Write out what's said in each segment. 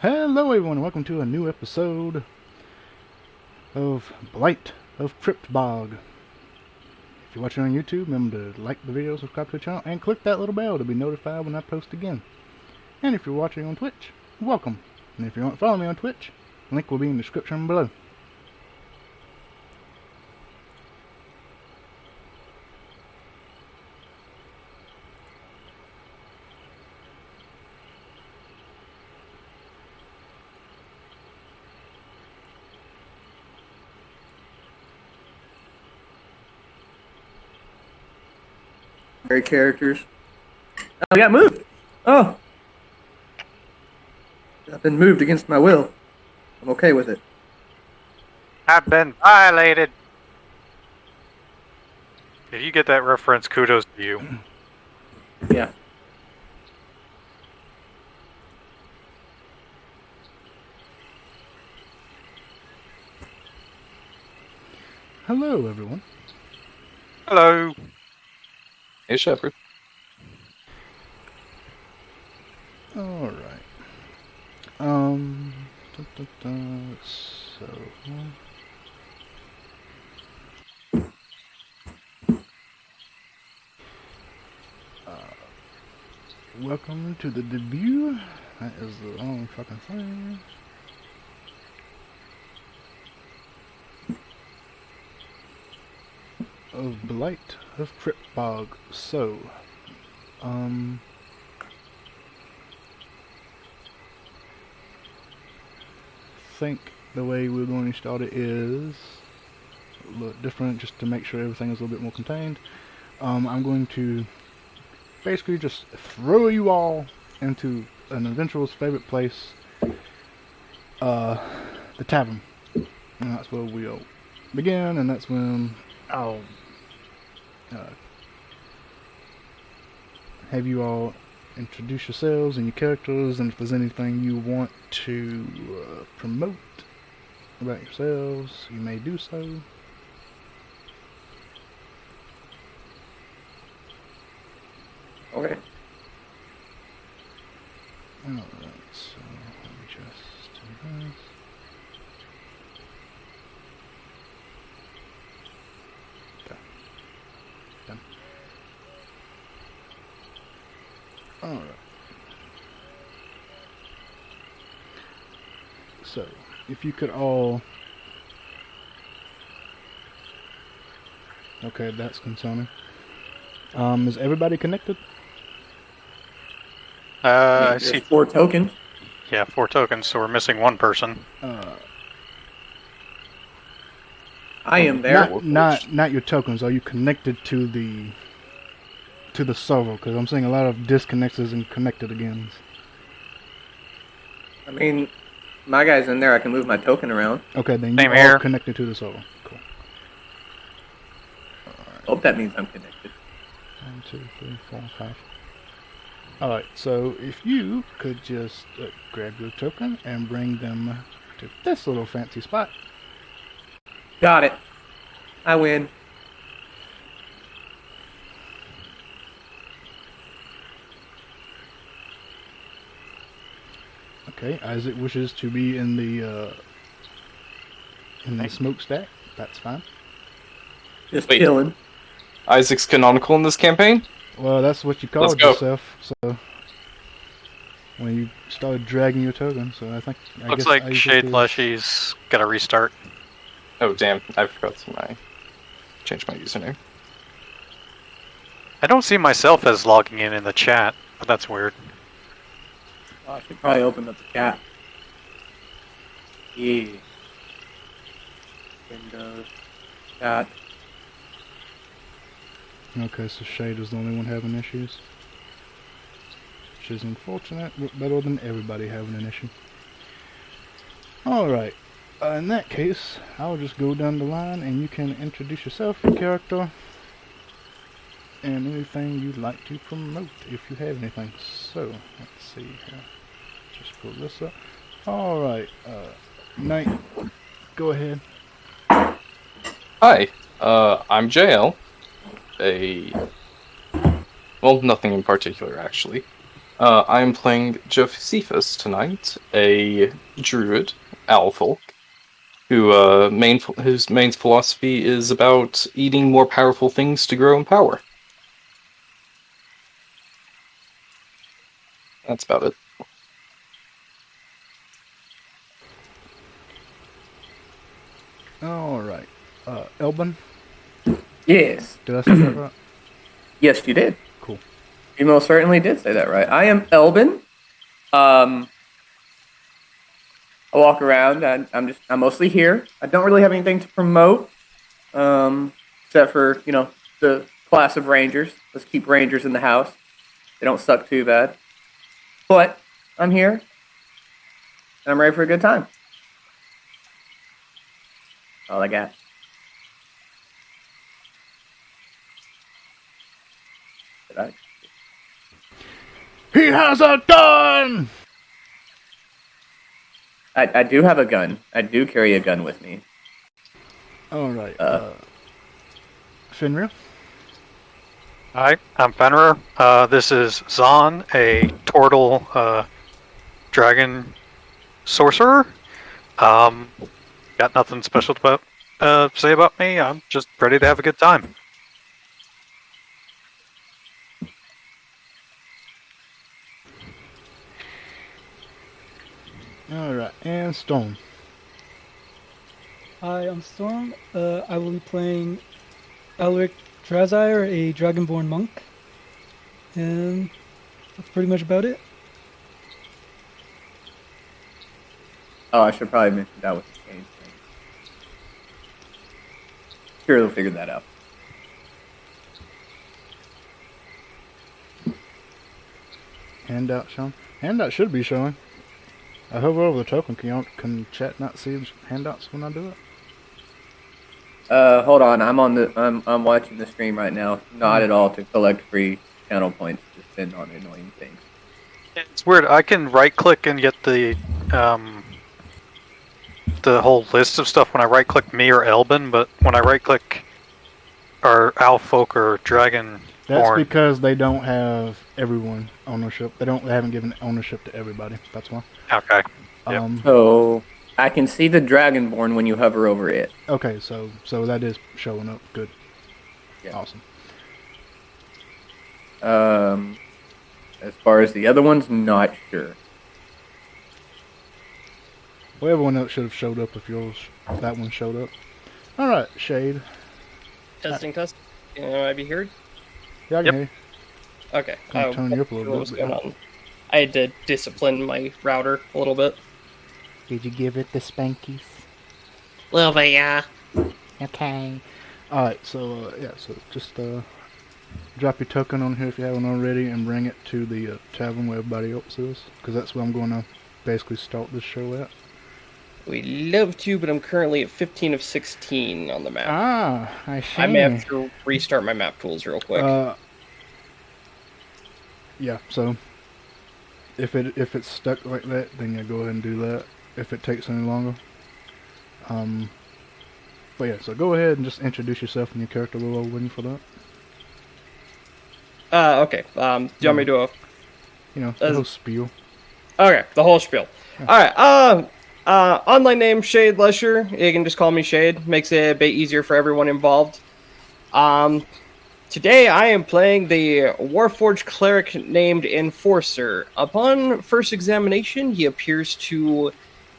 Hello everyone, and welcome to a new episode of Blight of Cryptbog. If you're watching on YouTube, remember to like the video, subscribe to the channel, and click that little bell to be notified when I post again. And if you're watching on Twitch, welcome. And if you aren't following me on Twitch, the link will be in the description below. Characters. Oh, I got moved. Oh. I've been moved against my will. I'm okay with it. I've been violated. If you get that reference, kudos to you. Yeah. Hello everyone. Hello. Hey, Shepherd. Alright. So... welcome to the debut. That is the wrong fucking thing. Of Blight of Cryptbog. So, I think the way we're going to start it is a little different, just to make sure everything is a little bit more contained. I'm going to basically just throw you all into an adventurer's favorite place, the tavern. And that's where we'll begin, and that's when I'll have you all introduce yourselves and your characters, and if there's anything you want to promote about yourselves, you may do so. Okay. Alright, so let me just do this. Done. Alright. So, if you could all... okay, that's concerning. Is everybody connected? I see. 4 tokens. Yeah, 4 tokens, so we're missing one person. I am there. Not your tokens. Are you connected to the server? Because I'm seeing a lot of disconnects and connected again. I mean, my guy's in there. I can move my token around. Okay, then Same you're here. all connected to the server. Cool. Hope that means I'm connected. 1, 2, 3, 4, 5. Alright, so if you could just grab your token and bring them to this little fancy spot. Got it. I win. Okay, Isaac wishes to be in the smokestack. That's fine. Just Wait. killing. Isaac's canonical in this campaign? Well, that's what you called go. yourself. So when you started dragging your token, so I Looks guess like Isaac Shade is- Leshy's got to restart. Oh, damn. I forgot to change my username. I don't see myself as logging in the chat, but that's weird. Oh, I should probably open up the chat. Yeah. Windows. Chat. Okay, so Shade is the only one having issues. Which is unfortunate, but better than everybody having an issue. Alright, in that case, I'll just go down the line and you can introduce yourself, your character, and anything you'd like to promote, if you have anything. So, let's see here. Just pull this up. Alright, Knight, go ahead. Hi, I'm JL. Well, nothing in particular, actually. I'm playing Josephus tonight, a druid, Owlfolk, whose main philosophy is about eating more powerful things to grow in power. That's about it. Alright. Elbin, Yes. did I say that right? Yes, you did. Cool. You most certainly did say that right. I am Elbin. I walk around. I'm mostly here. I don't really have anything to promote, except for the class of rangers. Let's keep rangers in the house. They don't suck too bad. But I'm here, and I'm ready for a good time. All I got. Did I? He has a gun! I do have a gun. I do carry a gun with me. Alright, Finrir? Hi, I'm Fenrir. This is Zon, a turtle dragon sorcerer. Got nothing special to say about me. I'm just ready to have a good time. Alright, and Storm. Hi, I'm Storm. I will be playing Elric Drazire, a Dragonborn monk. And that's pretty much about it. Oh, I should probably mention that was the game thing. Sure, they'll figure that out. Handout shown? Handout should be showing. I hover over the token. Can chat not see the handouts when I do it? Hold on. I'm watching the stream right now. Not at all to collect free channel points to spend on annoying things. It's weird. I can right-click and get the whole list of stuff when I right-click me or Elbin, but when I right-click or Owlfolk or Dragonborn. That's because they don't have everyone ownership. They haven't given ownership to everybody. That's why. Okay. Yep. So I can see the Dragonborn when you hover over it. Okay, so that is showing up. Good. Yeah. Awesome. As far as the other ones, not sure. Well, everyone else should have showed up if that one showed up. Alright, Shade. Testing. Can I be heard? Yeah, I can hear you. Okay. Can you turn you up a What little was bit? going on? I had to discipline my router a little bit. Did you give it the spankies? A little bit, yeah. Okay. Alright, so so just drop your token on here if you haven't already and bring it to the tavern where everybody else is. Because that's where I'm going to basically start this show at. We'd love to, but I'm currently at 15 of 16 on the map. Ah, I see. I may have to restart my map tools real quick. Yeah, so if it's stuck like that, then yeah, go ahead and do that. If it takes any longer. But yeah, so go ahead and just introduce yourself and your character while we're waiting for that. Okay. Do you want me to do a... The whole spiel. Okay, the whole spiel. Alright, online name, Shade Lesher. You can just call me Shade. Makes it a bit easier for everyone involved. Today I am playing the Warforged Cleric named Enforcer. Upon first examination, he appears to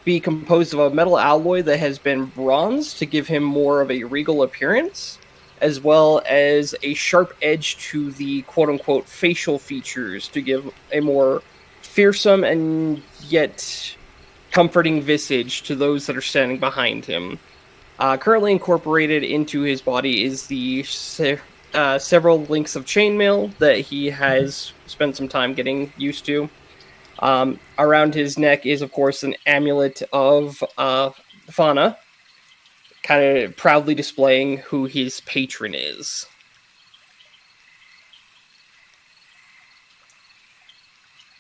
be composed of a metal alloy that has been bronzed to give him more of a regal appearance, as well as a sharp edge to the quote-unquote facial features to give a more fearsome and yet comforting visage to those that are standing behind him. Currently incorporated into his body is the several links of chainmail that he has spent some time getting used to. Around his neck is, of course, an amulet of fauna, kind of proudly displaying who his patron is.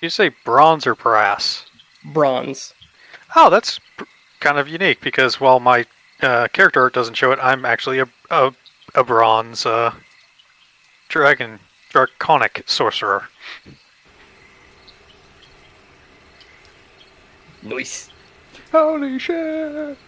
You say bronze or brass? Bronze. Oh, that's kind of unique because while my character art doesn't show it, I'm actually a bronze draconic sorcerer. Nice. Holy shit!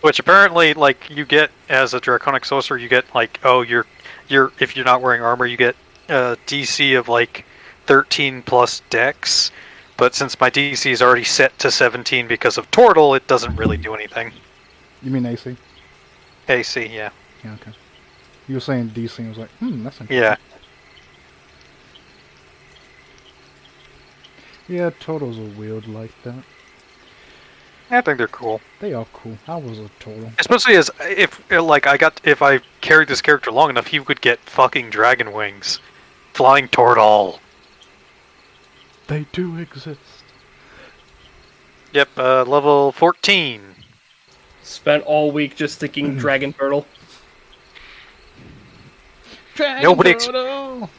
Which apparently, like, you get as a draconic sorcerer, you get like, oh, you're if you're not wearing armor, you get a DC of like 13 plus Dex. But since my DC is already set to 17 because of Tortle, it doesn't really do anything. You mean AC? AC, yeah. Yeah, okay. You were saying DC, I was like, that's interesting. Yeah. Yeah, Turtles are weird like that. I think they're cool. They are cool. I was a turtle. Especially as if I carried this character long enough, he would get fucking dragon wings. Flying Tortle. They do exist. Yep, level 14. Spent all week just thinking dragon turtle. Dragon Nobody turtle!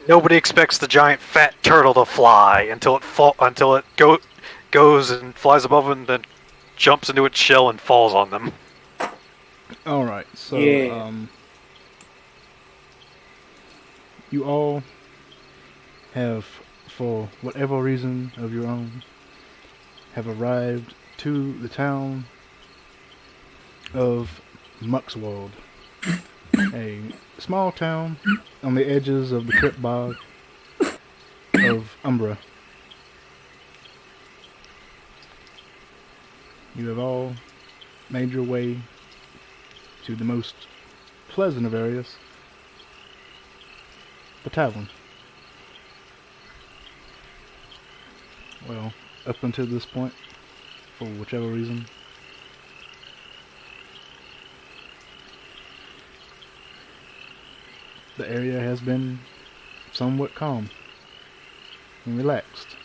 Nobody expects the giant fat turtle to fly until it goes and flies above them, and then jumps into its shell and falls on them. Alright, so, Yeah. You all have, for whatever reason of your own, have arrived to the town of Muxwold, a small town on the edges of the Cryptbog of Umbra. You have all made your way to the most pleasant of areas, the tavern. Well, up until this point, for whichever reason, the area has been somewhat calm and relaxed,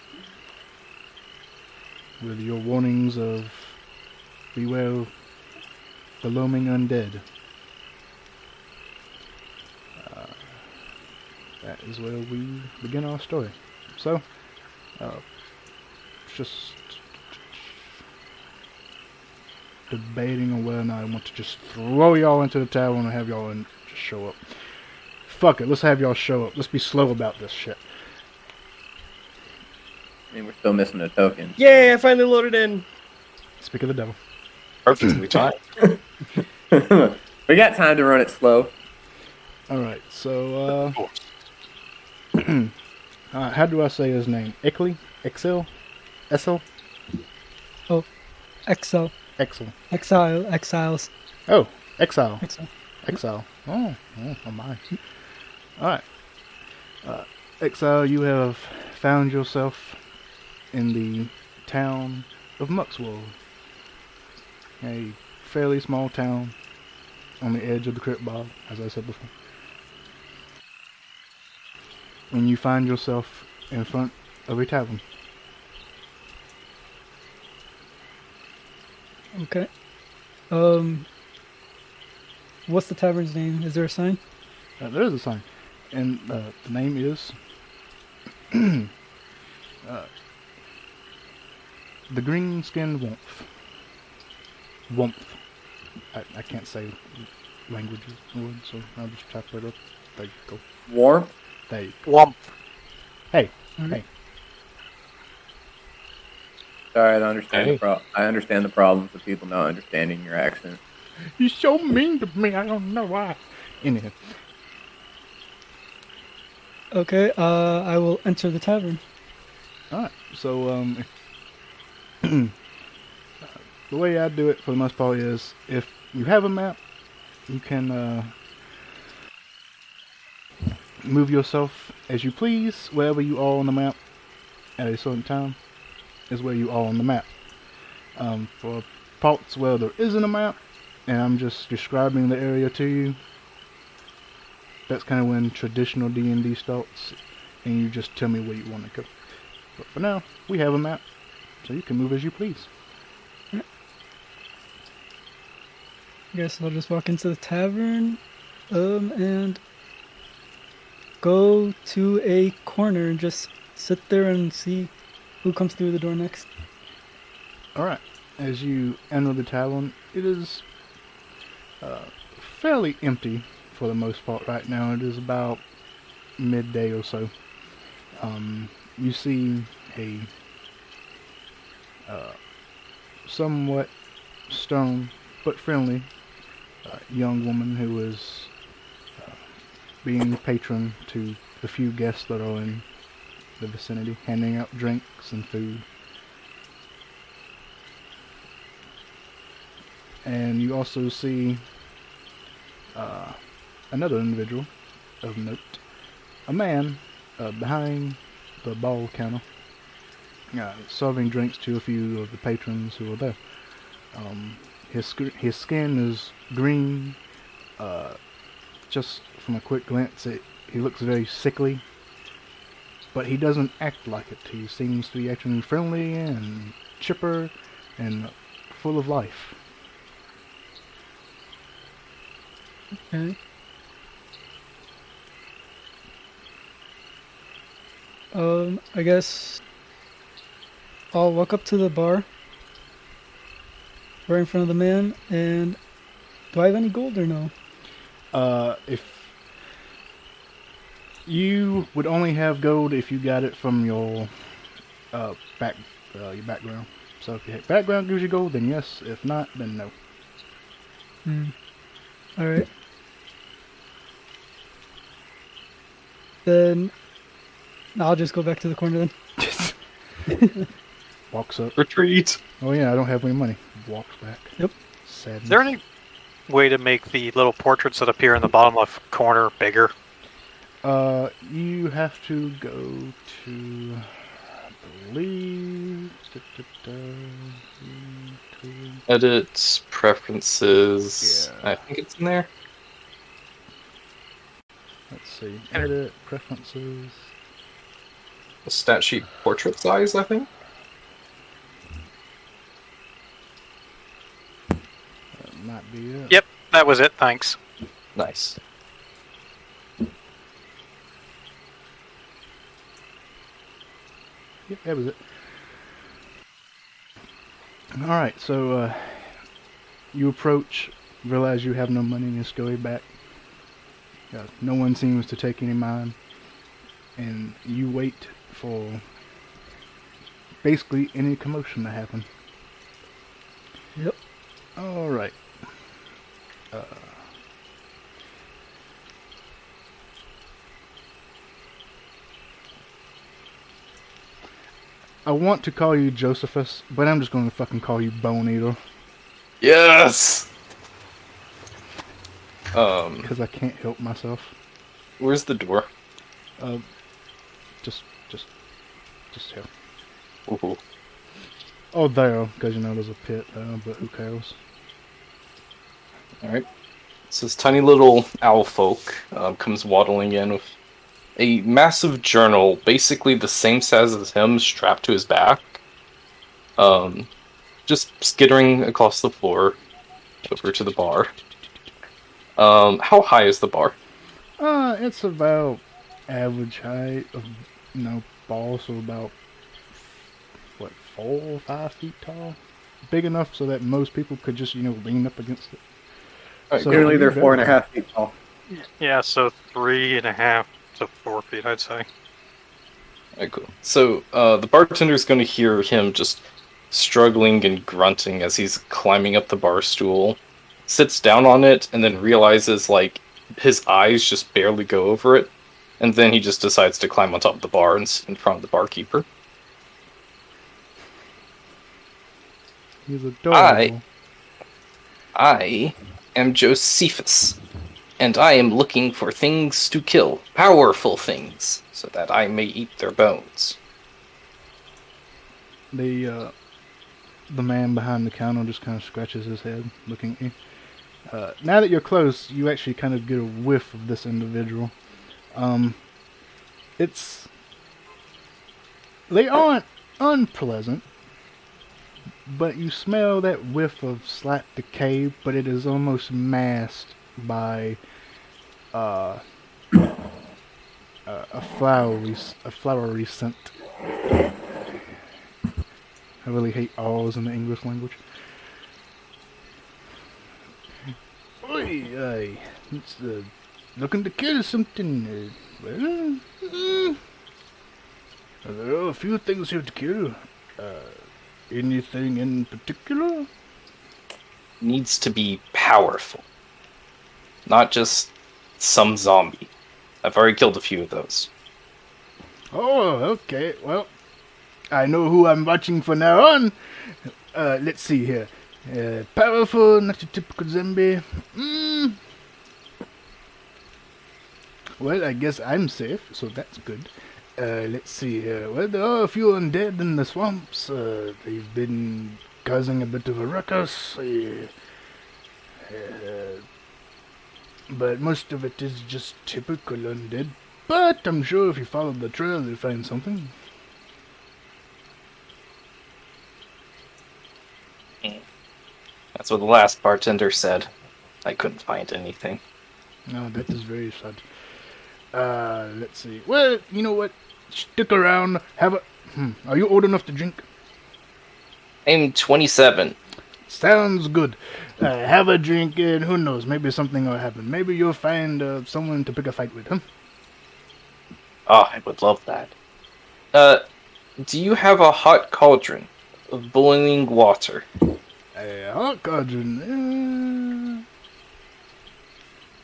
with your warnings of beware the looming undead. That is where we begin our story. So, just debating on whether or not I want to just throw y'all into the tavern or have y'all just show up. Fuck it, let's have y'all show up. Let's be slow about this shit. I mean, we're still missing a token. Yay, I finally loaded in. Speak of the devil. Perfectly timed. We got time to run it slow. Alright, so, how do I say his name? Ickley? Excel? Essel? Exile. Excel. Exiles. Oh, Exile. Exile. Exile. Oh my. Alright. Exile, you have found yourself in the town of Muxwold. A fairly small town on the edge of the Cryptbog, as I said before. And you find yourself in front of a tavern. Okay. What's the tavern's name? Is there a sign? There is a sign, and the name is the Green-Skinned Warmth. Warmth. I can't say languages, so I'll just type it up. There you go. Warmth? There you go. Womp. Hey, Alright. hey. Sorry, I don't understand Hey. I understand the problems of people not understanding your accent. You're so mean to me, I don't know why. Anyhow. Okay, I will enter the tavern. Alright, so, the way I do it for the most part is, if you have a map, you can, move yourself as you please, wherever you are on the map at a certain time is where you are on the map. For parts where there isn't a map, and I'm just describing the area to you, that's kind of when traditional DnD starts, and you just tell me where you want to go. But for now, we have a map, so you can move as you please. I guess I'll just walk into the tavern, and go to a corner and just sit there and see who comes through the door next. Alright, as you enter the tavern, it is fairly empty for the most part right now. It is about midday or so. You see a somewhat stern but friendly young woman who was being patron to the few guests that are in the vicinity, handing out drinks and food. And you also see another individual of note, a man behind the bar counter, serving drinks to a few of the patrons who are there. His skin is green. Just from a quick glance, he looks very sickly, but he doesn't act like it. He seems to be acting friendly and chipper and full of life. Okay. I guess I'll walk up to the bar right in front of the man, and do I have any gold or no? If you would only have gold if you got it from your your background. So if your background gives you gold, then yes. If not, then no. Alright. Then I'll just go back to the corner then. Walks up. Retreat. Oh yeah, I don't have any money. Walks back. Yep. Sadness. Is there any way to make the little portraits that appear in the bottom left corner bigger? You have to go to, I believe, Edit preferences. Yeah. I think it's in there. let's see, edit, preferences. Stat sheet portrait size, I think. That might be it. Yep, that was it, thanks. Nice. Yep, that was it. Alright, so, you approach, realize you have no money, and just go back. No one seems to take any mind. And you wait for basically any commotion to happen. Yep. Alright. I want to call you Josephus, but I'm just going to fucking call you Bone Eater. Yes. Because I can't help myself. Where's the door? Just here. Ooh. Oh, there, because you know there's a pit, but who cares? Alright. So this tiny little owl folk comes waddling in with a massive journal, basically the same size as him, strapped to his back. Just skittering across the floor over to the bar. How high is the bar? It's about average height of, ball, so about, 4 or 5 feet tall? Big enough so that most people could just, lean up against it. Alright, So- Clearly, they're you 4.5 feet tall. Yeah, so 3.5 to 4 feet, I'd say. Alright, cool. So, the bartender's gonna hear him just struggling and grunting as he's climbing up the bar stool, sits down on it, and then realizes, his eyes just barely go over it, and then he just decides to climb on top of the bar and sit in front of the barkeeper. He's adorable. I am Josephus, and I am looking for things to kill, powerful things, so that I may eat their bones. The man behind the counter just kind of scratches his head, looking at you. Now that you're close, you actually kind of get a whiff of this individual. They aren't unpleasant, but you smell that whiff of slight decay, but it is almost masked by a flowery scent. I really hate alls in the English language. Oi, it's looking to kill something. There are a few things here to kill. Anything in particular? Needs to be powerful. Not just some zombie. I've already killed a few of those. Oh, okay. Well, I know who I'm watching for now on. Let's see here. Powerful, not your typical zombie. Well, I guess I'm safe, so that's good. Let's see here. Well, there are a few undead in the swamps. They've been causing a bit of a ruckus. But most of it is just typical undead. But I'm sure if you follow the trail, you'll find something. That's what the last bartender said. I couldn't find anything. No, that is very sad. Let's see. Well, you know what? Stick around. Have a... Are you old enough to drink? I'm 27. Sounds good. Have a drink, and who knows? Maybe something will happen. Maybe you'll find someone to pick a fight with, huh? Oh, I would love that. Do you have a hot cauldron of boiling water? A hot cauldron.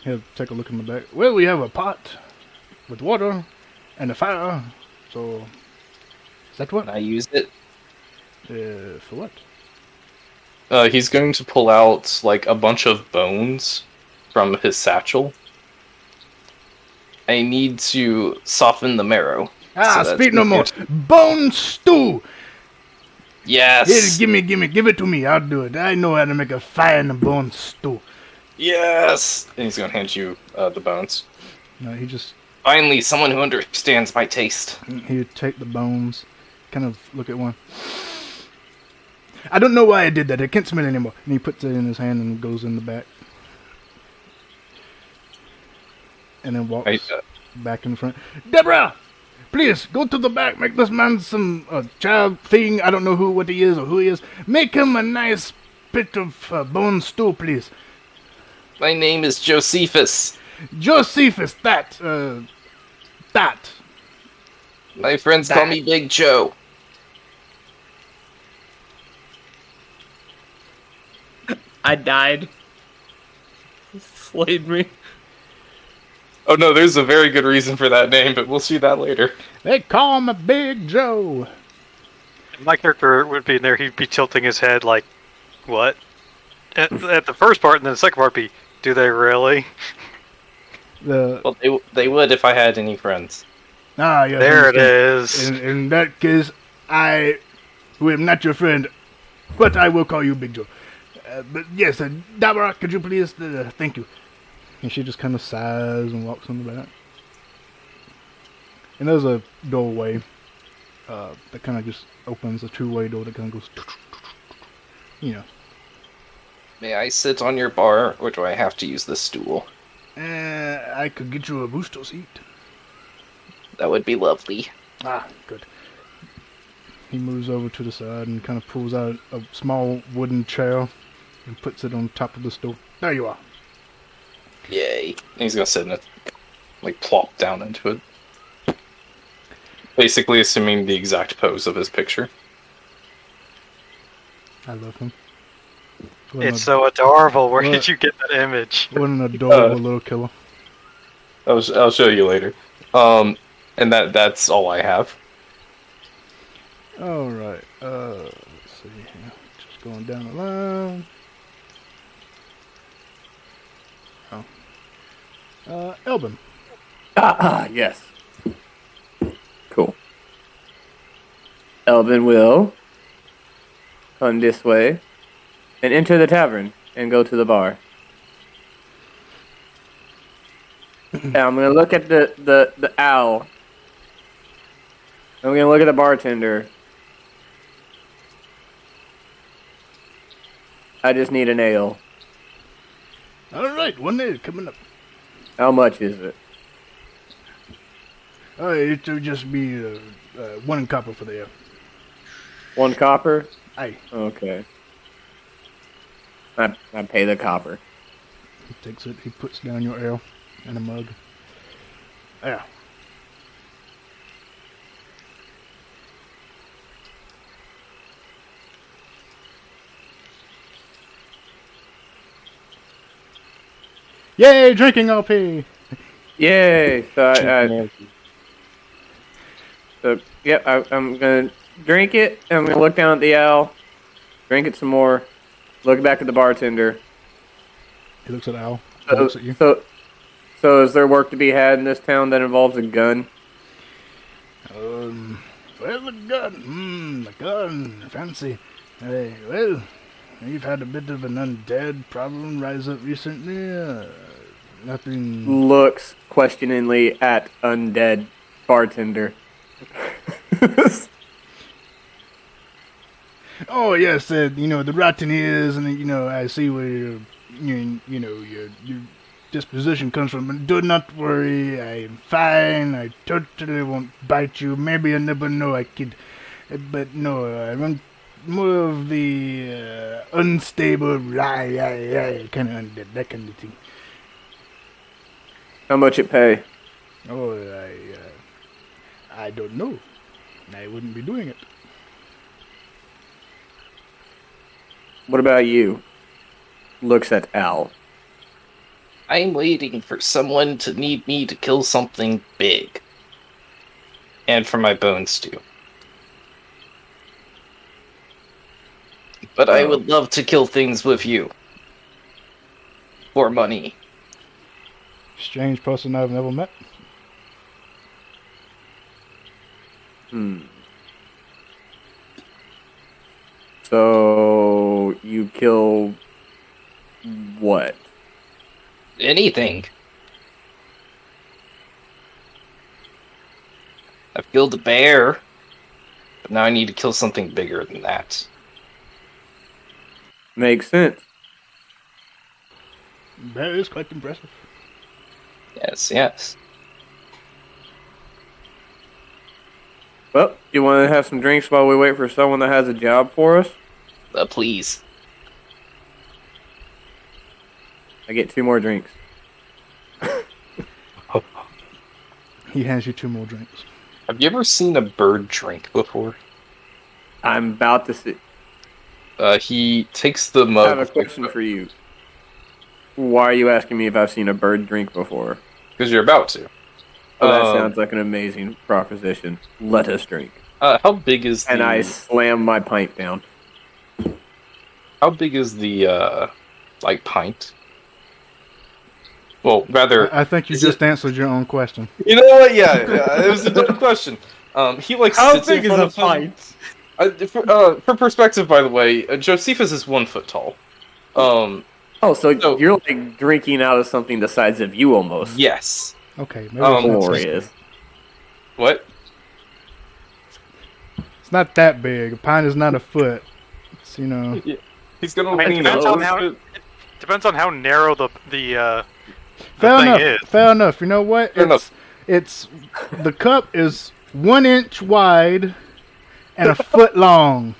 Here, take a look in the back. Well, we have a pot with water and a fire. So, is that what? Can I use it? For what? He's going to pull out, like, a bunch of bones from his satchel. I need to soften the marrow. Speak no more. Bone stew! Yes! Here, give it to me. I'll do it. I know how to make a fine bone stew. Yes! And he's going to hand you the bones. No, he just... Finally, someone who understands my taste. He would take the bones, kind of look at one. I don't know why I did that. I can't smell it anymore. And he puts it in his hand and goes in the back. And then walks back in front. Deborah! Please, go to the back. Make this man some child thing. I don't know what he is or who he is. Make him a nice bit of bone stew, please. My name is Josephus. Josephus, that. My friends call me Big Joe. I died. Slayed me. Oh no, there's a very good reason for that name, but we'll see that later. They call me Big Joe. My character would be in there. He'd be tilting his head like, "What?" At the first part, and then the second part be, "Do they really?" Well, they would if I had any friends. Yes, there it is. In that case, I, who am not your friend, but I will call you Big Joe. But yes, Deborah, could you please? Thank you. And she just kind of sighs and walks in the back. And there's a doorway that kind of just opens, a two-way door that kind of goes, you know. May I sit on your bar, or do I have to use this stool? I could get you a booster seat. That would be lovely. Good. He moves over to the side and kind of pulls out a small wooden chair and puts it on top of the stool. There you are. Yay. And he's gonna sit in it, like plop down into it. Basically assuming the exact pose of his picture. I love him. It's so adorable. Where did you get that image? What an adorable little killer. I'll show you later. And that's all I have. Alright, let's see here. Just going down the line. Elvin. Yes. Cool. Elvin will come this way and enter the tavern and go to the bar. And I'm gonna look at the owl. I'm gonna look at the bartender. I just need an ale. Alright, one ale coming up. How much is it? It will just be 1 copper for the ale. 1 copper? Aye. Okay. I pay the copper. He takes it, he puts down your ale in a mug. Yeah. Yay, drinking LP! Yay! I'm gonna drink it. I'm gonna look down at the owl, drink it some more, look back at the bartender. He looks at Al. He So, looks at you. so is there work to be had in this town that involves a gun? Well, the gun. The gun. Fancy. Well, you've had a bit of an undead problem rise up recently. Nothing. Looks questioningly at undead bartender. Oh yes, the rotten ears, and I see where your disposition comes from. But do not worry, I am fine. I totally won't bite you. Maybe I never know I could, but no, I'm more of the unstable, kind of undead, that kind of thing. How much it pay? Oh, I don't know. I wouldn't be doing it. What about you? Looks at Al. I'm waiting for someone to need me to kill something big. And for my bones, too. But I would love to kill things with you. For money. Strange person I've never met. So you kill what? Anything. I've killed a bear. But now I need to kill something bigger than that. Makes sense. That is quite impressive. Yes. Well, you want to have some drinks while we wait for someone that has a job for us? Please. I get 2 more drinks. He hands you 2 more drinks. Have you ever seen a bird drink before? I'm about to see. He takes the I mug. have a question for you. Why are you asking me if I've seen a bird drink before? Because you're about to. Oh, that sounds like an amazing proposition. Let us drink. How big is the... And I slam my pint down. How big is the, pint? Well, rather... I think you just answered your own question. You know what? Yeah, it was a dumb question. He, How sits big in is front a of him. pint? For perspective, by the way, Josephus is 1 foot tall. So you're like drinking out of something the size of you almost. Yes. Okay, maybe Glorious. What? It's not that big. A pint is not a foot. It's, He's gonna I mean, lean depends over. on depends on how narrow the fair thing enough. is. Fair enough. You know what? Fair enough. It's the cup is 1 inch wide and a foot long.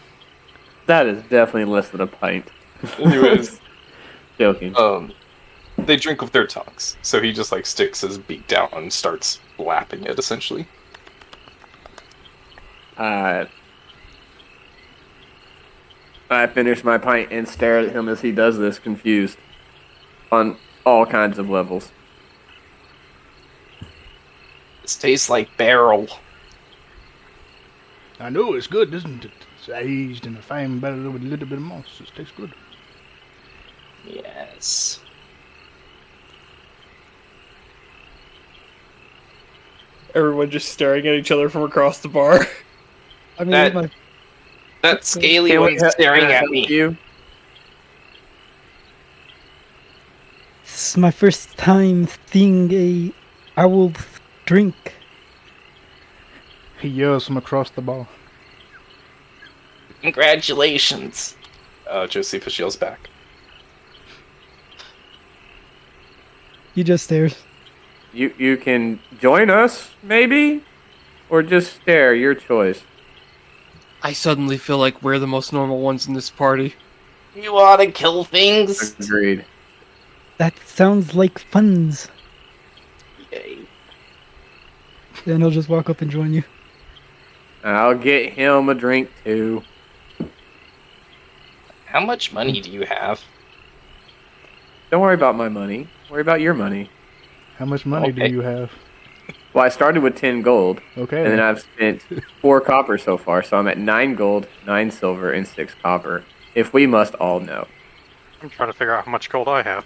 That is definitely less than a pint. Anyways, Joking. they drink with their tongues. So he just sticks his beak down and starts lapping it, essentially. I finish my pint and stare at him as he does this, confused. On all kinds of levels. This tastes like barrel. I know it's good, isn't it? It's aged in a fine barrel with a little bit of moss. It tastes good. Yes. Everyone just staring at each other from across the bar. I mean, That- That scaly Can we one's staring at help me. you? this is my first time seeing a owl drink. He yells from across the bar. Congratulations. Josephus yells back. He just stares. You can join us, maybe? Or just stare, your choice. I suddenly feel like we're the most normal ones in this party. You ought to kill things. Agreed. That sounds like funs. Yay. Then he'll just walk up and join you. I'll get him a drink too. How much money do you have? Don't worry about my money. Worry about your money. How much money do Okay. you have? Well, I started with 10 gold, Okay. and then I've spent 4 copper so far, so I'm at 9 gold, 9 silver, and 6 copper. If we must all know. I'm trying to figure out how much gold I have.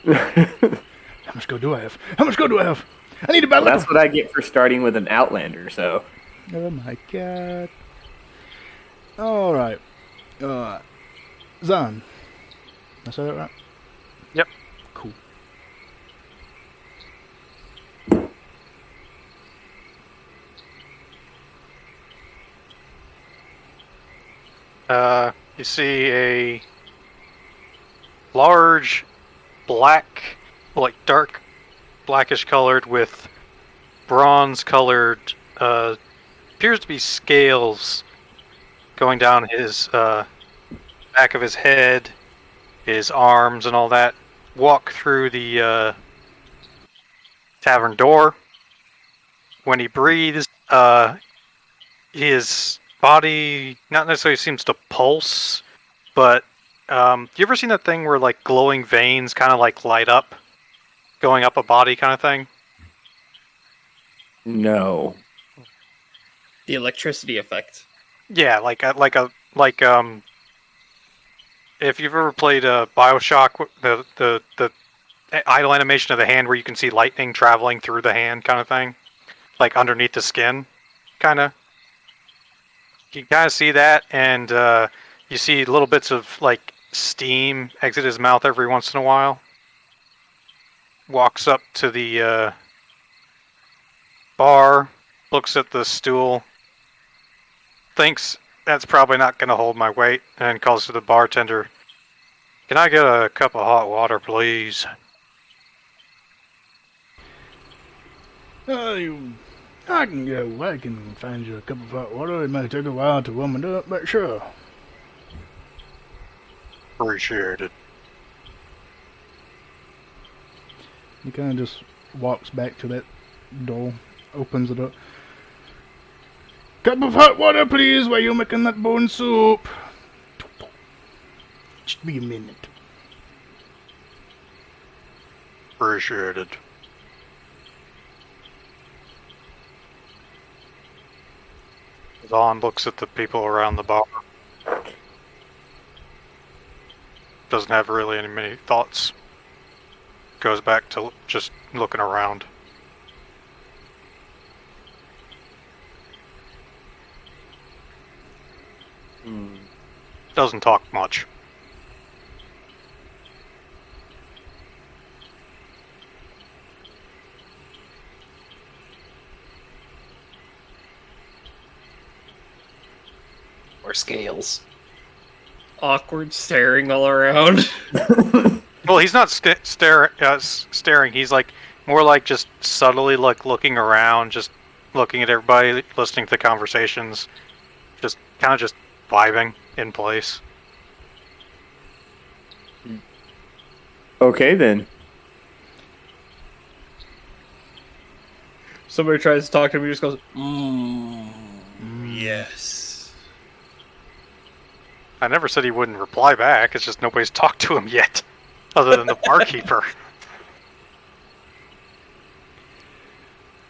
How much gold do I have? How much gold do I have? I need to buy Well, liquor. that's what I get for starting with an Outlander, so. Oh my god. Alright. Zan. I said that right? Yep. Cool. You see a large black, like dark blackish colored with bronze colored, appears to be scales going down his back of his head, his arms, and all that. Walk through the tavern door. When he breathes, his body not necessarily seems to pulse, but you ever seen that thing where like glowing veins kind of like light up, going up a body kind of thing? No. The electricity effect. Yeah, like if you've ever played BioShock, the idle animation of the hand where you can see lightning traveling through the hand kind of thing, like underneath the skin, kind of. You can kind of see that, and you see little bits of like steam exit his mouth every once in a while. Walks up to the bar, looks at the stool, thinks that's probably not going to hold my weight, and calls to the bartender. Can I get a cup of hot water, please? I can find you a cup of hot water. It might take a while to warm it up, but sure. Appreciate it. He kind of just walks back to that door, opens it up. Cup of hot water, please, while you're making that bone soup. Just be a minute. Appreciate it. Vaughn looks at the people around the bar. Doesn't have really any many thoughts. Goes back to just looking around. Doesn't talk much. Or scales. Awkward staring all around. Well, he's not staring. He's like more like just subtly like looking around, just looking at everybody, listening to the conversations, just kind of just vibing in place. Okay, then. Somebody tries to talk to him, he just goes, yes. I never said he wouldn't reply back. It's just nobody's talked to him yet, other than the barkeeper.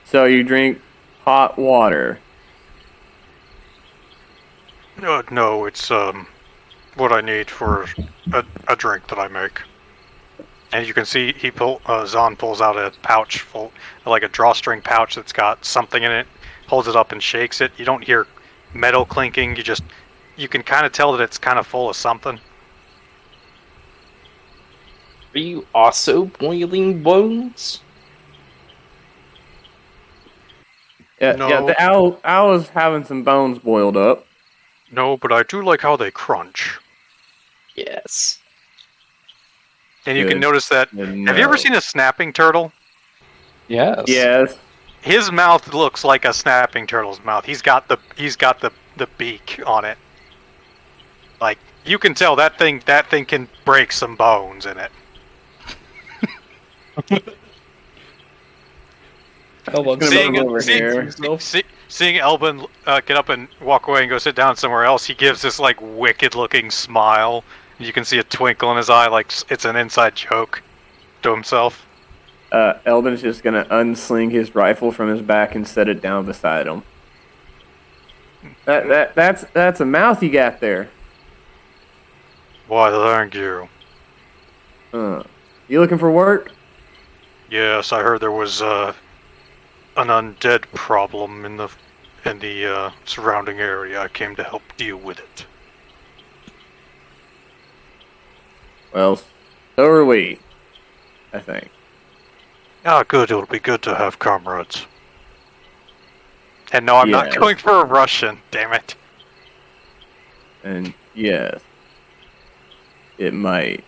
So you drink hot water. No, it's what I need for a drink that I make. And you can see Zahn pulls out a pouch full, like a drawstring pouch that's got something in it, holds it up and shakes it. You don't hear metal clinking, you can kind of tell that it's kind of full of something. Are you also boiling bones? Yeah, No. yeah, the owl is having some bones boiled up. No, but I do like how they crunch. Yes. And you can Good. notice that. Good Have you ever no. seen a snapping turtle? Yes. Yes. His mouth looks like a snapping turtle's mouth. He's got the beak on it. Like you can tell that thing can break some bones in it. Elbow Gonna Seeing, move over here. seeing Elvin get up and walk away and go sit down somewhere else, he gives this like wicked looking smile. You can see a twinkle in his eye, like it's an inside joke. to himself. Eldon's just gonna unsling his rifle from his back and set it down beside him. That's a mouth you got there. Why, thank you. You looking for work? Yes, I heard there was an undead problem in the surrounding area. I came to help deal with it. Well, so are we, I think. Ah, good. It'll be good to have comrades. And no, I'm not Yes. going for a Russian. Damn it. And yes, it might.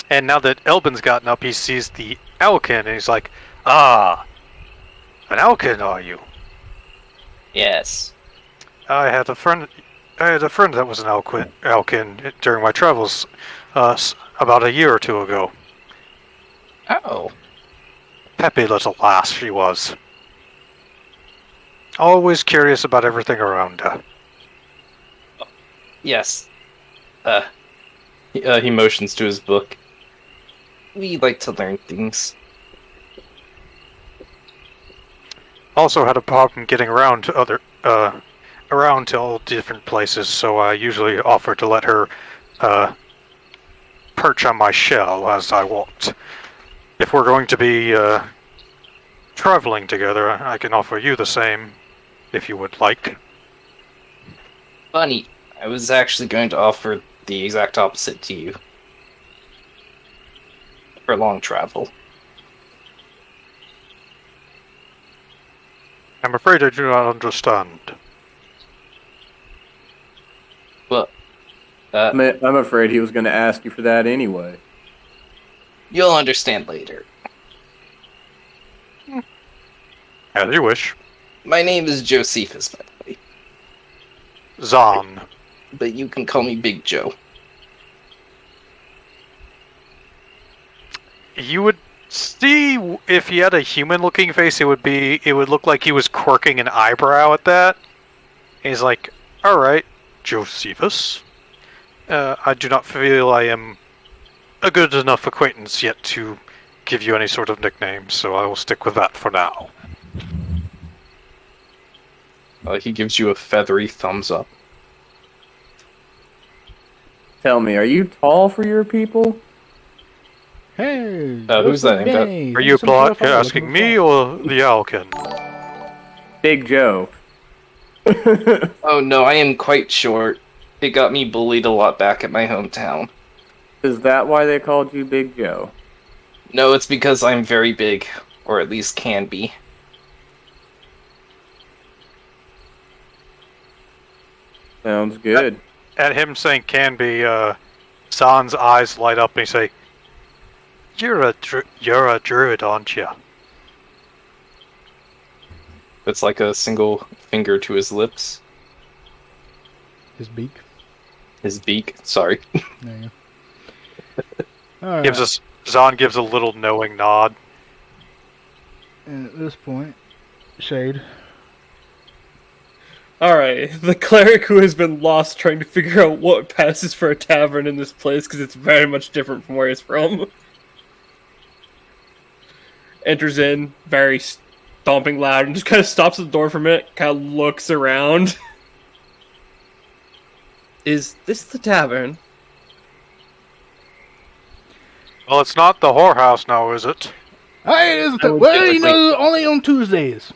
And now that Elbin's gotten up, he sees the Alkin, and he's like, "Ah, an Alkin, are you? Yes. I had a friend that was an Alkin during my travels, about a year or two ago. Oh. Happy little lass she was. Always curious about everything around her. Yes. He motions to his book. We like to learn things. Also had a problem getting around to all different places, so I usually offer to let her perch on my shell as I walked. If we're going to be traveling together, I can offer you the same, if you would like." Funny, I was actually going to offer the exact opposite to you. For long travel. I'm afraid I do not understand. Well, I'm afraid he was going to ask you for that anyway. you'll understand later. As you wish. My name is Josephus, by the way. Zahn. But you can call me Big Joe. You would see if he had a human-looking face, it would look like he was quirking an eyebrow at that. He's like, "All right, Josephus. I do not feel I am a good enough acquaintance yet to give you any sort of nickname, so I will stick with that for now." He gives you a feathery thumbs up. Tell me, are you tall for your people? Hey, who's that? Benny. Are you Some sort of asking looking me for- or the Alkin? Big Joe. Oh no, I am quite short. It got me bullied a lot back at my hometown. Is that why they called you Big Joe? No, it's because I'm very big. Or at least can be. Sounds good. At him saying "can be," Zahn's eyes light up and he say, You're a druid, aren't you?" It's like a single finger to his lips. His beak. His beak, sorry. There you go. All right. Zahn gives a little knowing nod. And at this point, Shade. Alright, the cleric who has been lost trying to figure out what passes for a tavern in this place, because it's very much different from where he's from. Enters in, very stomping loud, and just kind of stops at the door for a minute, kind of looks around. Is this the tavern? Well, it's not the whorehouse now, is it? Hey, it is the well, you know, only on Tuesdays.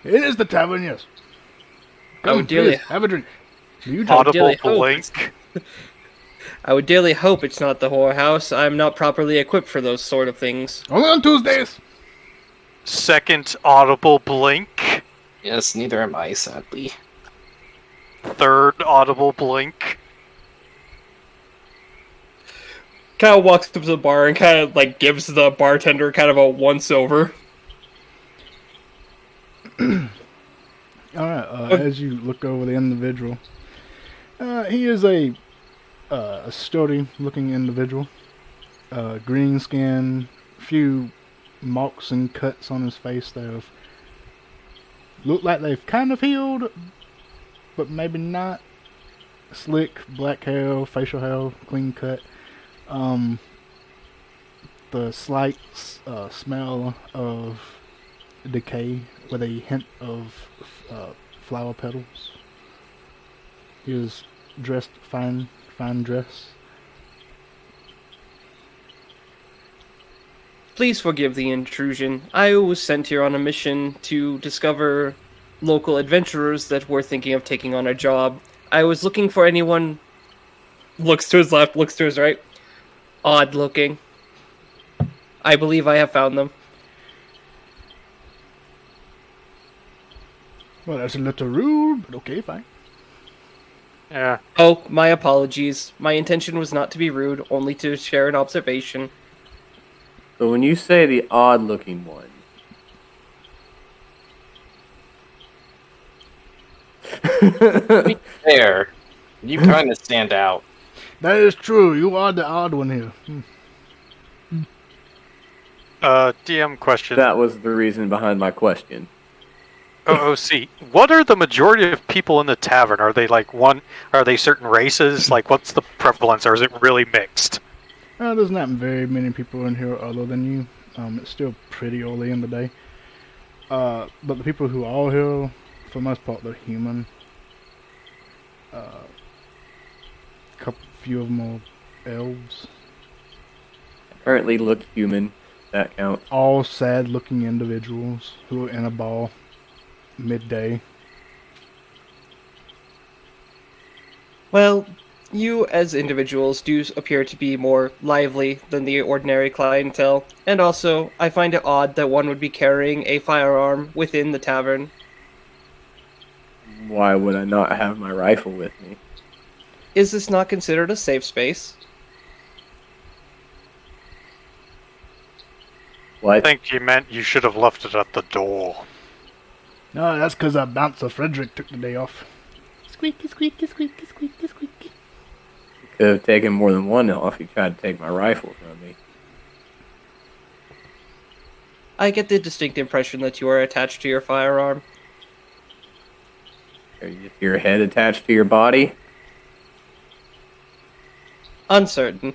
It is the tavern, yes. I would dearly please, have a drink. Do you Audible dearly hope blink. I would dearly hope it's not the whorehouse. I'm not properly equipped for those sort of things. Only on Tuesdays. Second audible blink. Yes, neither am I, sadly. Third audible blink. Kind of walks up to the bar and kind of like gives the bartender kind of a once over. Alright, as you look over the individual, he is a sturdy looking individual. Green skin, few marks and cuts on his face that have look like they've kind of healed, but maybe not. slick, black hair, facial hair, clean cut. The slight smell of decay with a hint of flower petals. He is dressed fine dress. Please forgive the intrusion. I was sent here on a mission to discover local adventurers that were thinking of taking on a job. I was looking for anyone. Looks to his left, looks to his right. Odd looking. I believe I have found them. Well, that's a little rude, but okay, fine. Yeah. Oh, my apologies. My intention was not to be rude, only to share an observation. So when you say the odd-looking one, There. You kind of stand out. That is true. You are the odd one here. DM question. that was the reason behind my question. OOC. What are the majority of people in the tavern? Are they are they certain races? Like, what's the prevalence, or is it really mixed? There's not very many people in here other than you. It's still pretty early in the day. But the people who are here, for the most part, they're human. Few of them are elves. Currently look human. That counts. All sad-looking individuals who are in a ball midday. Well, you as individuals do appear to be more lively than the ordinary clientele, and also, I find it odd that one would be carrying a firearm within the tavern. Why would I not have my rifle with me? Is this not considered a safe space? I What? think you meant you should have left it at the door. No, that's because our bouncer Frederick took the day off. Squeaky, squeaky, squeaky, squeaky, squeaky. Could have taken more than one off. He tried to take my rifle from me. I get the distinct impression that you are attached to your firearm. Is your head attached to your body? Uncertain.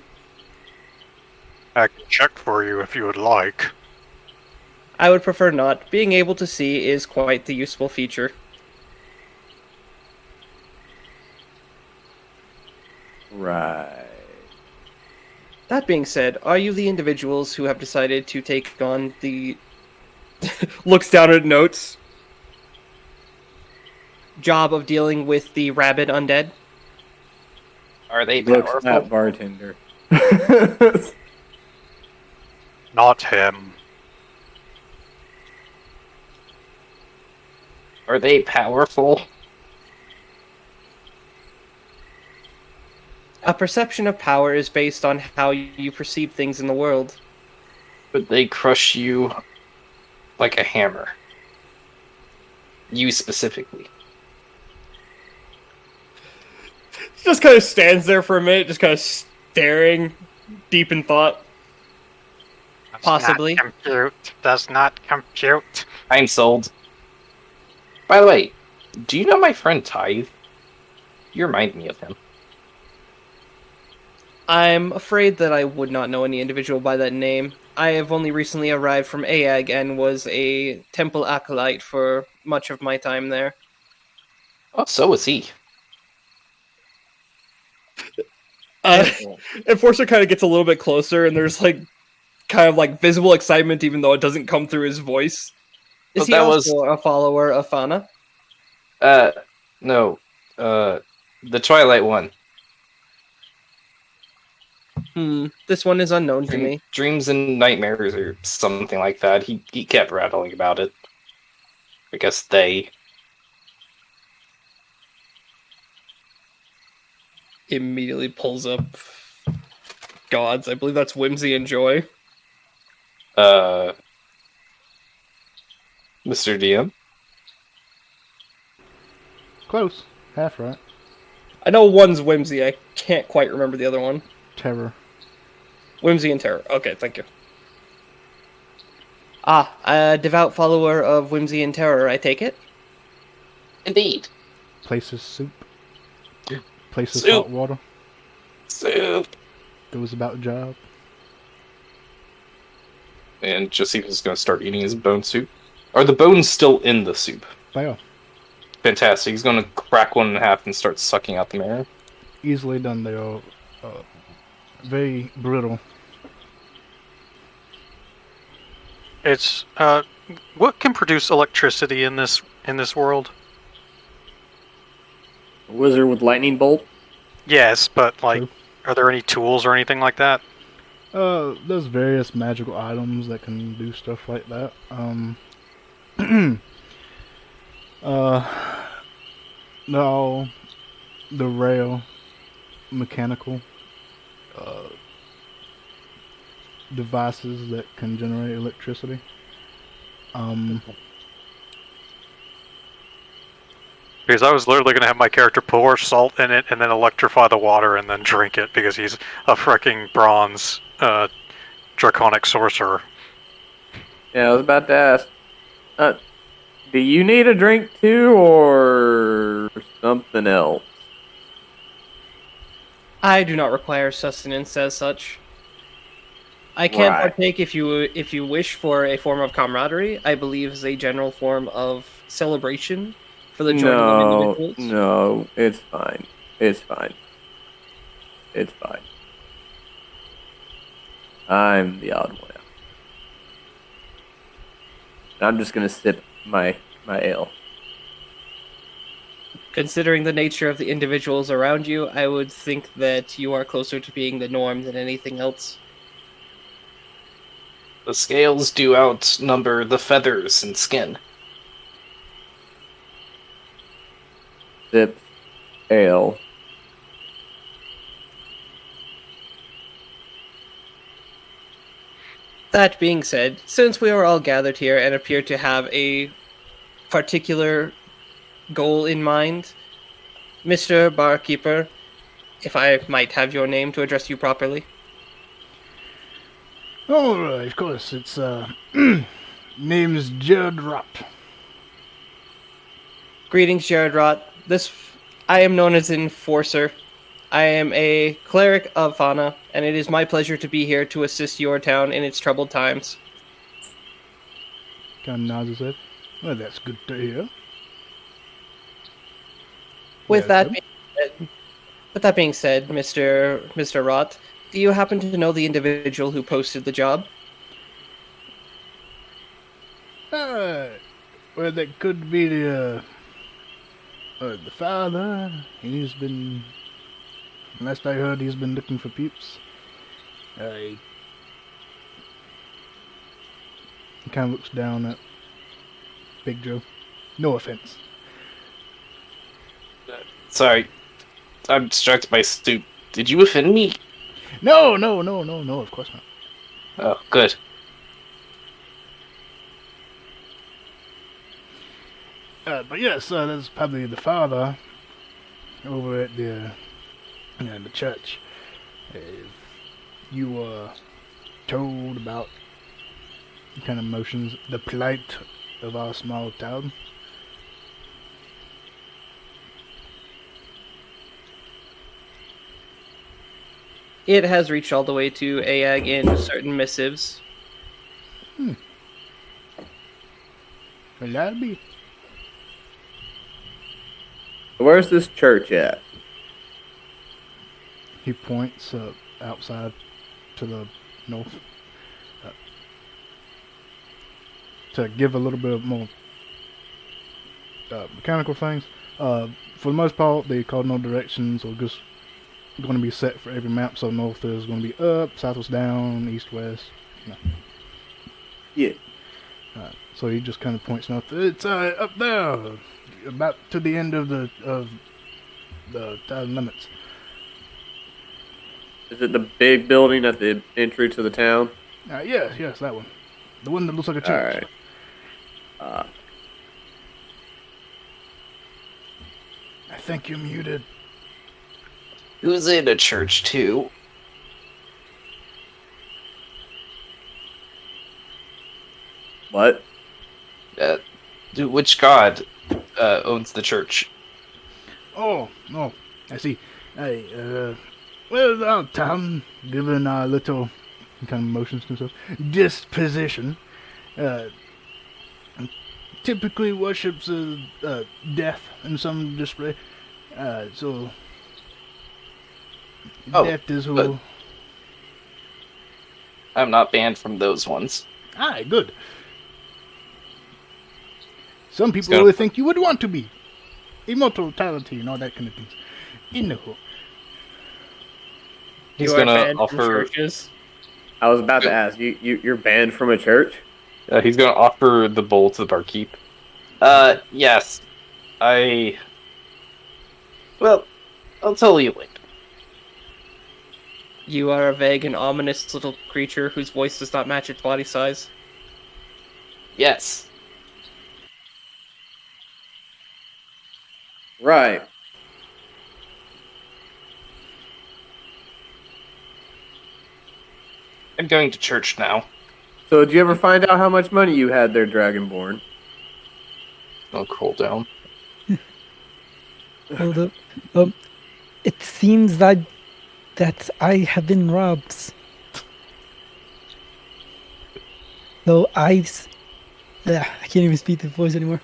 I can check for you if you would like. I would prefer not. Being able to see is quite the useful feature. Right. That being said, are you the individuals who have decided to take on the... looks down at notes. Job of dealing with the rabid undead? Are they Looks powerful? at bartender. Not him. Are they powerful? A perception of power is based on how you perceive things in the world. But they crush you like a hammer. You specifically. Just kind of stands there for a minute, just kind of staring, deep in thought. Possibly. Not compute. Does not compute. I'm sold. By the way, do you know my friend Tithe? You remind me of him. I'm afraid that I would not know any individual by that name. I have only recently arrived from Aag and was a temple acolyte for much of my time there. Oh, so was he. Enforcer kind of gets a little bit closer, and there's kind of visible excitement, even though it doesn't come through his voice. Is But he that also a follower of Fana? No. The Twilight one. This one is unknown to me. Dreams and Nightmares or something like that. He kept rattling about it. I guess they. Immediately pulls up gods. I believe that's Whimsy and Joy. Mr. DM? Close. Half right. I know one's Whimsy. I can't quite remember the other one. Terror. Whimsy and Terror. Okay, thank you. A devout follower of Whimsy and Terror, I take it? Indeed. Places soup. places Soup. hot water. Soup. Goes about the job. And Josephus is going to start eating his bone soup. Are the bones still in the soup? They are Fantastic. He's going to crack one in half and start sucking out the marrow. easily done. They are very brittle. It's what can produce electricity in this world? A wizard with lightning bolt. Yes, but like, True. are there any tools or anything like that? There's various magical items that can do stuff like that. No, the rail, mechanical devices that can generate electricity. Because I was literally going to have my character pour salt in it and then electrify the water and then drink it because he's a freaking bronze draconic sorcerer. Yeah, I was about to ask. Do you need a drink too, or something else? I do not require sustenance as such. I can Right. partake if you wish for a form of camaraderie. I believe is a general form of celebration for the joining of individuals. No, it's fine. It's fine. It's fine. I'm the odd one out. I'm just gonna sip my ale. Considering the nature of the individuals around you, I would think that you are closer to being the norm than anything else. The scales do outnumber the feathers and skin. Sip ale. That being said, since we are all gathered here and appear to have a particular goal in mind, Mr. Barkeeper, if I might have your name to address you properly. Oh, of course, it's name's Jared Rott. Greetings, Jared Rott. I am known as Enforcer. I am a cleric of Fauna, and it is my pleasure to be here to assist your town in its troubled times. Kind of nods his head. Well, that's good to hear. With Welcome. that being said, Mr. Rott, do you happen to know the individual who posted the job? Well, that could be the father. He's been, last I heard, he's been looking for peeps. He kind of looks down at Big Joe. No offense. Sorry, I'm distracted by soup. Did you offend me? No, of course not. Oh, good. But yes, that's probably the father over at the church. You were told about kind of motions, the plight of our small town. It has reached all the way to Aag in certain missives. Well, that'd be. Where's this church at? He points outside to the north. To give a little bit of more mechanical things. For the most part, the cardinal directions are just going to be set for every map. So north is going to be up, south is down, east west. You know. Yeah. So he just kind of points north. It's up there, about to the end of the town limits. Is it the big building at the entry to the town? Yes, that one. The one that looks like a church. Alright. I think you're muted. Who's in a church, too? What? Which god owns the church? Oh, I see. Hey, well, our town, given our little kind of motions and stuff, disposition, typically worships death in some display. So Oh, death is but- who. I'm not banned from those ones. Aye, good. Some people gonna- would think you would want to be. Immortality and all that kind of things. Anyhow. He's You are gonna banned from offer. churches. I was about to ask you're banned from a church. He's gonna offer the bowl to the barkeep. Yes, Well, I'll tell you later. You are a vague and ominous little creature whose voice does not match its body size. Yes. Right. I'm going to church now. So, did you ever find out how much money you had there, Dragonborn? I'll crawl down. Hold up. It seems that I have been robbed. So I can't even speak the voice anymore.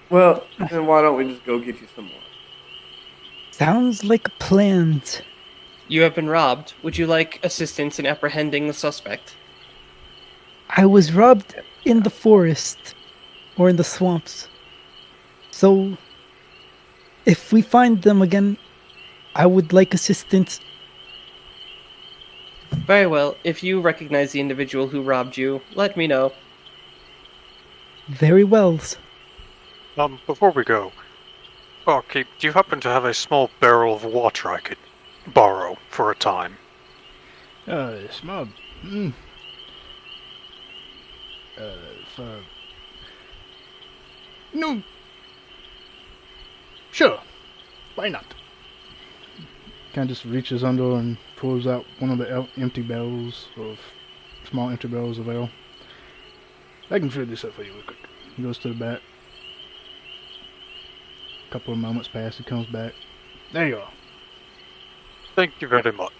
Well, then why don't we just go get you some more? Sounds like a plan. You have been robbed. Would you like assistance in apprehending the suspect? I was robbed in the forest or in the swamps. So if we find them again, I would like assistance. Very well. If you recognize the individual who robbed you, let me know. Very well. Before we go, barkeep, do you happen to have a small barrel of water I could borrow for a time? Small. For. No. Sure. Why not? Kind of just reaches under and pulls out one of the empty barrels of small empty barrels of ale. I can fill this up for you real quick. He goes to the back. A couple of moments pass. He comes back. There you are. Thank you very much.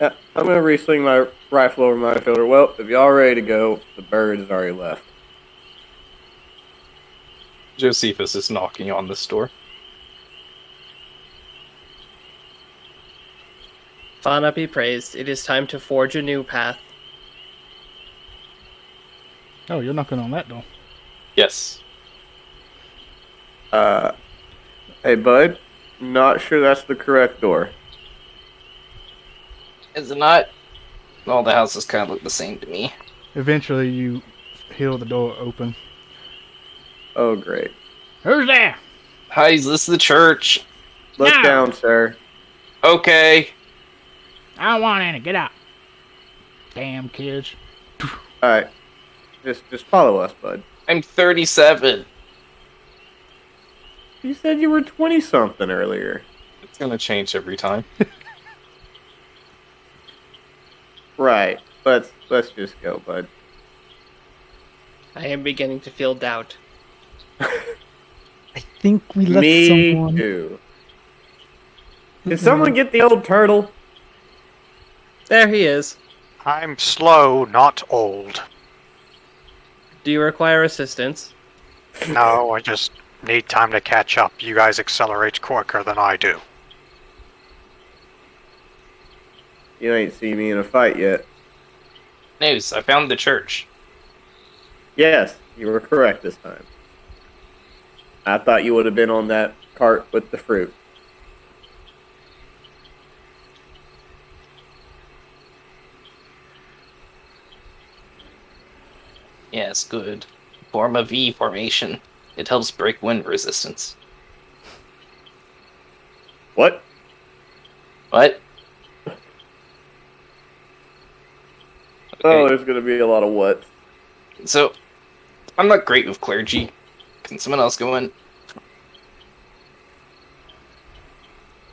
I'm gonna re-sling my rifle over my shoulder. Well, if y'all ready to go, the bird has already left. Josephus is knocking on this door. Fauna be praised. It is time to forge a new path. Oh, you're knocking on that door. Yes. Hey, bud. Not sure that's the correct door. Is it not? All the houses kind of look the same to me. Eventually, you hear the door open. Oh, great. Who's there? Hi, is this the church? Look No. down, sir. Okay. I don't want any. Get out. Damn kids. Alright. Just follow us, bud. I'm 37. You said you were 20-something earlier. It's gonna change every time. Right. Let's just go, bud. I am beginning to feel doubt. I think we left Me someone. too. Did someone get the old turtle? There he is. I'm slow, not old. Do you require assistance? No, I just need time to catch up. You guys accelerate quicker than I do. You ain't seen me in a fight yet. News, I found the church. Yes, you were correct this time. I thought you would have been on that cart with the fruit. Yes, good. Form a V formation. It helps break wind resistance. What? What? Oh, Okay, there's gonna be a lot of what. so, I'm not great with clergy. Can someone else go in?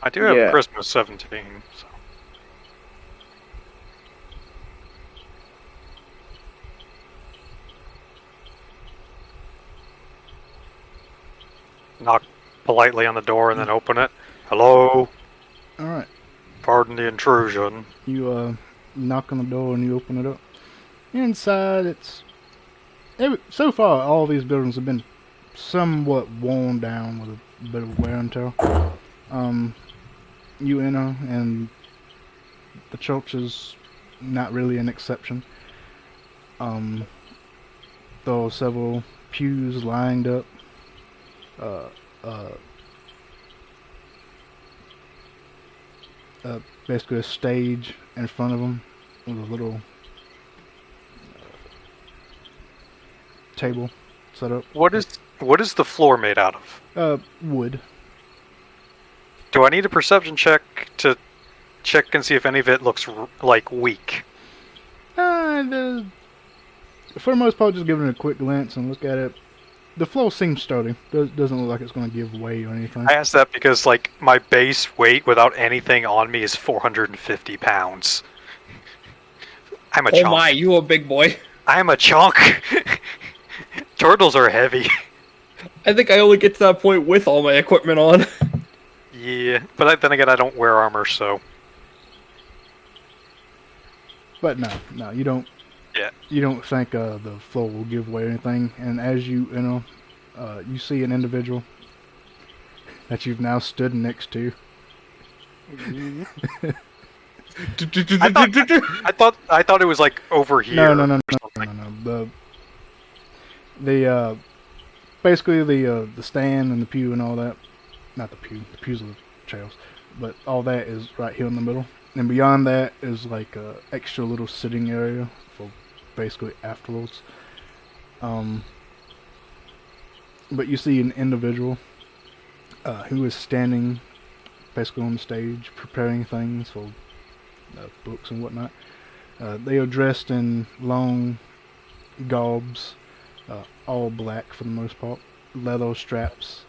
I do have Yeah. Christmas 17, so. Knock politely on the door and then open it. Hello, Alright. pardon the intrusion. You knock on the door and you open it up. Inside, so far, all these buildings have been somewhat worn down with a bit of wear and tear. You enter, and the church is not really an exception. There are several pews lined up. Basically a stage in front of them with a little table set up. What is the floor made out of? Wood. Do I need a perception check to check and see if any of it looks like weak? For the most part, just giving it a quick glance and look at it. The floor seems sturdy. Doesn't look like it's going to give way or anything. I asked that because, like, my base weight without anything on me is 450 pounds. I'm a chunk. Oh my, you a big boy. I'm a chunk. Turtles are heavy. I think I only get to that point with all my equipment on. Yeah, but then again, I don't wear armor, so... But no, you don't. Yeah. You don't think the floor will give way or anything. And as you you see an individual that you've now stood next to. I thought it was like over here. No. The basically the stand and the pew and all that. Not the pew. The pews are the chairs, but all that is right here in the middle. And beyond that is like a extra little sitting area for basically afterwards. But you see an individual who is standing basically on the stage preparing things for books and whatnot. They are dressed in long garbs, all black for the most part, leather straps.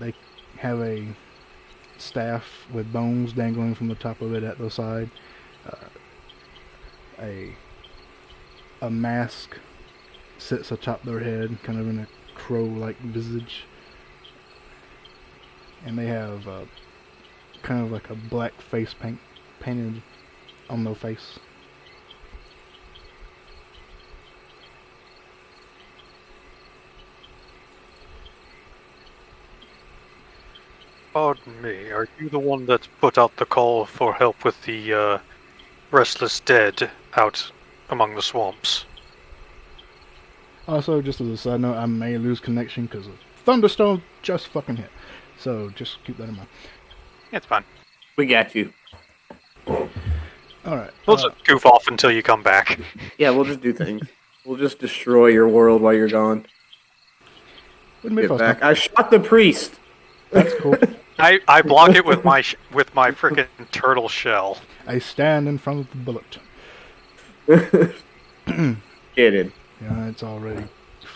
They have a staff with bones dangling from the top of it at the side. A mask sits atop their head, kind of in a crow-like visage. And they have kind of like a black face paint painted on their face. Pardon me, are you the one that put out the call for help with the restless dead out among the swamps? Also, just as a side note, I may lose connection because a thunderstorm just fucking hit. So just keep that in mind. It's fine. We got you. Alright. We'll just goof off until you come back. Yeah, we'll just do things. We'll just destroy your world while you're gone. Wouldn't be Get first back. time. I shot the priest. That's cool. I block it with my frickin' turtle shell. I stand in front of the bullet. Get it. Yeah, it's already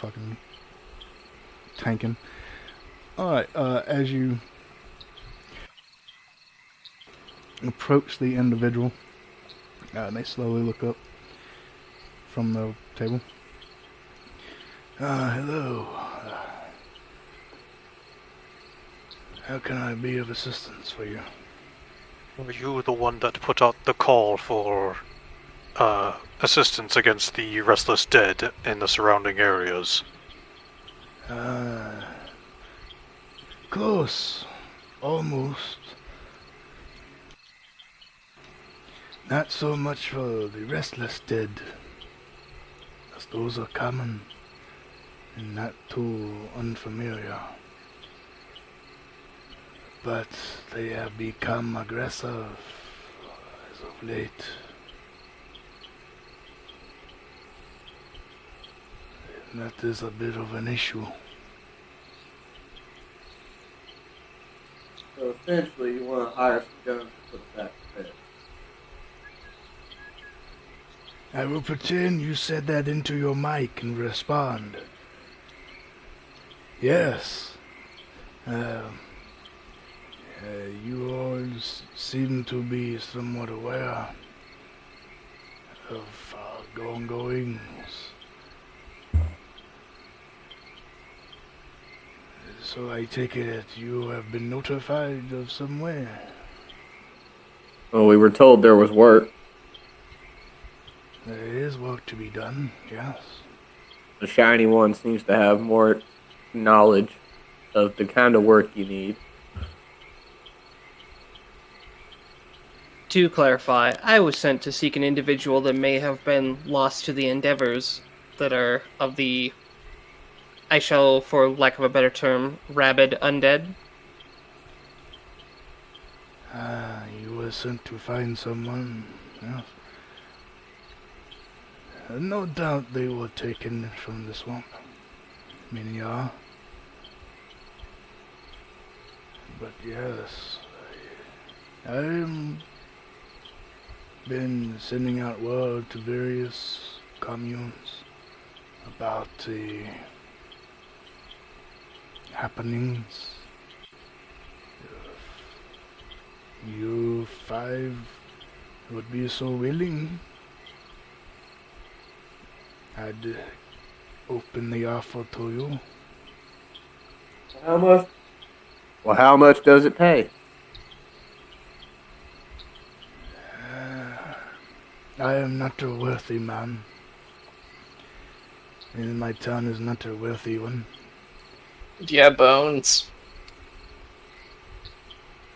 fucking tanking. Alright, as you approach the individual, they slowly look up from the table. Hello. How can I be of assistance for you? Were you the one that put out the call for assistance against the restless dead in the surrounding areas? Close. Almost. Not so much for the restless dead, as those are common and not too unfamiliar. But they have become aggressive as of late. And that is a bit of an issue. So essentially, you want to hire some guns to put back to bed. I will pretend you said that into your mic and respond. Yes. You all seem to be somewhat aware of our ongoings. So I take it you have been notified of some way. Well, we were told there was work. There is work to be done, yes. The shiny one seems to have more knowledge of the kind of work you need. To clarify, I was sent to seek an individual that may have been lost to the endeavors that are of the, I shall, for lack of a better term, rabid undead. Ah, you were sent to find someone, yes. No doubt they were taken from the swamp. Many are. But yes, I've been sending out word to various communes about the happenings. If you five would be so willing, I'd open the offer to you. How much? Well, how much does it pay? I am not a wealthy man, and my town is not a wealthy one. Yeah, Bones.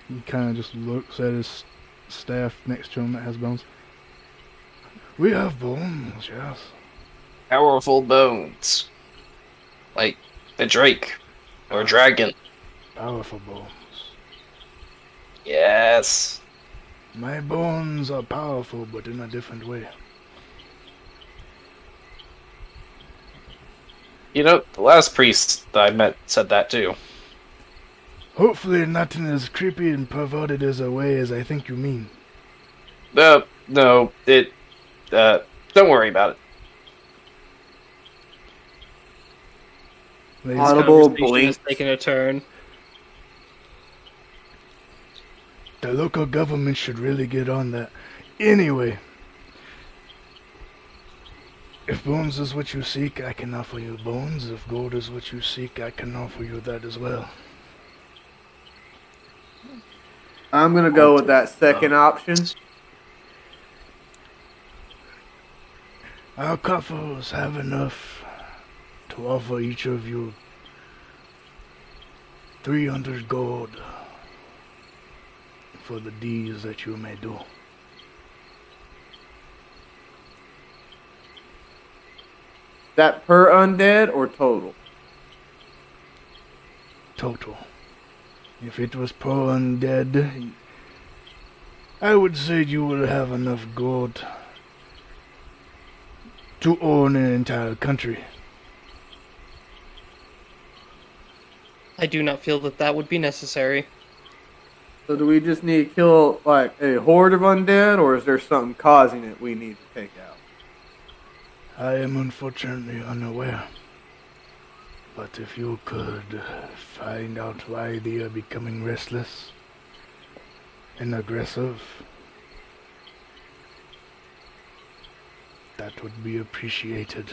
He kind of just looks at his staff next to him that has bones. We have bones, yes. Powerful bones. Like the Drake. Or dragon. Powerful bones. Yes. My bones are powerful, but in a different way. You know, the last priest that I met said that too. Hopefully not in as creepy and perverted as a way as I think you mean. No, don't worry about it. They- This Audible conversation blink. is taking a turn. The local government should really get on that. Anyway, if bones is what you seek, I can offer you bones. If gold is what you seek, I can offer you that as well. I'm gonna go with that second option. Our coffers have enough to offer each of you 300 gold for the deeds that you may do. That per undead or total? Total. If it was per undead, I would say you would have enough gold to own an entire country. I do not feel that that would be necessary. So do we just need to kill like a horde of undead, or is there something causing it we need to take out? I am unfortunately unaware. But if you could find out why they are becoming restless and aggressive, that would be appreciated.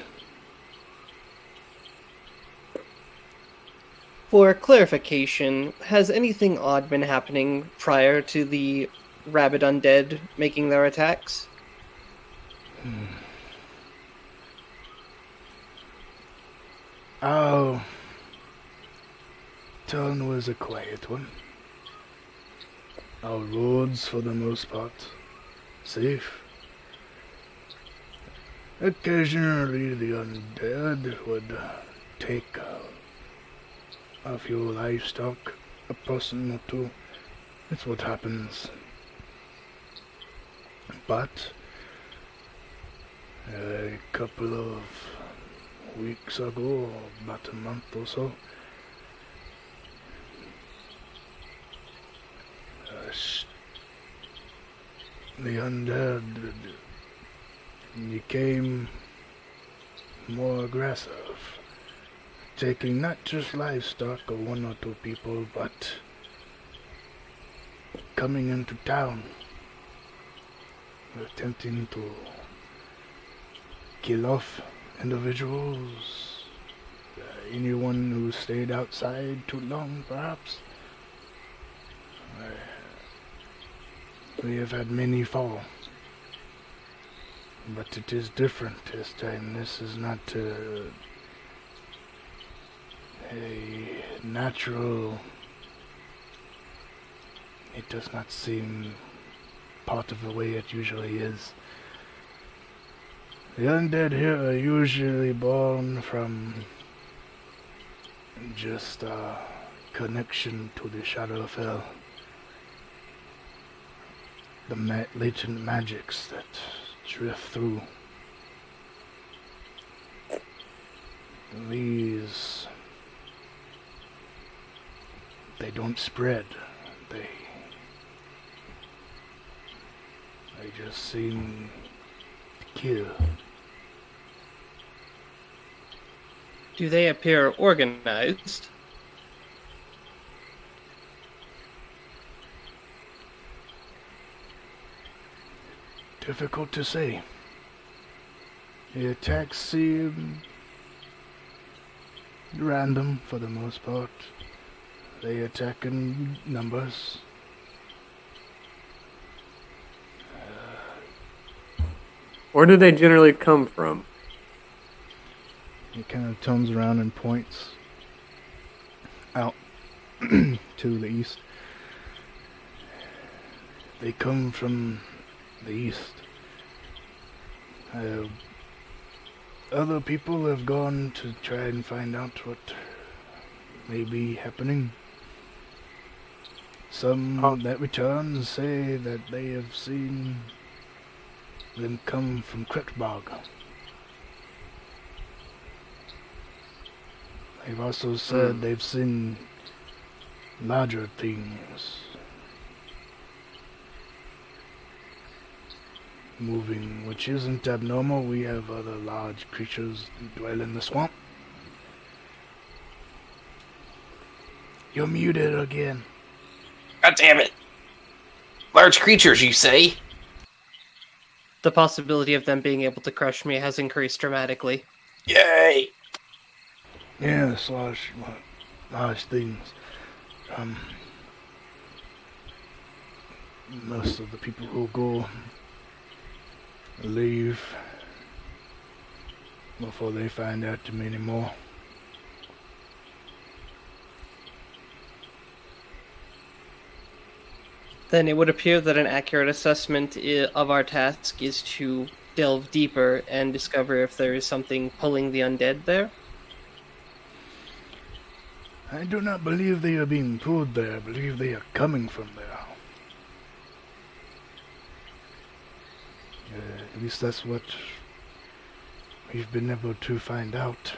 For clarification, has anything odd been happening prior to the rabid undead making their attacks? Our town was a quiet one. Our roads, for the most part, safe. Occasionally the undead would take a few livestock, a person or two. That's what happens. But a couple of weeks ago, about a month or so, the undead became more aggressive, taking not just livestock or one or two people, but coming into town, attempting to kill off individuals. anyone who stayed outside too long, perhaps? We have had many fall. But it is different this time. This is not a natural... It does not seem part of the way it usually is. The undead here are usually born from just a connection to the Shadow of Hell. The latent magics that drift through. These... they don't spread. They just seem to kill. Do they appear organized? Difficult to say. The attacks seem random for the most part. They attack in numbers. Where do they generally come from? He kind of turns around and points out to the east. They come from the east. Other people have gone to try and find out what may be happening. Some that return say that they have seen them come from Cryptbog. They've also said they've seen larger things moving, which isn't abnormal. We have other large creatures who dwell in the swamp. You're muted again. God damn it! Large creatures, you say? The possibility of them being able to crush me has increased dramatically. Yay! Yes, large things. Most of the people who go leave before they find out too many more. Then it would appear that an accurate assessment of our task is to delve deeper and discover if there is something pulling the undead there. I do not believe they are being pulled there. I believe they are coming from there. At least that's what we've been able to find out.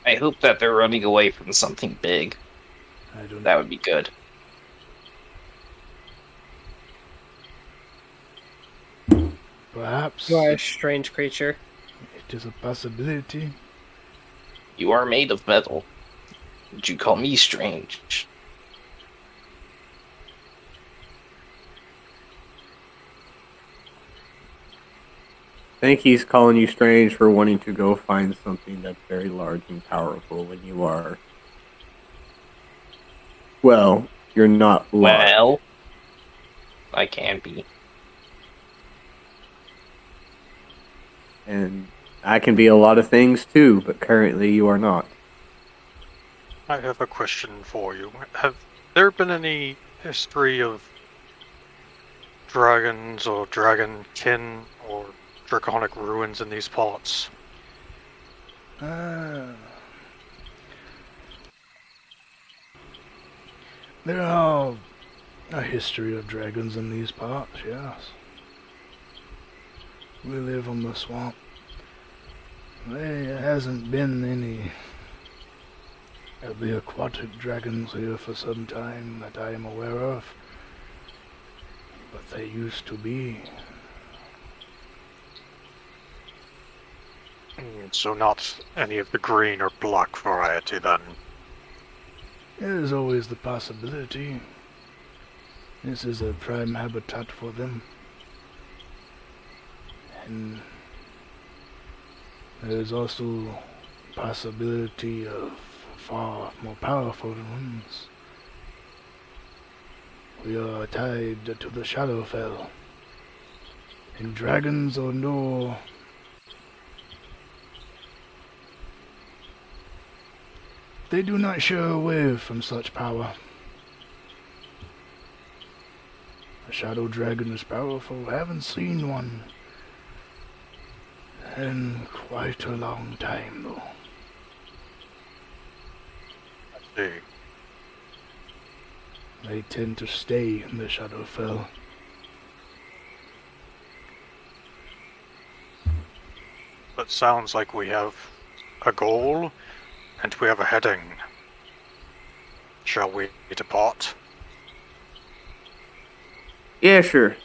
I hope that they're running away from something big. That would be good. Perhaps You are a strange creature. it is a possibility. You are made of metal. Would you call me strange? I think he's calling you strange for wanting to go find something that's very large and powerful when you are... Well, you're not large. Well, I can be. And I can be a lot of things too, but currently you are not. I have a question for you. Have there been any history of dragons or dragonkin or draconic ruins in these parts? There are a history of dragons in these parts, yes. We live on the swamp. There hasn't been any of the aquatic dragons here for some time that I am aware of. But they used to be. So not any of the green or black variety then? There's always the possibility. This is a prime habitat for them. And there's also possibility of far more powerful ones. We are tied to the Shadowfell, and dragons or no, they do not shy away from such power. A shadow dragon is powerful. I haven't seen one in quite a long time, though. See. They tend to stay in the Shadowfell. But sounds like we have a goal and we have a heading. Shall we depart? Yeah, sure.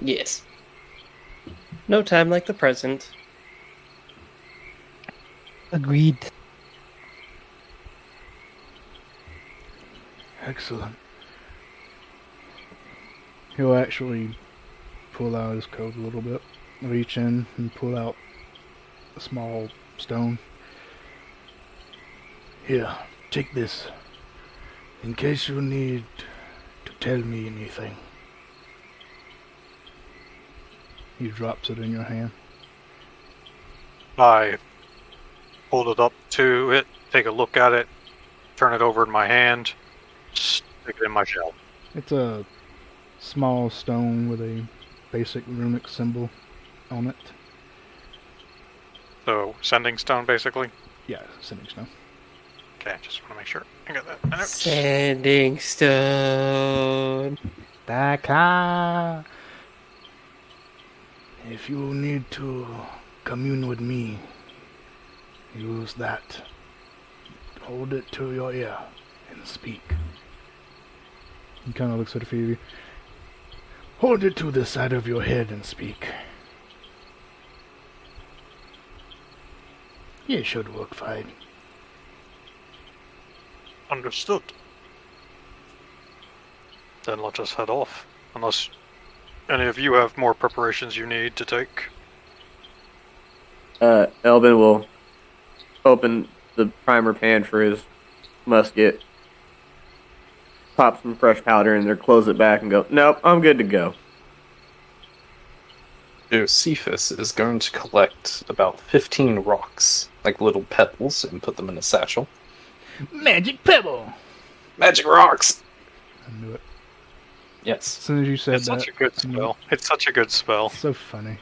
Yes. No time like the present. Agreed. Excellent. He'll actually pull out his coat a little bit, reach in and pull out a small stone. Here, take this, in case you need to tell me anything. He drops it in your hand. I hold it up to it, take a look at it, turn it over in my hand, stick it in my shell. It's a small stone with a basic runic symbol on it. So, sending stone, basically? Yeah, sending stone. Okay, just want to make sure. I got that. I know. Sanding stone. Daka. If you need to commune with me, use that. Hold it to your ear and speak. He kind of looks at a few of you. Hold it to the side of your head and speak. It should work fine. Understood. Then let us head off. Unless any of you have more preparations you need to take. Elvin will open the primer pan for his musket, pop some fresh powder in there, close it back, and go, nope, I'm good to go. Josephus is going to collect about 15 rocks, like little pebbles, and put them in a satchel. Magic pebble! Magic rocks! I knew it. Yes. As soon as you said It's that. such a good I knew spell. It's such a good spell. it. So funny.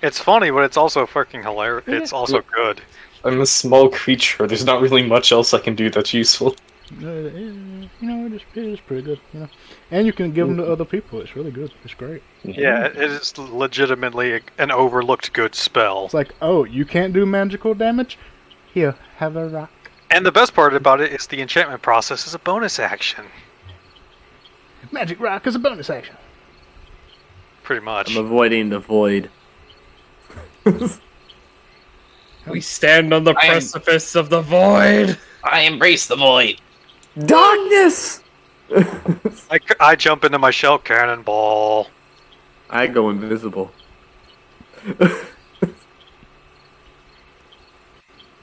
It's funny, but it's also fucking hilarious. It's also good. I'm a small creature. There's not really much else I can do that's useful. You know, it is pretty good, you know. And you can give them to other people. It's really good. It's great. Yeah, it is legitimately an overlooked good spell. It's like, oh, you can't do magical damage? Here, have a rock. And the best part about it is the enchantment process is a bonus action. Magic rock is a bonus action. Pretty much. I'm avoiding the void. We stand on the I am- precipice of the void. I embrace the void! Darkness! I jump into my shell cannonball. I go invisible.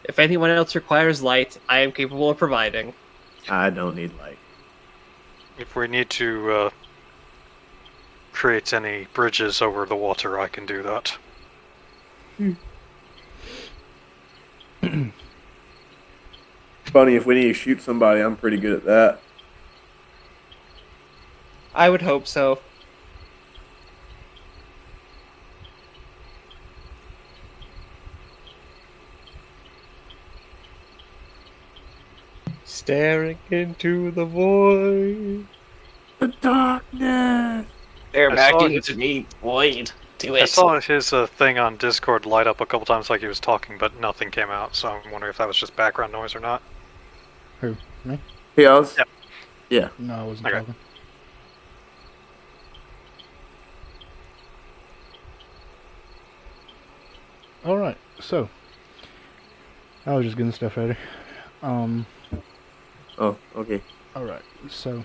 If anyone else requires light, I am capable of providing. I don't need light. If we need to create any bridges over the water, I can do that. Funny, if we need to shoot somebody, I'm pretty good at that. I would hope so. Staring into the void. The darkness! They're I back saw into me, void. Do I it. saw his thing on Discord light up a couple times like he was talking, but nothing came out, so I'm wondering if that was just background noise or not. Who? Me? He else? Yep. Yeah. No, I wasn't Okay. talking. Alright, so. I was just getting stuff ready. Oh, okay. Alright, so.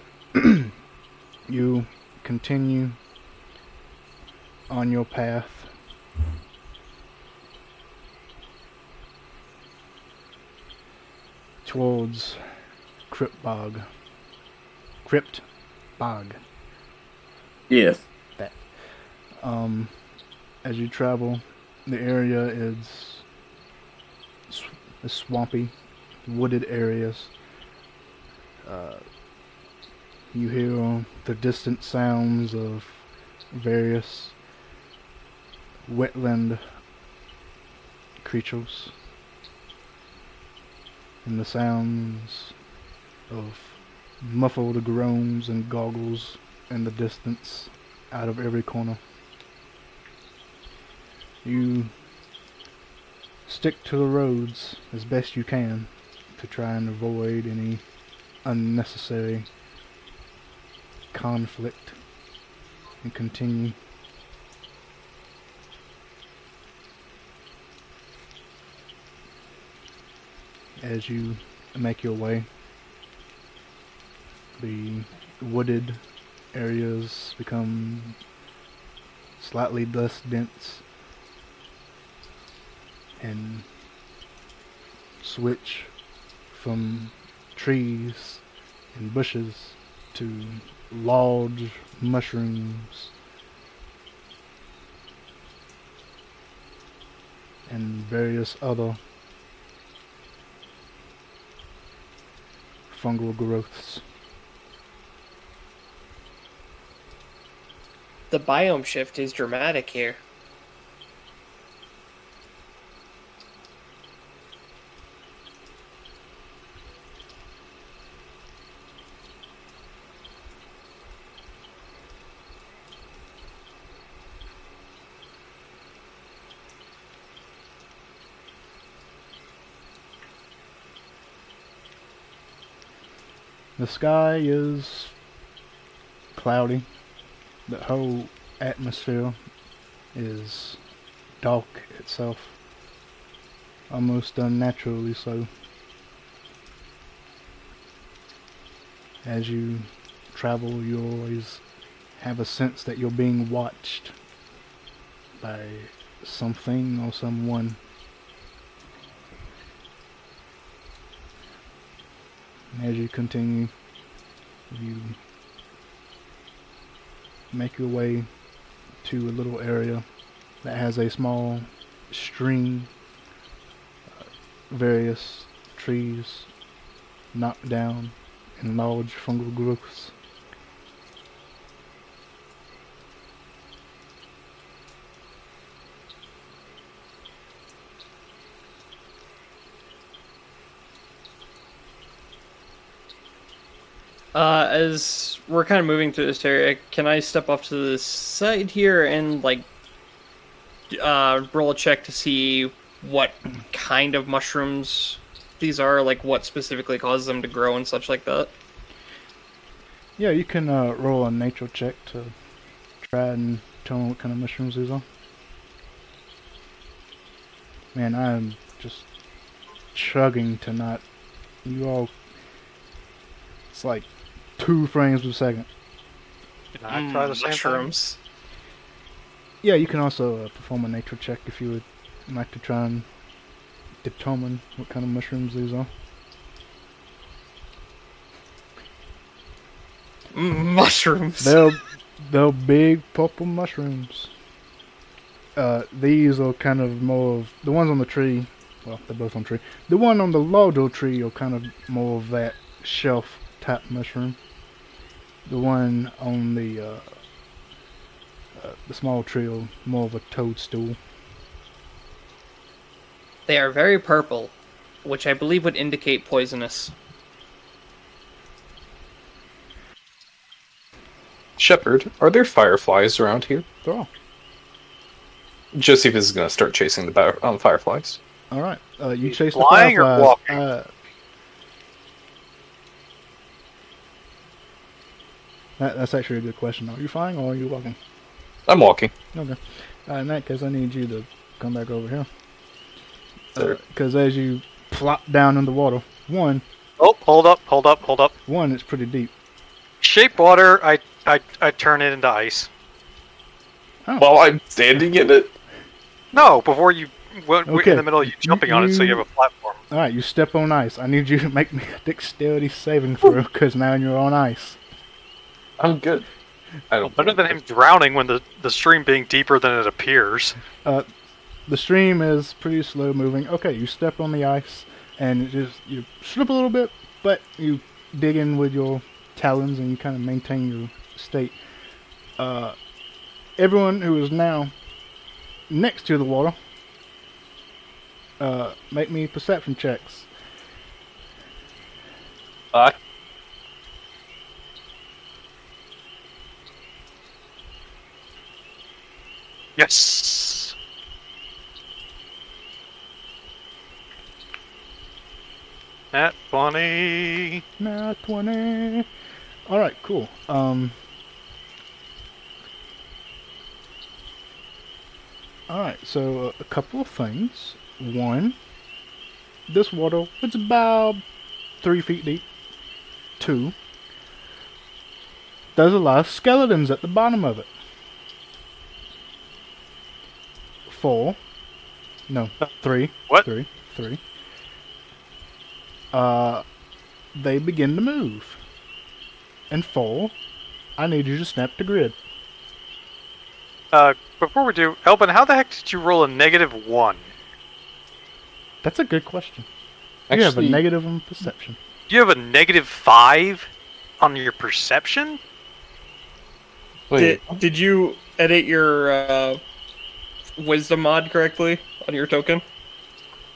You continue on your path towards Cryptbog. Cryptbog. Yes. As you travel, the area is swampy, wooded areas. You hear the distant sounds of various wetland creatures and the sounds of muffled groans and goggles in the distance out of every corner. You stick to the roads as best you can to try and avoid any unnecessary conflict and continue. As you make your way, the wooded areas become slightly less dense and switch from trees and bushes to large mushrooms and various other fungal growths. The biome shift is dramatic here. The sky is cloudy. The whole atmosphere is dark itself, almost unnaturally so. As you travel, you always have a sense that you're being watched by something or someone. As you continue, you make your way to a little area that has a small stream, various trees knocked down, and large fungal growths. As we're kind of moving through this area, can I step off to the side here and roll a check to see what kind of mushrooms these are, like what specifically causes them to grow and such like that? Yeah, you can roll a nature check to try and tell me what kind of mushrooms these are. Man, I'm just chugging tonight. You all... It's like 2 frames per second. Can I try the same thing? Mushrooms. Yeah, you can also perform a nature check if you would like to try and determine what kind of mushrooms these are. Mushrooms. They're big purple mushrooms. These are kind of more of the ones on the tree. Well, they're both on tree. The one on the larger tree are kind of more of that shelf type mushroom. The one on the small tree are more of a toadstool. They are very purple, which I believe would indicate poisonous. Shepard, are there fireflies around here? They're all. Josephus is going to start chasing the fireflies. All right. You chase the Flying or fireflies. walking? That's actually a good question. Are you flying or are you walking? I'm walking. Okay. In that case, I need you to come back over here. Sir. Because as you plop down in the water, one, Oh, hold up. it's pretty deep. Shape water, I turn it into ice. Oh. While I'm standing in it? No, before you Okay. in the middle of you jumping on it, so you have a platform. Alright, you step on ice. I need you to make me a dexterity saving throw, because now you're on ice. I'm good. I don't Better than him drowning when the stream being deeper than it appears. The stream is pretty slow moving. Okay, you step on the ice, and you slip a little bit, but you dig in with your talons, and you kind of maintain your state. Everyone who is now next to the water, make me perception checks. Yes. Nat 20. Nat 20. Alright, cool. Alright, so a couple of things. One, this water, it's about 3 feet deep. 2, there's a lot of skeletons at the bottom of it. 4, no, 3. What? 3. They begin to move. And 4, I need you to snap the grid. Before we do, Elvin, how the heck did you roll a -1? That's a good question. Actually, You have a negative in perception. You have a -5 on your perception? wait, Did you edit your wisdom mod correctly on your token?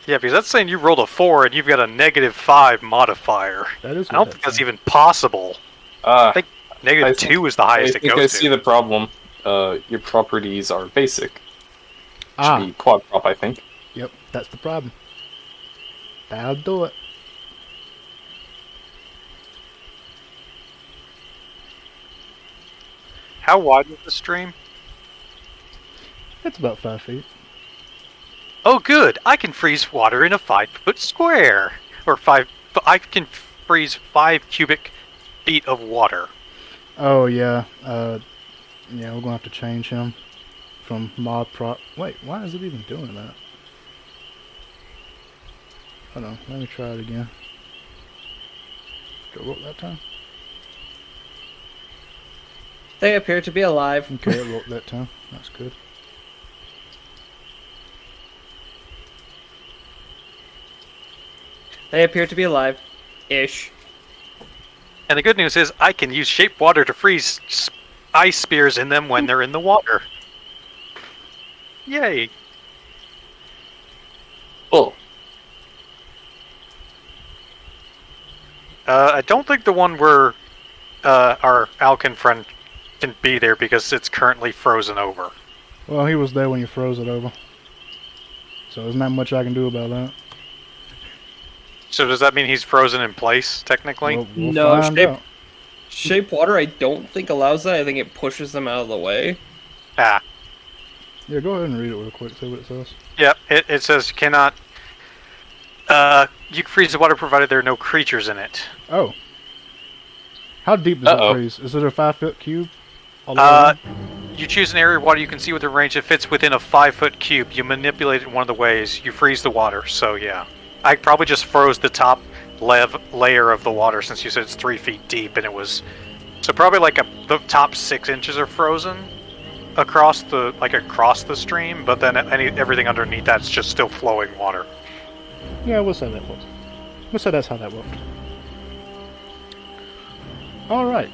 Yeah, because that's saying you rolled a 4 and you've got a -5 modifier. That is I don't think that's even possible. I think -2 is the highest it I think goes I to. see the problem. Your properties are basic. Should be quad prop, I think. Yep, that's the problem. That'll do it. How wide is the stream? It's about 5 feet. Oh, good. I can freeze water in a 5-foot square. I can freeze 5 cubic feet of water. Oh, yeah. Yeah, we're gonna have to change him from mod prop. Wait, why is it even doing that? Hold on, let me try it again. Did I roll that time? They appear to be alive. Okay, it rolled that time. That's good. They appear to be alive. Ish. And the good news is I can use shape water to freeze ice spears in them when they're in the water. Yay. Oh, I don't think the one where our Alkin friend can be there because it's currently frozen over. Well, he was there when you froze it over. So there's not much I can do about that. So does that mean he's frozen in place, technically? We'll No, find shape- out. Shape water, I don't think allows that. I think it pushes them out of the way. Ah. Yeah, go ahead and read it real quick, see what it says. Yep, it says you cannot... you can freeze the water provided there are no creatures in it. Oh. How deep does Uh-oh. it freeze? Is it a 5-foot cube? All the way around? You choose an area of water you can see within range that fits within a 5-foot cube. You manipulate it in one of the ways. You freeze the water, so yeah. I probably just froze the top layer of the water since you said it's 3 feet deep, and it was... So probably like the top 6 inches are frozen across the stream, but then everything underneath that's just still flowing water. Yeah, we'll say that worked. We'll say that's how that worked. Alright.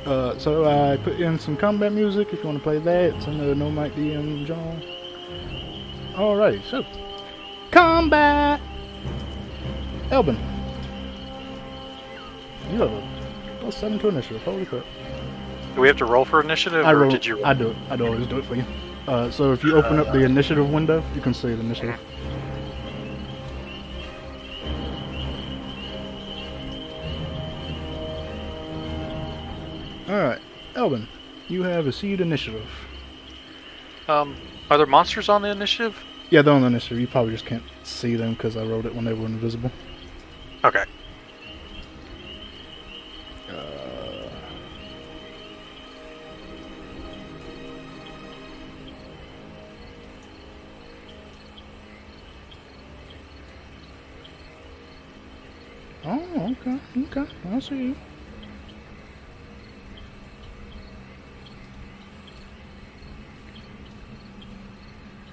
So I put in some combat music if you want to play that. It's in the No Mic DM genre. Alrighty, so. Combat! Elbin. You have a +7 to initiative. Holy crap. Do we have to roll for initiative, I or roll, did you roll? I do it. I'd always do it for you. So if you open up the initiative window, you can see the initiative. Alright, Elvin, you have received initiative. Are there monsters on the initiative? Yeah, they're on the initiative. You probably just can't see them because I wrote it when they were invisible. Okay. Oh, okay, okay. I see you.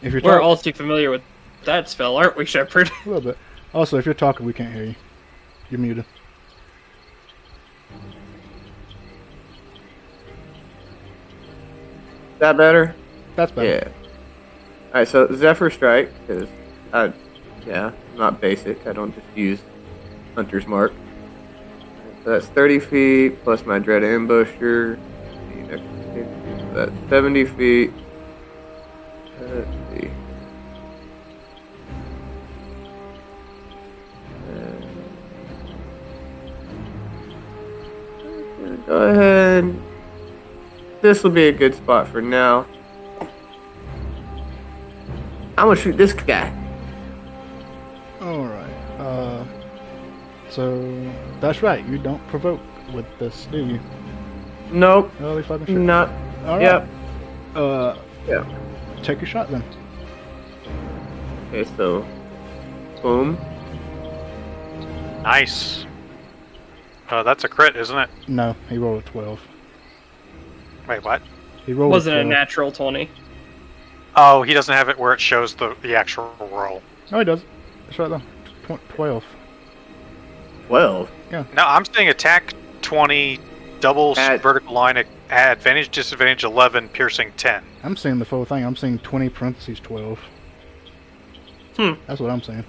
If you're We're talking, all too familiar with that spell, aren't we, Shepard? a little bit. Also, if you're talking, we can't hear you. You're muted. Is that better? That's better. Yeah. Alright, so Zephyr Strike, because I'm not basic. I don't just use Hunter's Mark. So that's 30 feet, plus my Dread Ambusher. So that's 70 feet. Let's see. Go ahead. This will be a good spot for now. I'm gonna shoot this guy. Alright. So that's right. You don't provoke with this, do you? Nope. Holy fucking shit. Not. Alright. Yep. Yeah. Take your shot then. Okay, so. Boom. Nice. That's a crit, isn't it? No, he rolled a 12. Wait, what? He rolled Wasn't a a 12. natural 20. Oh, he doesn't have it where it shows the actual roll. Oh, he does. It's right there. 12. 12. No, I'm saying attack 20, double At- vertical line, advantage, disadvantage 11, piercing 10. I'm seeing the full thing. I'm seeing 20 parentheses 12. That's what I'm saying.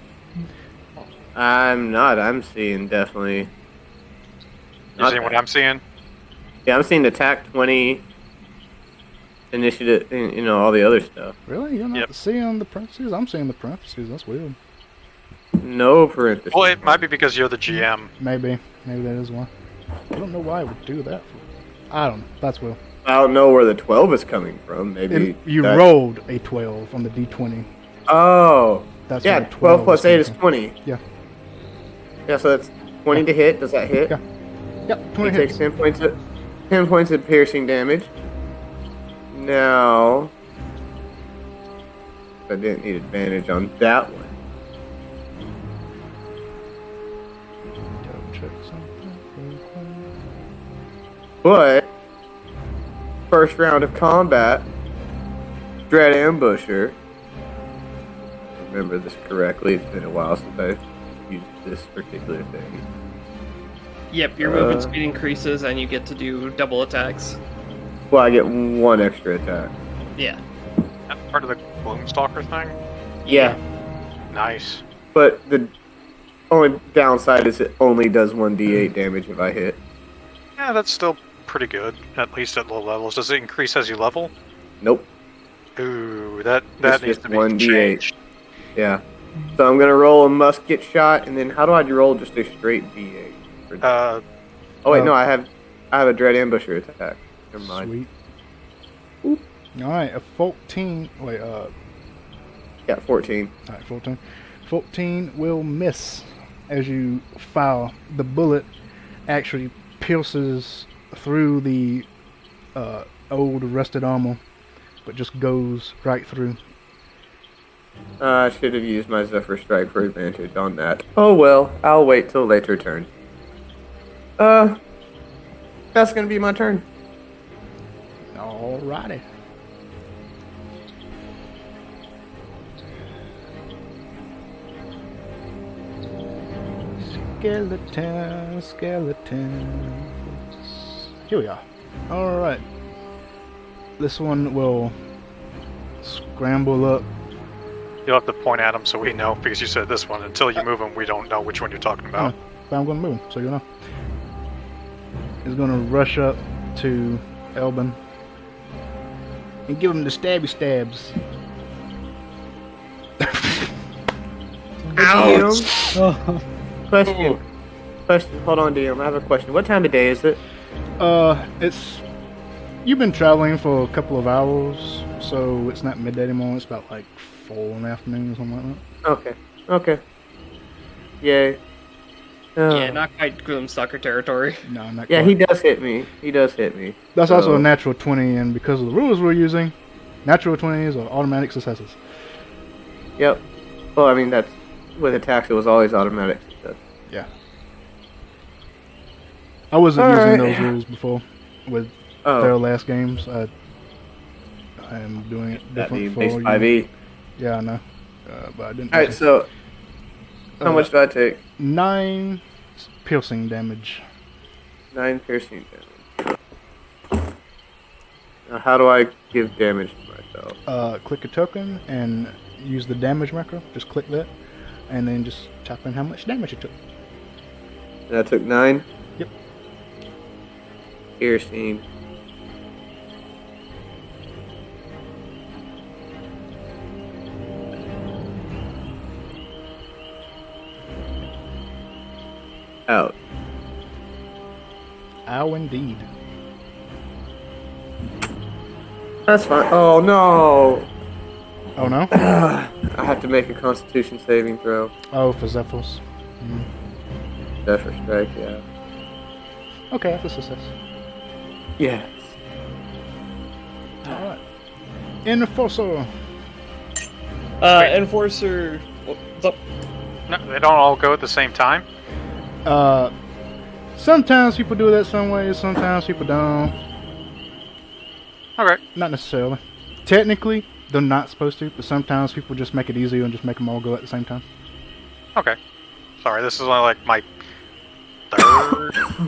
I'm not. I'm seeing definitely. You Not seeing what that. I'm seeing? Yeah, I'm seeing attack 20, initiative, and, all the other stuff. Really? You're not Yep. seeing the parentheses? I'm seeing the parentheses. That's weird. No parentheses. Well, it might be because you're the GM. Maybe. Maybe that is why. I don't know why I would do that. I don't know. That's weird. I don't know where the 12 is coming from. Maybe And you that- rolled a 12 on the d20. Oh. That's Yeah, where 12 plus 8 is coming 20. Yeah. Yeah, so that's 20 to hit. Does that hit? Yeah. from. Yep, 20 He takes hits. 10 points of piercing damage. Now, I didn't need advantage on that one. Double check something real quick. But first round of combat, Dread Ambusher. If I remember this correctly. It's been a while since I've used this particular thing. Yep, your movement speed increases and you get to do double attacks. Well, I get one extra attack. Yeah. That's part of the Gloomstalker thing? Yeah, Nice. but the only downside is it only does 1d8 damage if I hit. Yeah, that's still pretty good, at least at low levels. Does it increase as you level? Nope. Ooh, that It's needs just to be 1d8. changed. Yeah. So I'm gonna roll a musket shot, and then how do I roll just a straight d8? Uh, Oh wait, no, I have a Dread Ambusher attack. Never mind. Sweet. Alright, a 14. Wait, Yeah, 14. alright, 14. 14 will miss as you fire. The bullet actually pierces through the old rusted armor, but just goes right through. I should have used my Zephyr Strike for advantage on that. Oh well, I'll wait till later turn. That's gonna be my turn. Alrighty. Skeletons. Here we are. Alright. This one will scramble up. you'll have to point at them so we know, because you said this one. Until you move them, we don't know which one you're talking about. But I'm going to move him, so you know. He's going to rush up to Elbin and give him the stabby stabs. Ouch! Oh, Question. Hold on, DM. I have a question. What time of day is it? It's... You've been traveling for a couple of hours, so it's not midday anymore. It's about like 4 in the afternoon or something like that. Okay. Okay. Yay. Yeah, not quite Gloomstalker territory. No, not Yeah, quite. he does hit me. He does hit me. That's also So- a natural 20, and because of the rules we're using, natural 20s are automatic successes. Yep. Well, I mean, that's... With attacks, it was always automatic. So. Yeah. I wasn't All using right. those rules before with their Oh, last games. I am doing it That different being for base you. 5e. Yeah, I know. But I didn't. all right. So, how Uh, much do I take? 9 piercing damage. 9 piercing damage. Now, how do I give damage to myself? Click a token and use the damage marker. Just click that, and then just type in how much damage it took. And I took 9. Yep. Piercing. Out. Ow, indeed. That's fine. Oh no! Oh no. I have to make a Constitution saving throw. Oh, for Zephyr's. Zephyr Strike, yeah. Okay, that's a success. Yes. Alright. Enforcer. Enforcer. What's up? No, they don't all go at the same time. Sometimes people do that some ways, sometimes people don't. Okay. Not necessarily. Technically, they're not supposed to, but sometimes people just make it easier and just make them all go at the same time. Okay. Sorry, this is only like my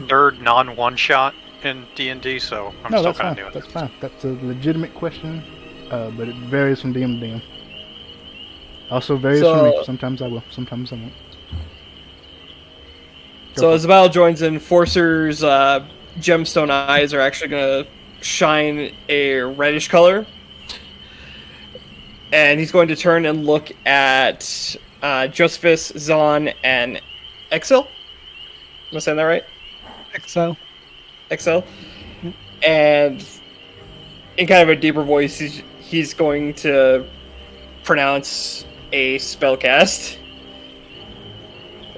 third non-one shot in DnD, so I'm No, still that's kind fine. of doing That's this. fine. That's a legitimate question, but it varies from DM to DM. Also varies from me. Sometimes I will, sometimes I won't. So as the battle joins in, Enforcer's gemstone eyes are actually going to shine a reddish color. And he's going to turn and look at Josephus, Zahn, and Exil. Am I saying that right? Exile. Exil. And in kind of a deeper voice, he's going to pronounce a spellcast.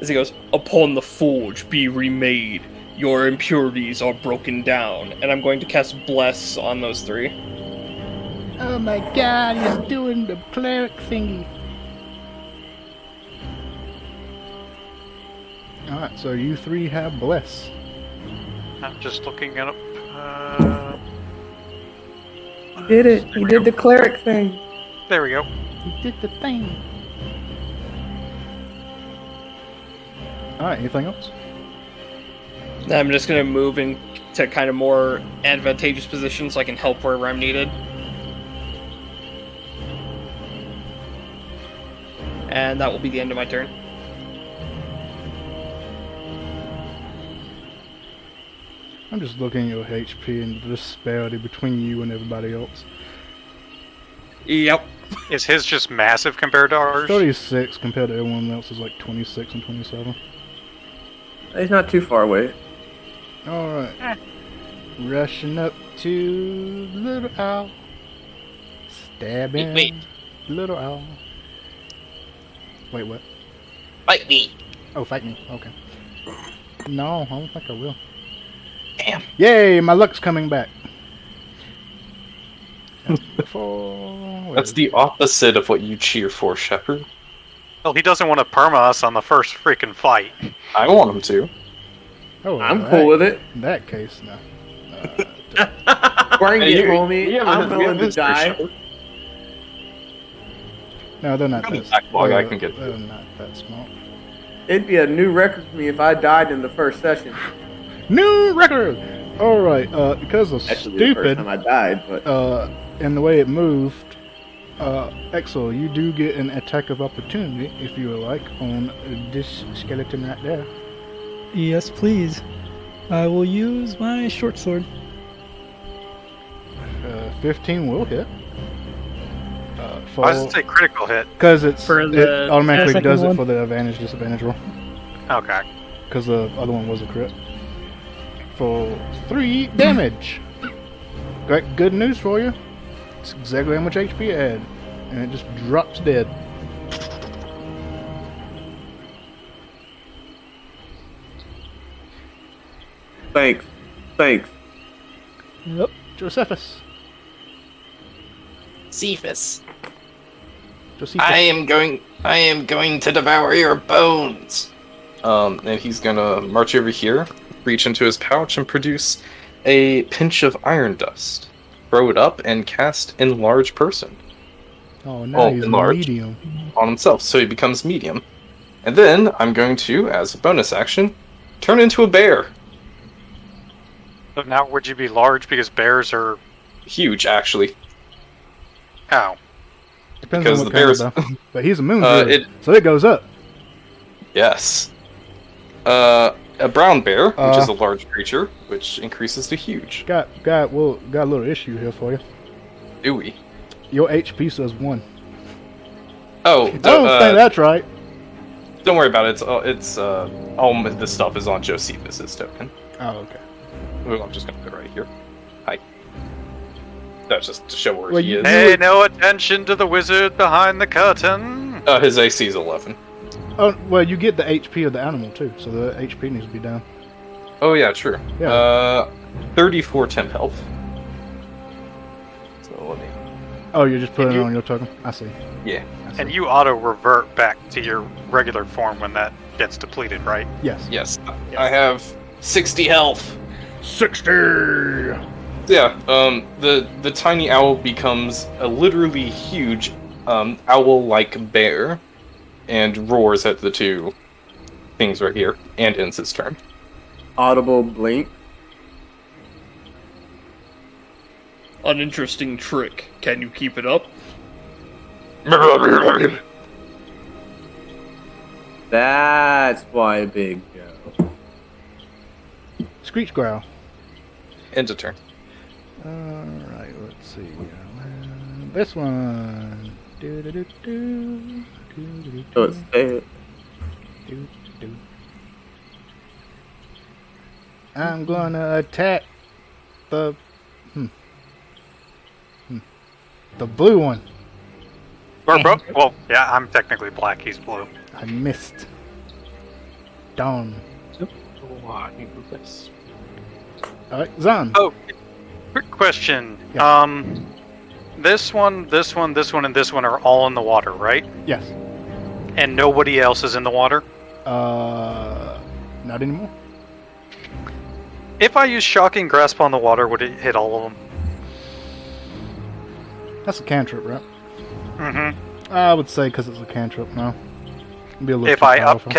As he goes, "Upon the forge be remade, your impurities are broken down." And I'm going to cast Bless on those 3. Oh my god, he's doing the cleric thingy. Alright, so you 3 have Bless. I'm just looking it up. He did it. He did the cleric thing. There we go. He did the thing. Alright, anything else? And I'm just going to move into kind of more advantageous positions so I can help wherever I'm needed. And that will be the end of my turn. I'm just looking at your HP and the disparity between you and everybody else. Yep. Is his just massive compared to ours? 36 compared to everyone else is like 26 and 27. He's not too far away. Alright. Rushing up to Little Owl. Stabbing Wait. Little Owl. Wait, what? Fight me. Oh, fight me. Okay. No, I don't think I will. Damn. Yay, my luck's coming back. That's the opposite of what you cheer for, Shepard. Well, he doesn't want to perma us on the first freaking fight. I want him to. Oh, I'm cool with it. In that case, no. Bring Hey, it, you- homie. we have I'm we have willing to this for die. Shepard. No, they're not Got a that backlog I can get They're through. not that smart. It'd be a new record for me if I died in the first session. New record! Alright, because of Actually, the first stupid, time I died, but and the way it moved, Exo, you do get an attack of opportunity, if you would like, on this skeleton right there. Yes, please. I will use my short sword. 15 will hit. I was gonna say critical hit. Because it automatically second does it one. for the advantage disadvantage roll. Okay. Because the other one was a crit. For 3 damage. Great, good news for you. It's exactly how much HP it had. And it just drops dead. thanks. Yep. Josephus. Cephas. Josephus. I am going to devour your bones. And he's gonna march over here reach into his pouch and produce a pinch of iron dust. Throw it up and cast Enlarge Person Oh, now he's enlarge medium. on himself, so he becomes medium. And then I'm going to, as a bonus action, turn into a bear. So now would you be large because bears are Huge, actually. how? Depends Because on what the kind bears- of though. But he's a moon it- druid, so it goes up. Yes. A brown bear, which is a large creature, which increases to huge. Got a little issue here for you. Do we? Your HP says 1. Oh, I don't think that's right. don't worry about it. It's all this stuff is on Josephus's token. Oh, okay. Well, I'm just gonna put it right here. Hi. That's just to show where Well, he is. Pay no attention to the wizard behind the curtain. His AC is 11. Oh, well, you get the HP of the animal too, so the HP needs to be down. Oh yeah, true. Yeah. 34 temp health. So let me. Oh, you're just putting And it you- on your token? I see. Yeah. I see. And you auto revert back to your regular form when that gets depleted, right? Yes. Yes. I have 60 health. 60! Yeah. The tiny owl becomes a literally huge owl-like bear, and roars at the two things right here, and ends his turn. Audible blink. An interesting trick. Can you keep it up? That's why Big Joe. Screech growl. Ends a turn. Alright, let's see. This one. Do-do-do-do. Do-do-do-do. So it's Do-do-do. I'm gonna attack the the blue one. Well, yeah, I'm technically black. He's blue. I missed. Darn. Alright, Zan. Oh, quick question. Yeah. This one, and this one are all in the water, right? Yes. And nobody else is in the water? Not anymore. If I use Shocking Grasp on the water, would it hit all of them? That's a cantrip, right? Mm-hmm. I would say because it's a cantrip, no. It'd be a little If too I powerful.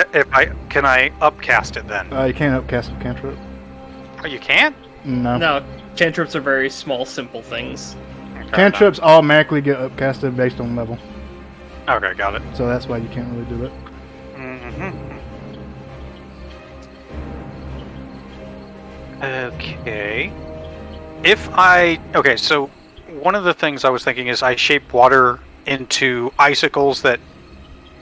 can I upcast it then? You can't upcast a cantrip. Oh, you can't? No. No, cantrips are very small, simple things. Okay, Cantrips automatically get upcasted based on level. no. Okay, got it. So that's why you can't really do that. Mm-hmm. Okay. So one of the things I was thinking is I shape water into icicles that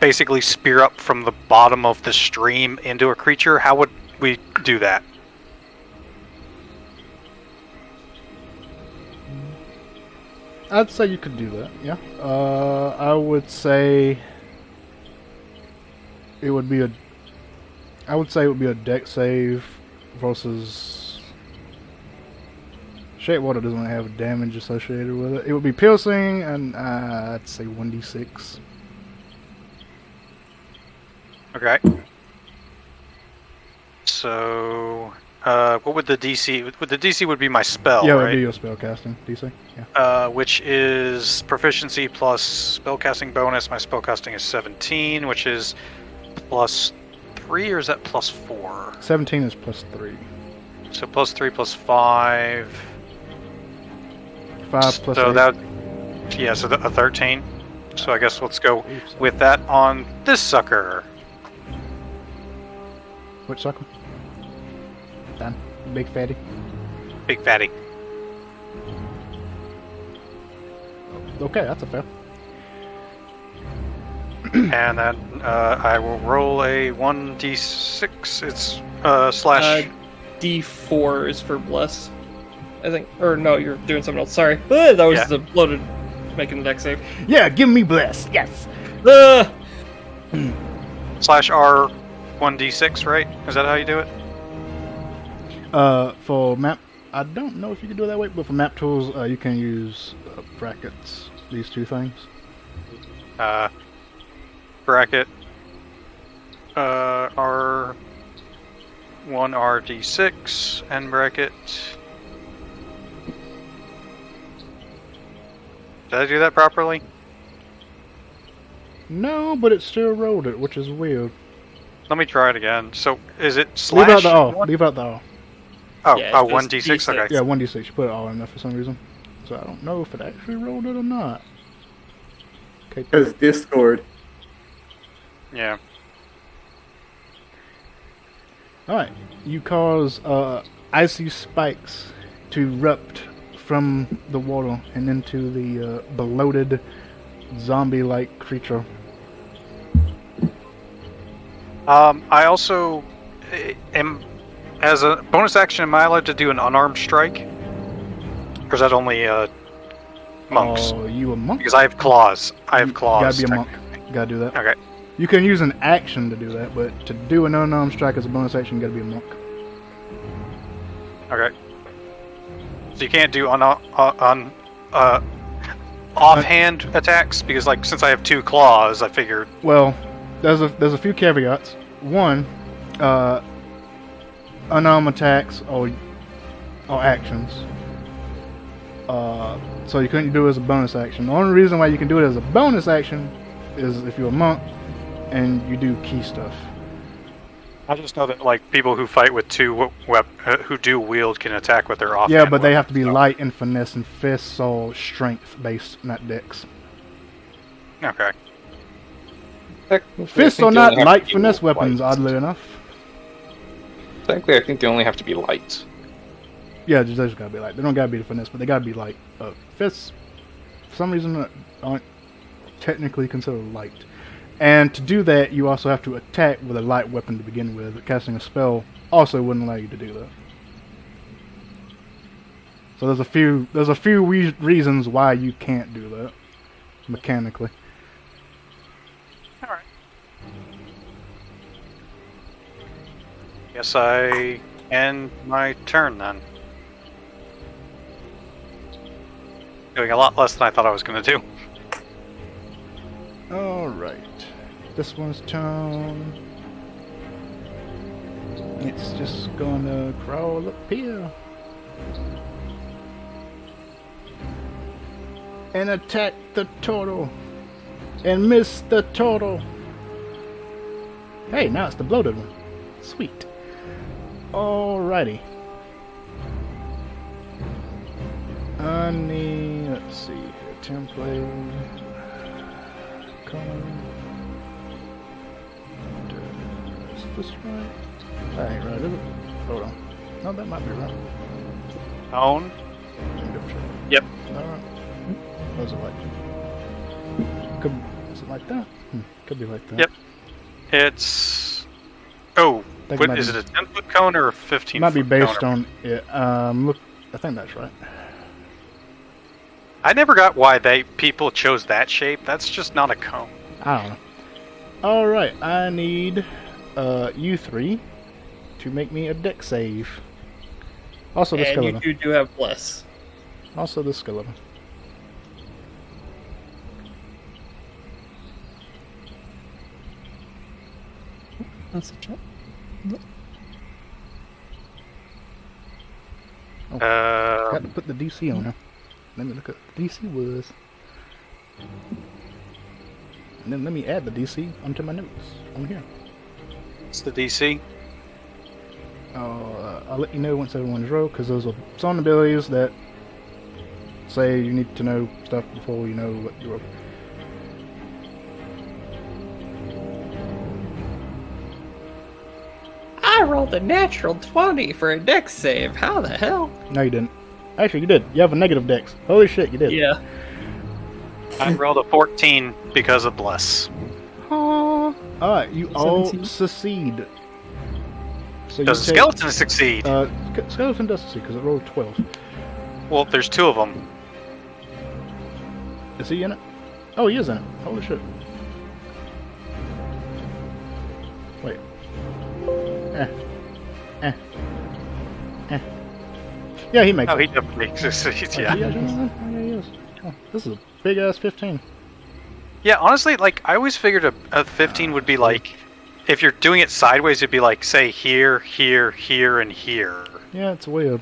basically spear up from the bottom of the stream into a creature. How would we do that? I'd say you could do that, yeah. I would say it would be a deck save versus shape water doesn't have damage associated with it. It would be piercing and I'd say 1d6. Okay. So, what would the DC? The DC would be my spell, Yeah, it would right? be your spellcasting DC. Yeah. Which is proficiency plus spellcasting bonus. My spellcasting is 17, which is plus 3, or is that plus 4? 17 is plus 3. So plus 3 plus 5. 5 plus so 8. that, yeah, so a 13. So I guess let's go with that on this sucker. Which sucker? Done. Big fatty. Big fatty. Okay, that's a fail. And then I will roll a 1d6. It's slash. D4 is for bless, I think. Or no, you're doing something else. Sorry. That was Yeah. the bloated making the deck save. Yeah, give me bless. Yes. Slash R 1d6, right? Is that how you do it? For map, I don't know if you can do it that way, but for map tools, you can use brackets. These two things. Bracket. R. 1 RD6 end bracket. Did I do that properly? No, but it still rolled it, which is weird. Let me try it again. So is it Leave out slash? the O. one? Leave out the O. Oh, Yeah, oh, just 1d6. D6. Okay. Yeah, 1d6. You put it all in there for some reason. So I don't know if it actually rolled it or not. Okay. Because Discord. Yeah. Alright. You cause icy spikes to erupt from the water and into the bloated zombie-like creature. I also am, as a bonus action, am I allowed to do an unarmed strike? Or is that only monks? Oh, you a monk? Because I have claws. I have You claws. gotta be a monk. You gotta do that. Okay. You can use an action to do that, but to do an unarmed strike as a bonus action, you gotta be a monk. Okay. So you can't do offhand attacks because, like, since I have 2 claws, I figured. Well, there's a few caveats. One, unarmed attacks or actions. So you couldn't do it as a bonus action. The only reason why you can do it as a bonus action is if you're a monk and you do key stuff. I just know that, like, people who fight with 2 who do wield can attack with their offhand. Yeah, but they have to be weapons, light and finesse and fists or strength based, not dex. so- Okay. Fists are not light finesse weapons, oddly enough. Technically, I think they only have to be light. Yeah, they just gotta be light. They don't gotta be the finesse, but they gotta be light. Fists, for some reason, aren't technically considered light. And to do that, you also have to attack with a light weapon to begin with. Casting a spell also wouldn't allow you to do that. So there's a few reasons why you can't do that mechanically. All right. Guess I end my turn then. Doing a lot less than I thought I was going to do. Alright. This one's turn. It's just gonna crawl up here. And attack the turtle. And miss the turtle. Hey, now it's the bloated one. Sweet. Alrighty. I need, let's see here, template. Color. Is this right? That ain't right, is it? Hold on. No, that might be right. Own. Yep. Alright. What is it like? Is it like that? Could be like that. Yep. It's. Oh, Think it what, might is be- it a 10-foot cone or a 15-foot It might be based cone? on it. Look, I think that's right. I never got why people chose that shape. That's just not a cone. I don't know. Alright, I need you three to make me a deck save. Also the And you skeleton. two do have bless. Also the skeleton. That's a check. Got to put the DC on her. Let me look at what the DC was. And then let me add the DC onto my notes on here. It's the DC. I'll let you know once everyone's rolled, because those are some abilities that say you need to know stuff before you know what you're. I rolled a natural 20 for a dex save. How the hell? No, you didn't. Actually, you did. You have a negative dex. Holy shit, you did. Yeah. I rolled a 14 because of bless. Alright, you all 17. succeed. So Does the skeleton succeed? Skeleton does succeed because it rolled 12. Well, there's 2 of them. Is he in it? Oh, he is in it. Holy shit. Wait. Yeah, he makes Oh, it. he definitely succeeds, Oh, yeah. he actually is? Oh, yeah, he is. Oh, this is a big ass 15. Yeah, honestly, like, I always figured a 15 would be, like, if you're doing it sideways, it'd be like, say, here, here, here, and here. Yeah, it's weird.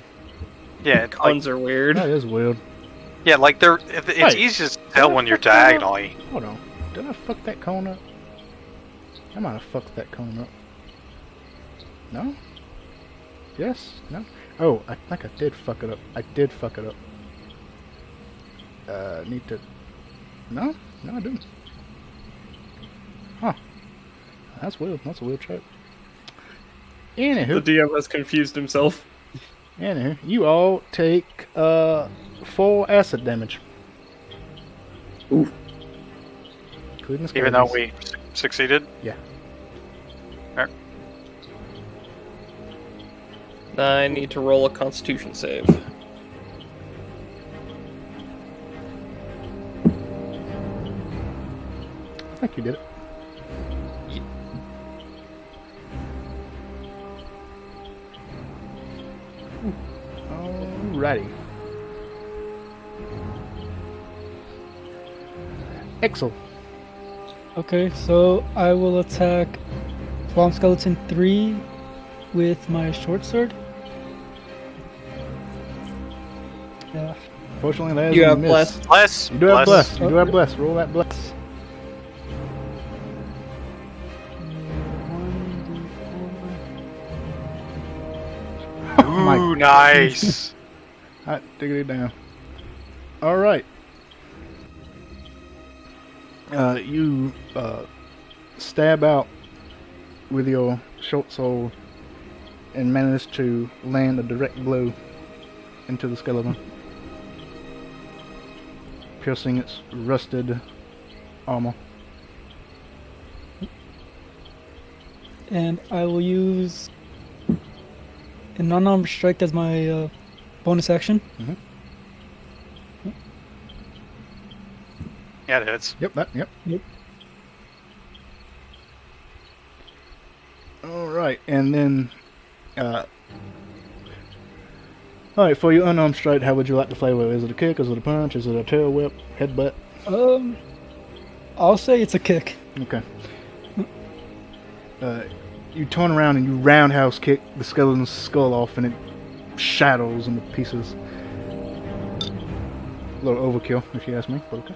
Yeah, like, Cons are weird. That is weird. yeah, like it's Wait, easy to tell when you're fuck that up? diagonally. Hold on. Did I fuck that cone up? I might have fucked that cone up. No? Yes? No? Oh, I think I did fuck it up. I did fuck it up. Need to... No? No, I didn't. Huh. That's weird. That's a weird check. Anywho. The DM has confused himself. Anywho, you all take 4 acid damage. Oof. Including Even though skeletons. we succeeded. Yeah. I need to roll a Constitution save. I think you did it. Alrighty. Excel. Okay, so I will attack Swamp Skeleton 3 with my short sword. Yeah. Fortunately, that is You a have miss. bless. Bless. You do have bless. You Oh, do have yeah. bless. Roll that bless. Ooh, nice. Hot diggity down. Alright. You stab out with your short sword and manage to land a direct blow into the skeleton, piercing its rusted armor. And I will use a non-armed strike as my bonus action. Yeah, it is. Yep, that, yep. Yep. Alright, and then, alright, for your unarmed strike, how would you like to play with it? Is it a kick, is it a punch, is it a tail whip, headbutt? I'll say it's a kick. Okay. You turn around and you roundhouse kick the skeleton's skull off and it shatters into pieces. A little overkill, if you ask me, but okay.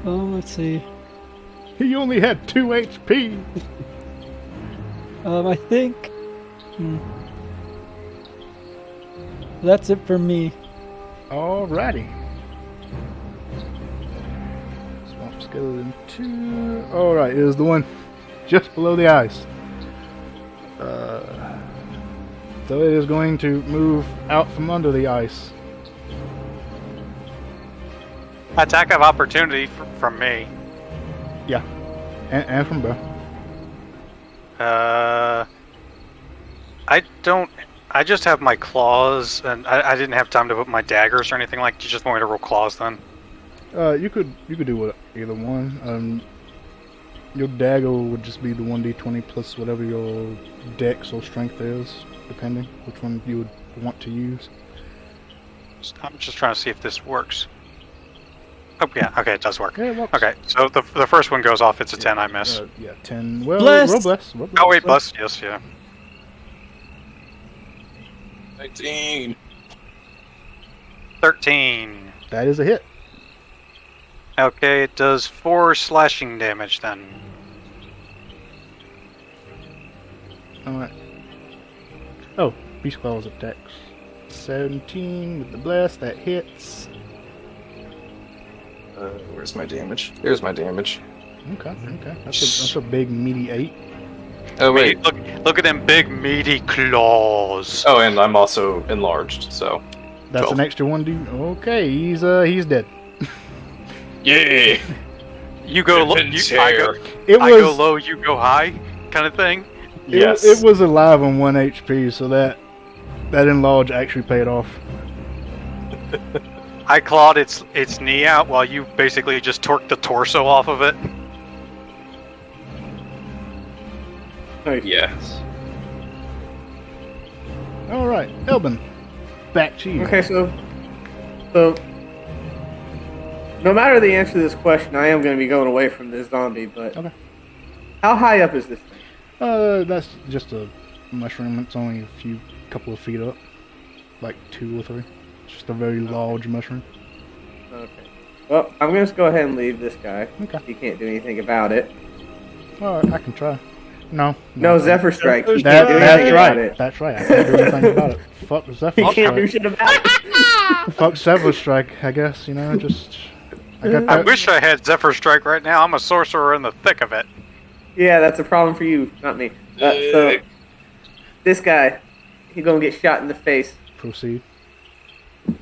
Let's see. He only had 2 HP! I think... That's it for me. Alrighty. Swamp Skeleton 2. Alright, it is the one just below the ice. So it is going to move out from under the ice. Attack of opportunity from me. Yeah. And from Bo. I just have my claws, and I didn't have time to put my daggers or anything like that. You just want me to roll claws then? You could do what, either one. Your dagger would just be the 1d20 plus whatever your dex or strength is, depending which one you would want to use. I'm just trying to see if this works. Oh, yeah, okay, it does work. Yeah, it works. Okay, so the first one goes off, it's a 10, I miss. Yeah, 10. Well, Bless! roll bless. Roll bless. Oh, wait, bless, yes, yeah. 19. 13. That is a hit. Okay, it does 4 slashing damage then. Alright. Oh, Beast Claws attacks. 17 with the bless, that hits. Where's my damage? There's my damage. Okay. That's a big meaty 8. Oh wait. Look at them big meaty claws. Oh, and I'm also enlarged, so. That's 12. an extra 1d. Okay, he's dead. Yeah. You go low, I It go was low, you go high, kind of thing. Yes. it was alive on 1 HP, so that enlarge actually paid off. I clawed its knee out while you basically just torqued the torso off of it. Yes. Alright, Elbin. Back to you. Okay, so no matter the answer to this question, I am going to be going away from this zombie. But Okay. How high up is this thing? That's just a mushroom. It's only couple of feet up, like 2 or 3. It's just a very large mushroom. Okay. Well, I'm gonna just go ahead and leave this guy. Okay. He can't do anything about it. Alright, I can try. No. No, Zephyr Strike. He That, can't do that's anything right. about it. That's right. I can't do anything about it. Fuck Zephyr He can't do Strike. shit about it. Fuck Zephyr Strike, I guess. You know, just. I got I that. wish I had Zephyr Strike right now. I'm a sorcerer in the thick of it. Yeah, that's a problem for you, not me. So, this guy, he's gonna get shot in the face Proceed.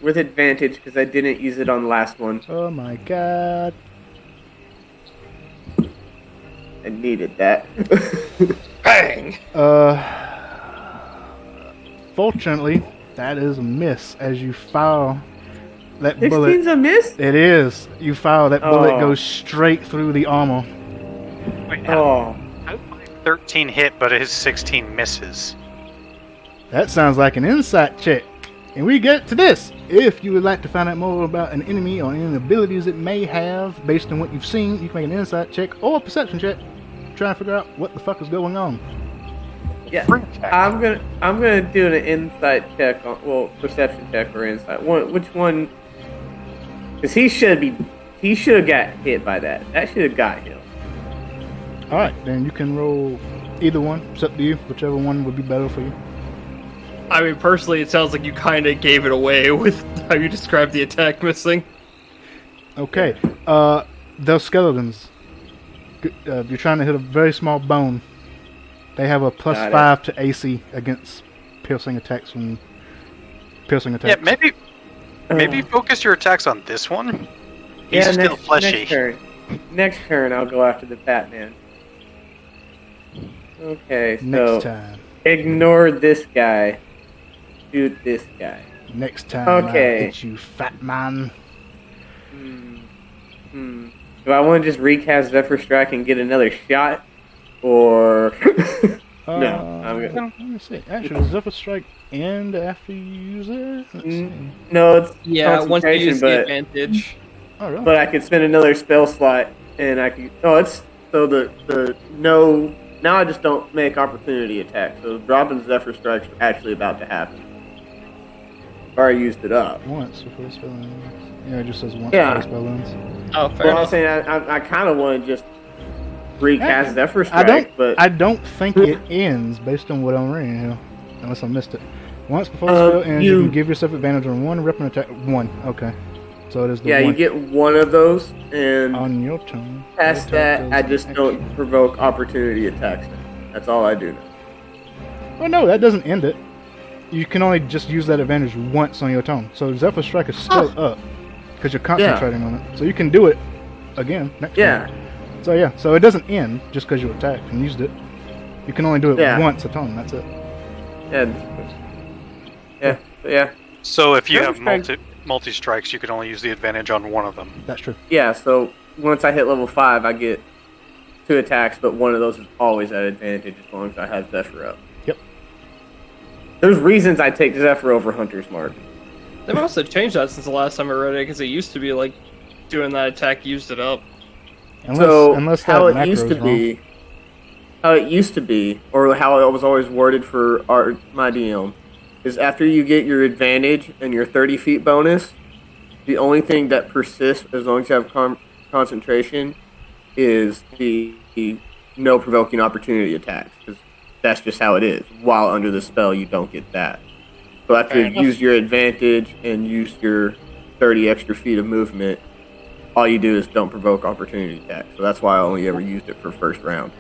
with advantage because I didn't use it on the last one. Oh my god. I needed that. Bang! Fortunately, that is a miss as you fire that bullet. 16's a miss? It is. You fire that bullet Oh. goes straight through the armor. Wait, Oh. how 13 hit, but his 16 misses. That sounds like an insight check. And we get to this. If you would like to find out more about an enemy or any abilities it may have based on what you've seen, you can make an insight check or a perception check. Try and figure out what the fuck is going on. Yeah, I'm gonna do an insight check on, perception check or insight. Which one? Because he should have got hit by that. That should have got him. Alright, then you can roll either one. It's up to you. Whichever one would be better for you. I mean, personally, it sounds like you kind of gave it away with how you described the attack missing. Okay. Those skeletons. You're trying to hit a very small bone. They have a plus Got it. 5 to AC against piercing attacks from piercing attacks. Yeah, maybe focus your attacks on this one. He's Yeah, still fleshy. Next turn. Next turn, I'll go after the Batman. Okay, so Next time. ignore this guy. Shoot this guy. Next time. Okay. I'll hit you, fat man. Do I want to just recast Zephyr Strike and get another shot, or no? I'm gonna. Let me see. Actually, does Zephyr Strike end after you use it? Let's see. No, it's Yeah, once you concentration, use the but advantage. Oh, really? but I could spend another spell slot, and I could. Oh, it's so the no. Now I just don't make opportunity attacks. So dropping Zephyr Strike's actually about to happen. Or I used it up. Once before the spell ends. Yeah, it just says once Yeah. before the spell ends. Oh, fair Well, I'm enough. saying I kind of want to just recast Zephyr I Strike, don't. but I don't think it ends based on what I'm reading here, unless I missed it. Once before the spell ends, you can give yourself advantage on one weapon attack. One. Okay. So it is the yeah, one. you get one of those, and on your turn. past your that, turn I goes just extra. don't provoke opportunity attacks now. That's all I do now. Well, no, that doesn't end it. You can only just use that advantage once on your turn. So Zephyr Strike is still up because you're concentrating on it. So you can do it again next Yeah. turn. So yeah, so it doesn't end just because you attacked and used it. You can only do it Yeah. once a turn. That's it. Yeah. So if you Zephyr have Strike- multi strikes, you can only use the advantage on one of them. That's true. Yeah, so once I hit level 5, I get 2 attacks, but one of those is always at advantage as long as I have Zephyr up. Yep. There's reasons I take Zephyr over Hunter's Mark. They must have changed that since the last time I read it, because it used to be like doing that attack used it up. Unless how that it used to macro's wrong. be, or how it was always worded for my DM, is after you get your advantage and your 30 feet bonus, the only thing that persists as long as you have concentration is the no provoking opportunity attacks. 'Cause that's just how it is. While under the spell, you don't get that. So after Fair you enough. use your advantage and use your 30 extra feet of movement, all you do is don't provoke opportunity attacks. So that's why I only ever used it for first round.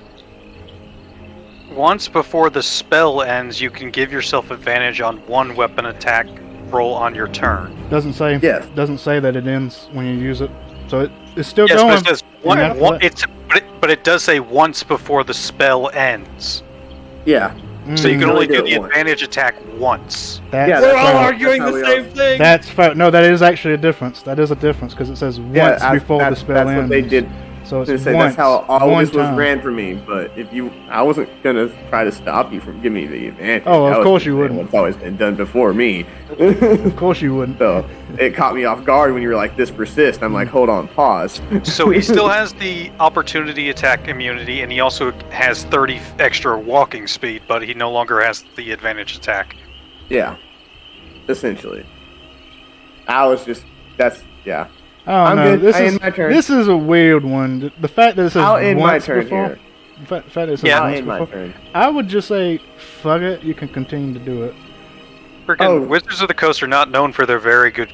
Once before the spell ends, you can give yourself advantage on one weapon attack roll on your turn. Doesn't say. Yes. Doesn't say that it ends when you use it. So it's still Yes, going. but it says but it does say once before the spell ends. Yeah. So you can Mm. only Do do it the once. advantage attack once. That's Yeah, We're that's all how- arguing that's the how we same thing. That's fair. No, that is actually a difference. That is a difference because it says once before the spell that's ends. what they did. So it's I was gonna say once, that's how all one this was time. ran for me. But I wasn't gonna try to stop you from giving me the advantage. Oh, of I was course just you saying wouldn't. What's always been done before me. Of course you wouldn't. So it caught me off guard when you were like, "This persists." I'm like, "Hold on, pause." So he still has the opportunity attack immunity, and he also has 30 extra walking speed, but he no longer has the advantage attack. Yeah, essentially. Yeah. Oh I'm no, good. this I is end my turn. this is a weird one. The fact that it says I'll end my once turn before. here. The fact that it says Yeah, I'll once end my before. turn. I would just say, fuck it. You can continue to do it. Freaking Oh. Wizards of the Coast are not known for their very good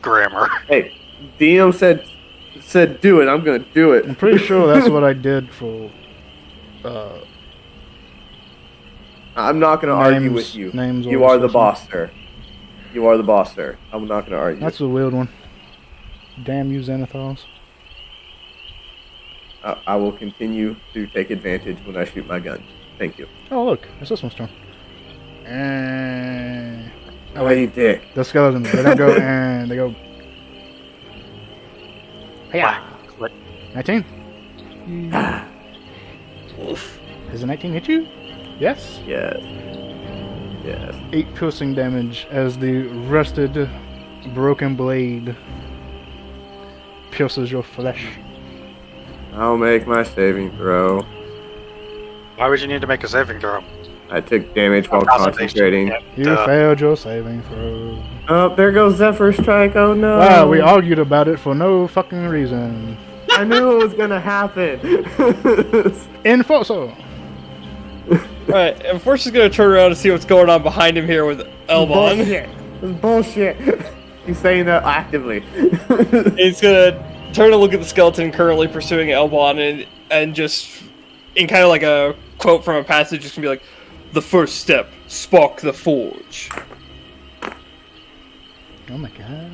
grammar. Hey, DM said do it. I'm gonna do it. I'm pretty sure that's what I did for. I'm not gonna argue Names- with you. names You or are the something. boss, sir. You are the boss, sir. I'm not gonna argue. That's a weird one. Damn you, Xanathars. I will continue to take advantage when I shoot my gun. Thank you. Oh look, it's this one's turn. And Oh, you dick. the skeletons, they don't go and they go. Yeah. 19. Does a 19 hit you? Yes. Yes. Yes. 8 piercing damage as the rusted, broken blade pierces your flesh. I'll make my saving throw. Why would you need to make a saving throw? I took damage while Concentration. concentrating. You Duh. failed your saving throw. Oh, there goes Zephyr Strike. Oh no. Wow, we argued about it for no fucking reason. I knew it was gonna happen. Enforcer! Alright, and Force is gonna turn around and see what's going on behind him here with Elbon. Bullshit. It's bullshit. He's saying that actively. He's gonna turn to look at the skeleton currently pursuing Elbon and just, in kind of like a quote from a passage, just gonna be like, "The first step, spark the forge." Oh my god.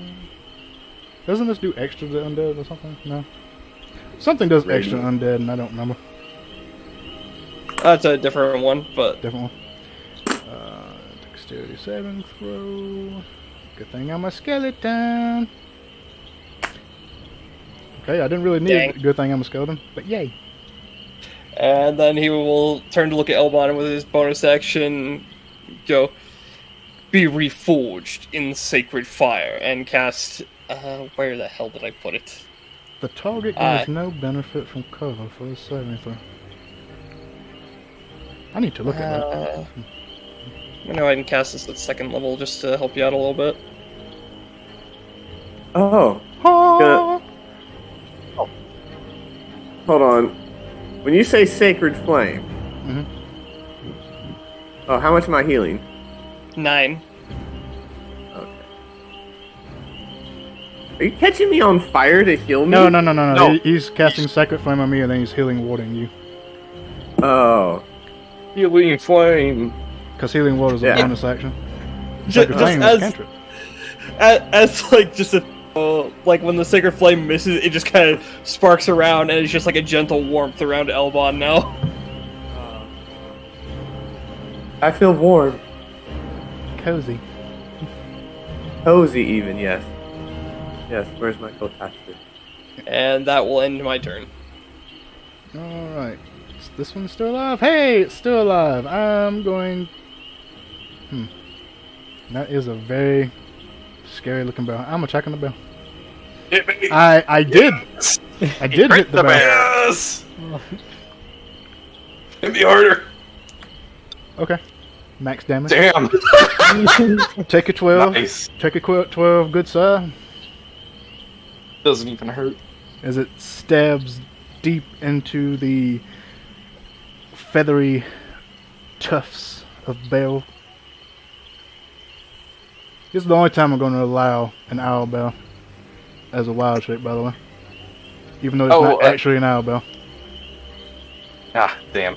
Doesn't this do extra to undead or something? No. Something does extra undead and I don't remember. That's a different one, but Different one. Dexterity saving throw. Good thing I'm a skeleton. Okay, I didn't really need Dang. a good thing I'm a skeleton, but yay. and then he will turn to look at Elbon and with his bonus action go, "Be reforged in sacred fire," and cast. Where the hell did I put it? The target gains no benefit from cover for the saving throw. I need to look at that. I'm gonna go ahead and cast this at second level just to help you out a little bit. Oh, Ah! hold on. When you say sacred flame, Mhm. oh, how much am I healing? 9. Okay. Are you catching me on fire to heal me? No. No. He's casting Sacred Flame on me and then he's healing warding you. Oh, Healing flame. Because healing ward is a Yeah. bonus action. Just Sacred Flame is a as, cantrip. as like just a like when the sacred flame misses, it just kind of sparks around, and it's just like a gentle warmth around Elbon now. I feel warm, Cozy. cozy, even. Yes. Yes. Where's my co-taster? And that will end my turn. Alright. This one's still alive. Hey, it's still alive. I'm going... That is a very scary looking bell. I'm attacking the bell. Hit me. I did. I did hit the bell. Yes. Hit me harder. Okay. Max damage. Damn. Take a 12. Nice. Take a 12, good sir. Doesn't even hurt. As it stabs deep into the feathery tufts of bell. This is the only time I'm going to allow an owl bell as a wild shape, by the way. Even though it's not actually an owl bell. Ah, damn.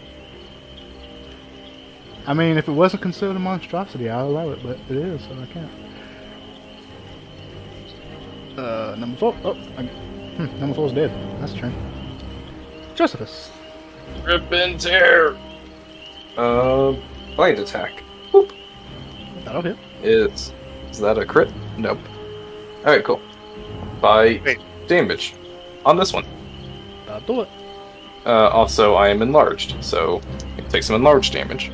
I mean, if it wasn't considered a monstrosity, I'll allow it, but it is, so I can't. Number 4. Oh, number 4's dead. That's a shame. Josephus. Rip and tear. Blight attack. That'll hit. Is that a crit? Nope. Alright, cool. By Wait. damage. On this one. I do it. Also, I am enlarged, so I can take some enlarged damage.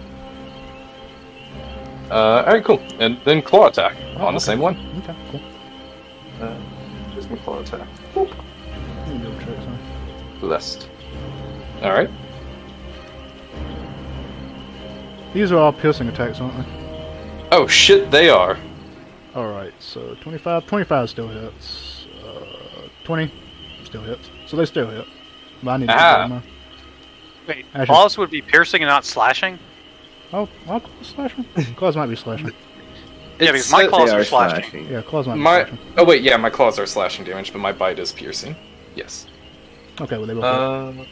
Alright, cool. And then claw attack on the same one. Okay, cool. Here's my claw attack. Let me double check something. Blessed. Alright. These are all piercing attacks, aren't they? Oh shit, they are. Alright, so 25 still hits. 20 still hits. So they still hit. But I need to get more. Wait, Actually- claws would be piercing and not slashing? Oh, claws slashing? Claws might be slashing. Yeah, because my claws They are are slashing. Yeah, claws might be My slashing. oh wait, yeah, my claws are slashing damage, but my bite is piercing. Yes. Okay, well they both hit.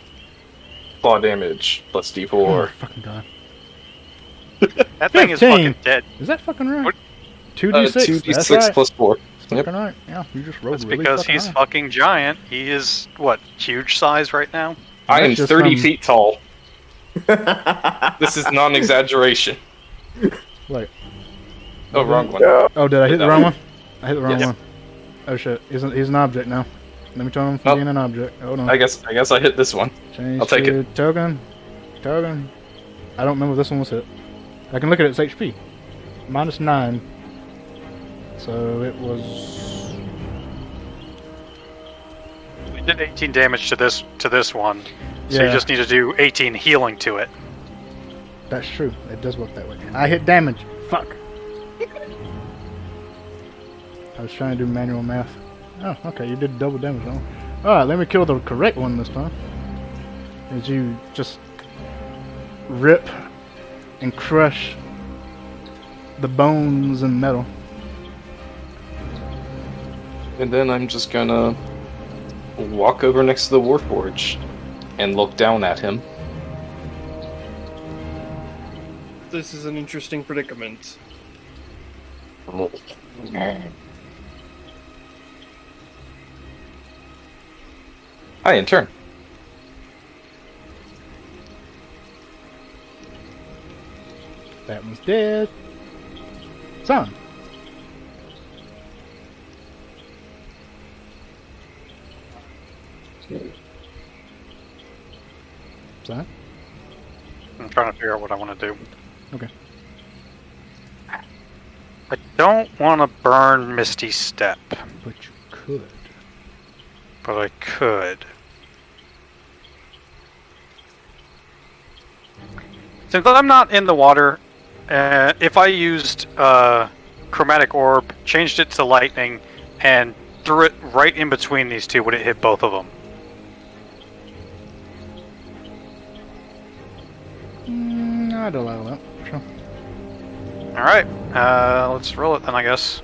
Claw damage plus Oh, D4. fucking god. That thing is 15. fucking dead. Is that fucking right? What? 2d6. That's 2d6 right. plus 4. Fucking Yep. right. Yeah, you just rolled That's really because fucking he's high. fucking giant. He is, what, huge size right now? I am That's just 30 from- feet tall. This is non-exaggeration. Wait. Oh, wrong one. Oh, did I hit the No. wrong one? I hit the wrong Yes. one. Oh shit, he's an object now. Let me turn him from Nope. being an object. Hold on. I guess I hit this one. Change I'll take to it. Token. Token. I don't remember if this one was hit. I can look at its HP. -9. So it was. We did 18 damage to this one, so Yeah. you just need to do 18 healing to it. That's true. It does work that way. I hit damage. Fuck. I was trying to do manual math. Oh, okay. You did double damage. Huh? Alright, let me kill the correct one this time. As you just rip and crush the bones and metal. And then I'm just gonna walk over next to the Warforged and look down at him. This is an interesting predicament. Hi, in turn. That one's dead. Son. Son? I'm trying to figure out what I want to do. Okay. I don't want to burn Misty Step, But you could. but I could. Since I'm not in the water, if I used Chromatic Orb, changed it to Lightning, and threw it right in between these two, would it hit both of them? I'd allow that. Sure. Alright, let's roll it then, I guess.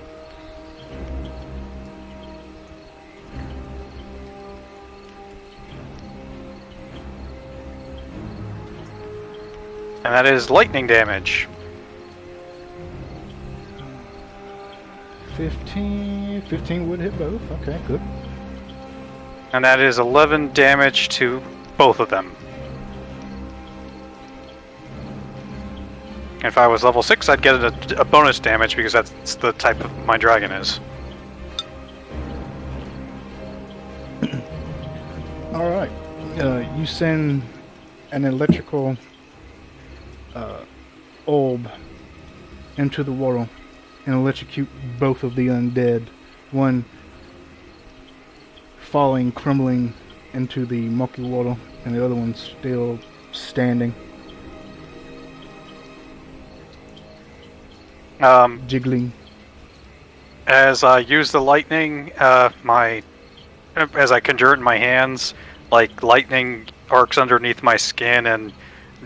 And that is lightning damage. 15 would hit both. Okay, good. And that is 11 damage to both of them. If I was level 6, I'd get a bonus damage because that's the type of my dragon is. Alright. You send an electrical orb into the water and electrocute both of the undead. One falling, crumbling into the murky water, and the other one still standing, jiggling. As I use the lightning, as I conjure it in my hands, like lightning arcs underneath my skin, and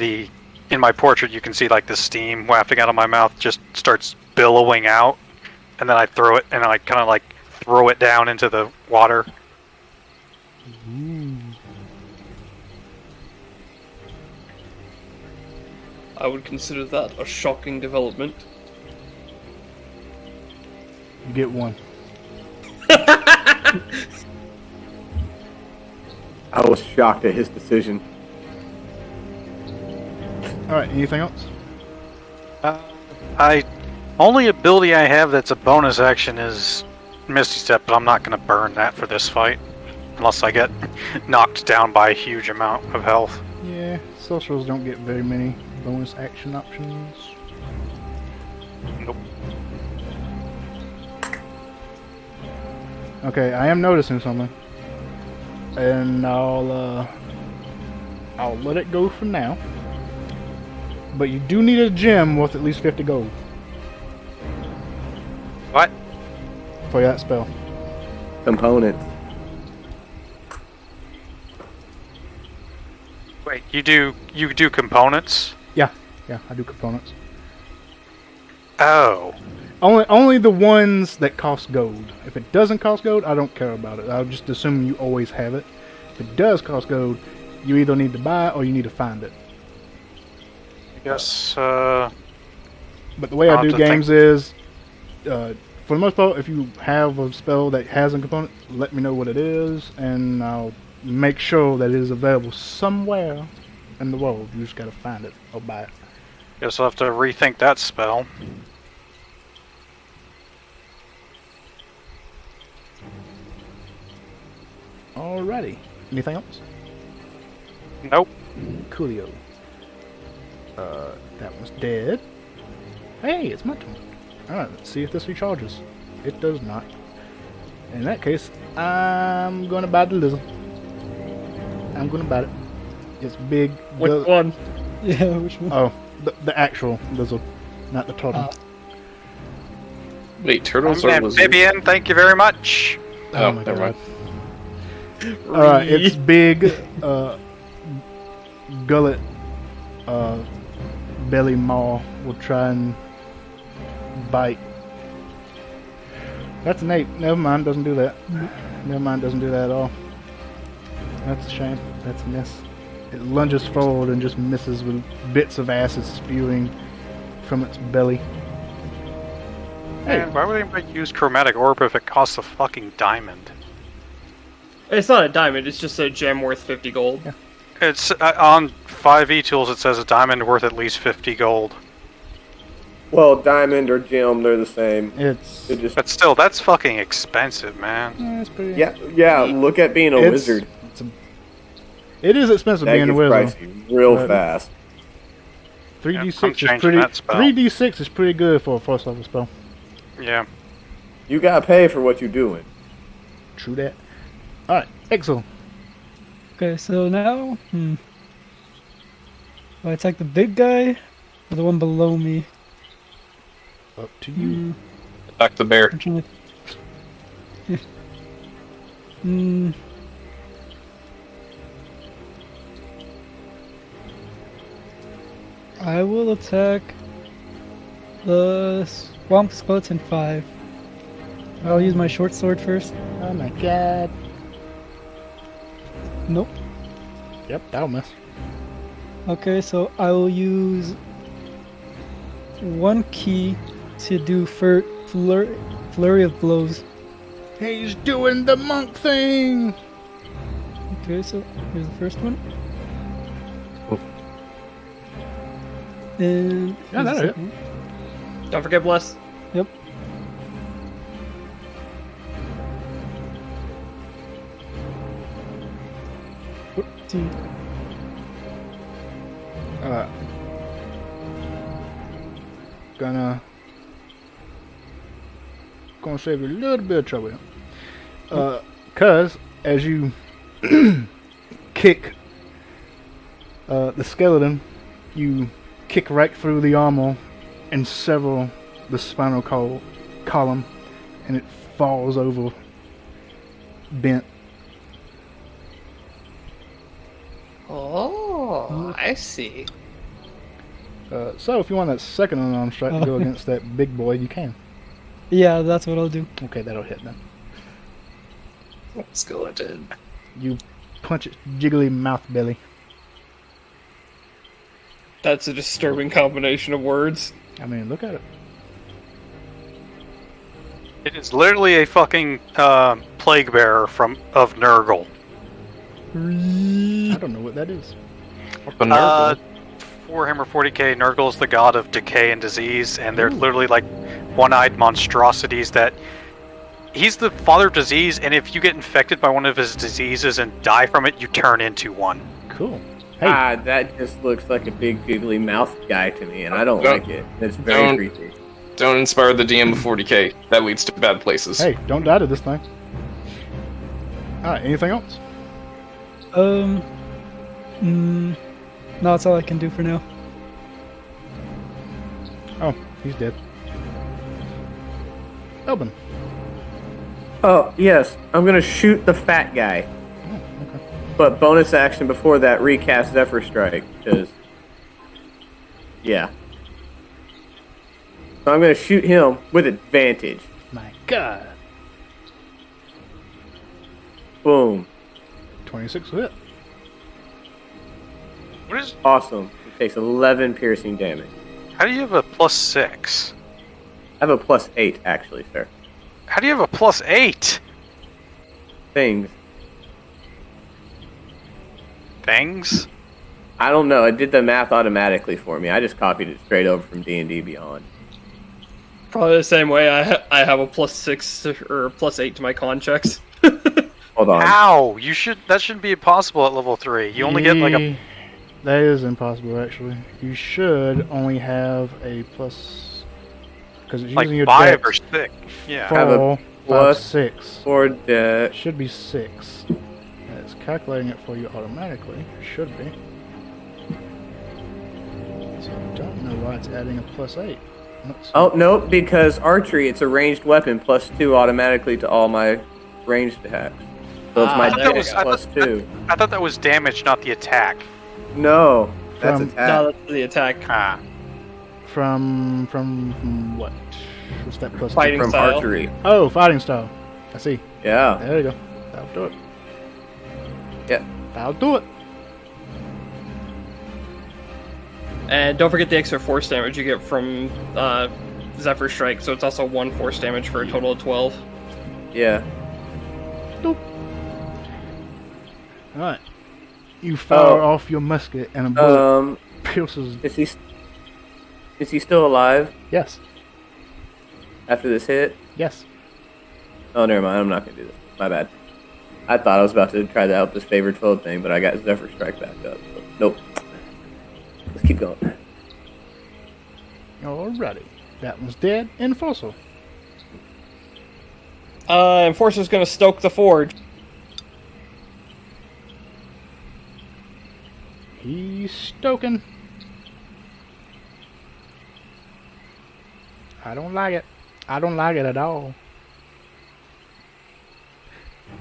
in my portrait you can see like the steam wafting out of my mouth just starts billowing out, and then I throw it, and I kind of like throw it down into the water. I would consider that a shocking development. You get one. I was shocked at his decision. Alright, anything else? Only ability I have that's a bonus action is Misty Step, but I'm not going to burn that for this fight. unless I get knocked down by a huge amount of health. Yeah, sorcerers don't get very many bonus action options. Nope. Okay, I am noticing something, and I'll let it go for now. But you do need a gem worth at least 50 gold What? for that spell. Components. Wait, you do components? Yeah, I do components. Oh. Only the ones that cost gold. If it doesn't cost gold, I don't care about it. I'll just assume you always have it. If it does cost gold, you either need to buy it or you need to find it. Yes, But the way I I'll do have to games is, for the most part, if you have a spell that has a component, let me know what it is, and I'll make sure that it is available somewhere in the world. You just gotta find it or buy it. guess I'll have to rethink that spell. Alrighty. Anything else? Nope. Coolio. That one's dead. Hey, it's my turn. Alright, let's see if this recharges. It does not. In that case, I'm gonna buy the lizard. I'm gonna buy it. It's big. Which one? Yeah, which one? Oh, the actual lizard, not the turtle. Wait, turtles are lizards? Amphibian, thank you very much. Oh, my never mind. Alright, it's big, gullet, belly maw will try and bite. That's an 8. Never mind, doesn't do that. Never mind, doesn't do that at all. That's a shame. That's a miss. It lunges forward and just misses with bits of acid spewing from its belly. Hey, Man, why would anybody use chromatic orb if it costs a fucking diamond? It's not a diamond, it's just a gem worth 50 gold. Yeah. It's on 5e tools. It says a diamond worth at least 50 gold. Well, diamond or gem, they're the same. it's It just But still, that's fucking expensive, man. yeah, it's pretty. yeah. Look at being a It's- wizard. It is expensive That being a gets wizard. pricey real But- fast. 3d6 I'm is changing pretty. that spell. 3d6 is pretty good for a first level spell. Yeah. You gotta pay for what you're doing. True that. All right, Exo. Okay, so now, do I attack the big guy or the one below me? Up to you. Attack the bear. I'm trying to... Hmm. I will attack the swamp skeleton 5. I'll use my short sword first. Oh my god. Nope. Yep, that'll miss. Okay, so I will use one key to do flurry of blows. He's doing the monk thing. Okay, so here's the first one. Oh. And Yeah, here's the that'll hit. second one. Don't forget bless. Yep. Fourteen. Alright. Gonna save you a little bit of trouble here. Cause as you kick the skeleton, you kick right through the armor and sever the spinal column, and it falls over bent. Oh, I see. So if you want that second unarmed strike to go against that big boy, you can. Yeah, that's what I'll do. Okay, that'll hit then. Skeleton. You punch its jiggly mouth belly. That's a disturbing combination of words. I mean, look at it. It is literally a fucking plague bearer of Nurgle. I don't know what that is. Up a Nurgle. Warhammer 40k, Nurgle is the god of decay and disease, and they're literally like one-eyed monstrosities that he's the father of disease, and if you get infected by one of his diseases and die from it, you turn into one. Cool. Hey, That just looks like a big googly mouth guy to me, and I don't Don't- like it. It's very don't- creepy. Don't inspire the DM of 40k. That leads to bad places. hey, don't die to this thing. Alright, anything else? No, that's all I can do for now. Oh, he's dead. Elbin. Oh, yes. I'm going to shoot the fat guy. Oh, okay. But bonus action before that, recast Zephyr Strike. Because, yeah. So I'm going to shoot him with advantage. My god. Boom. 26 hit. What is? Awesome. It takes 11 piercing damage. How do you have a +6? I have a +8, actually, sir. How do you have a +8? Things. Things? I don't know. It did the math automatically for me. I just copied it straight over from D&D Beyond. Probably the same way. I have a +6 or +8 to my con checks. Hold on. How? You should. That shouldn't be possible at level 3. You only get like a. That is impossible, actually. You should only have a plus... Because it's Like using your 5 dex. or 6. Yeah. Have a 4, 5, plus 6. For the... Should be 6. It's calculating it for you automatically. Should be. So I don't know why it's adding a +8. Let's- Oh, no, because archery, it's a ranged weapon, +2 automatically to all my ranged attacks. So it's my I thought that dex was- +2. I thought that was damage, not the attack. No, that's From- attack. No, that's the attack. Ah. From what? What's that plus? Fighting From style. archery. Oh, fighting style. I see. Yeah. There you go. That'll do it. Yeah. That'll do it. And don't forget the extra force damage you get from Zephyr Strike, so it's also 1 force damage for a total of 12. Yeah. Alright. You fire Oh. off your musket and a bullet pierces. Is he still alive Yes. after this hit? Yes. Oh, never mind. I'm not going to do this. My bad. I thought I was about to try to help this favored foe thing, but I got Zephyr Strike back up. So, nope. Let's keep going. Alrighty. That one's dead. Enforcer. Enforcer's gonna stoke the forge. He's stoking. I don't like it. I don't like it at all.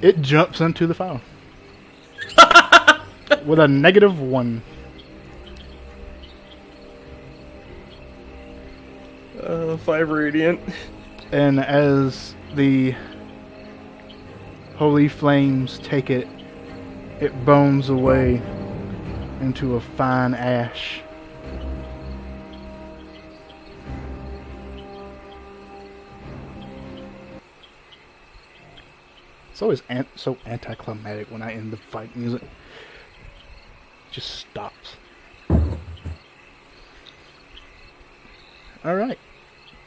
It jumps into the fire. With a -1. 5 radiant. And as the holy flames take it, it bones away into a fine ash. It's always so anticlimactic when I end the fight music. It just stops. Alright.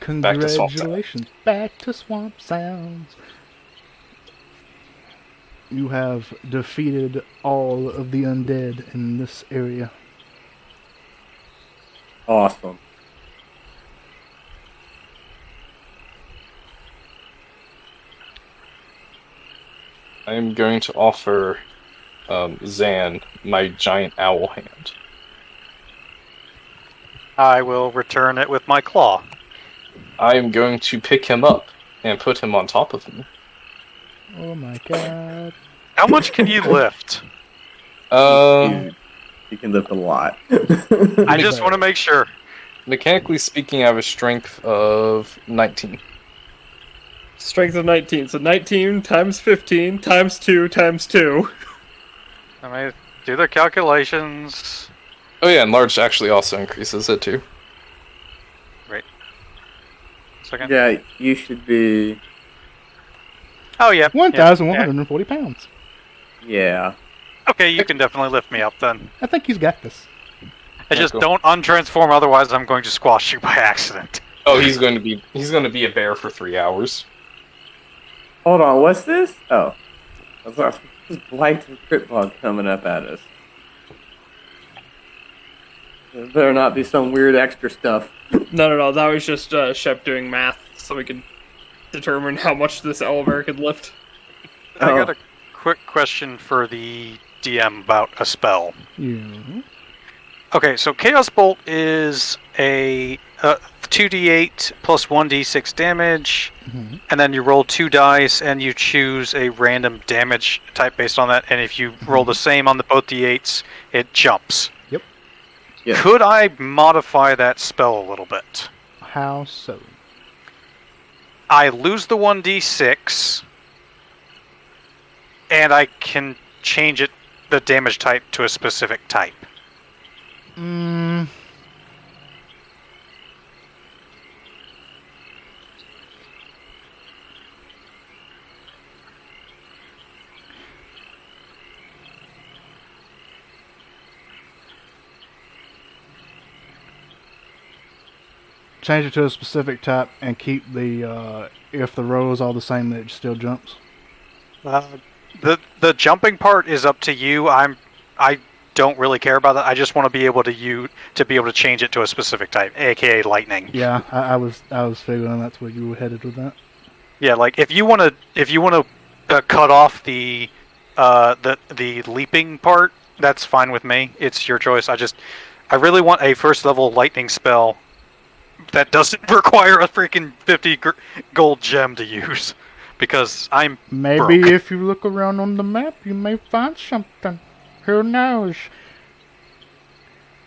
Back to Swamp Sound. Congratulations. Back to Swamp Sounds. You have defeated all of the undead in this area. Awesome. I am going to offer Zan my giant owl hand. I will return it with my claw. I am going to pick him up and put him on top of me. Oh my god. How much can you lift? You can lift a lot. I just want to make sure. Mechanically speaking, I have a strength of 19. Strength of 19. So 19 times 15 times 2 times 2. I mean, do the calculations. Oh yeah, and large actually also increases it too. Second. Yeah, you should be... Oh yeah. 1,140 pounds. Yeah. Okay, you can definitely lift me up then. I think he's got this. I just cool. don't untransform, otherwise I'm going to squash you by accident. Oh, he's going to be a bear for 3 hours. Hold on, what's this? Oh. I thought this is Blight of Cryptbog coming up at us. There better not be some weird extra stuff. No. That was just Shep doing math so we could determine how much this owlbear could lift. I got a quick question for the DM about a spell. Yeah. Okay, so Chaos Bolt is a 2d8 plus 1d6 damage, and then you roll 2 dice and you choose a random damage type based on that, and if you roll the same on the both d8s, it jumps. Yep. Yeah. Could I modify that spell a little bit? How so? I lose the 1d6, and I can change the damage type to a specific type. Change it to a specific type and keep the if the roll is all the same, that it still jumps. The jumping part is up to you. I don't really care about that. I just want to be able to change it to a specific type, aka lightning. Yeah, I was figuring that's where you were headed with that. Yeah, like if you want to cut off the leaping part, that's fine with me. It's your choice. I really want a first level lightning spell that doesn't require a freaking 50 gold gem to use, because I'm Maybe broke. if you look around on the map, you may find something. Who knows?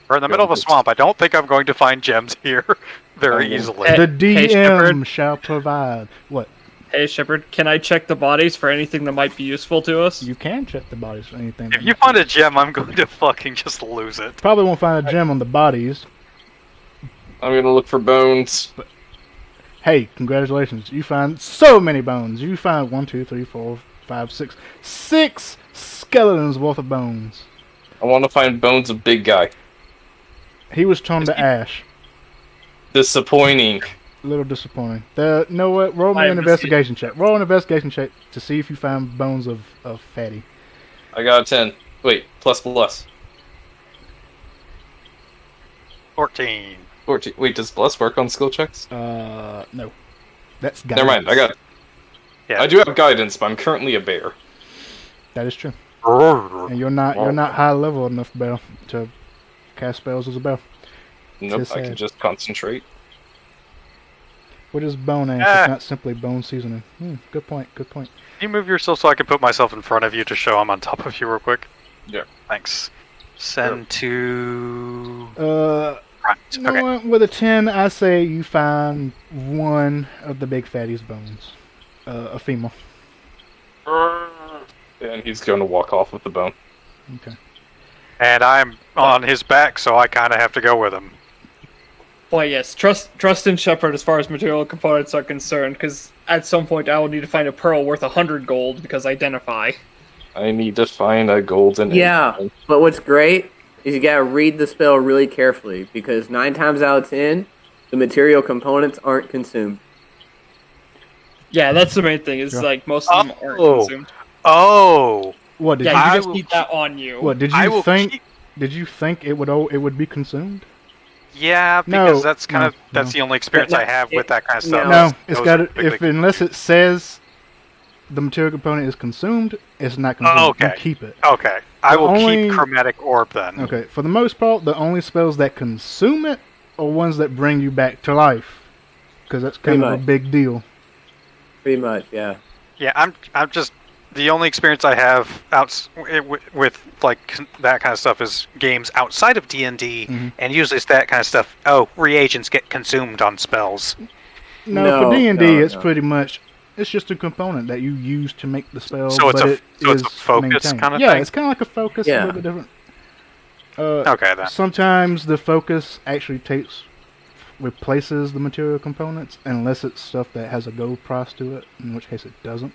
We're in the middle of a swamp. I don't think I'm going to find gems here very easily. Hey, The DM Shepherd. shall provide. What? Hey, Shepard, can I check the bodies for anything that might be useful to us? You can check the bodies for anything. If you find a gem, I'm going to fucking just lose it. Probably won't find a gem on the bodies. I'm gonna look for bones. Hey, congratulations. You find so many bones. You find 1, 2, 3, 4, 5, 6. 6 skeletons worth of bones. I want to find bones of big guy. He was turned to ash. Disappointing. A little disappointing. You know what? Roll me I an investigation check. Roll an investigation check to see if you find bones of fatty. I got a 10. Wait, plus. 14. 14. Wait, does plus work on skill checks? No. That's guidance. Never mind, I got it. Yeah. I do have guidance, but I'm currently a bear. That is true. And you're not high level enough, Bell, to cast spells as a Bell. Nope, Just I can sad. just concentrate. What is bone ash? Ah. It's not simply bone seasoning. Good point. Good point. Can you move yourself so I can put myself in front of you to show I'm on top of you real quick? Yeah. Thanks. Send to... You know what? With a 10, I say you find one of the big fatty's bones. A female. And he's going to walk off with the bone. Okay. And I'm on his back, so I kind of have to go with him. Boy, yes, trust in Shepard as far as material components are concerned, because at some point I will need to find a pearl worth 100 gold, because identify. I need to find a golden... Yeah, apple. but what's great is you gotta read the spell really carefully, because 9 times out of 10, the material components aren't consumed. Yeah, that's the main thing, is Yeah. like most of them aren't Oh. consumed. Oh! What did Yeah, you? you I just will need that on you. What did I you will think? keep- Did you think it would be consumed? Yeah, No, because that's kind of no, that's no. the only experience No, I have with that kind of stuff. No, is it's those got are to. big, If big- unless it says the material component is consumed, it's not consumed. Oh, okay. You keep it. Okay, I will only- keep Chromatic Orb then. Okay. For the most part, the only spells that consume it are ones that bring you back to life, because that's kind Pretty of a much. big deal. Pretty much, yeah. Yeah, I'm just the only experience I have with like that kind of stuff is games outside of D&D, Mhm. and usually it's that kind of stuff. Oh, reagents get consumed on spells. No, No, for D&D, no, it's no. pretty much it's just a component that you use to make the spell. So it's but a- it so it's a is focus maintained. kind of Yeah, thing? it's kind of like a focus, a Yeah. little bit different. Okay, then. Sometimes the focus actually replaces the material components, unless it's stuff that has a gold price to it, in which case it doesn't.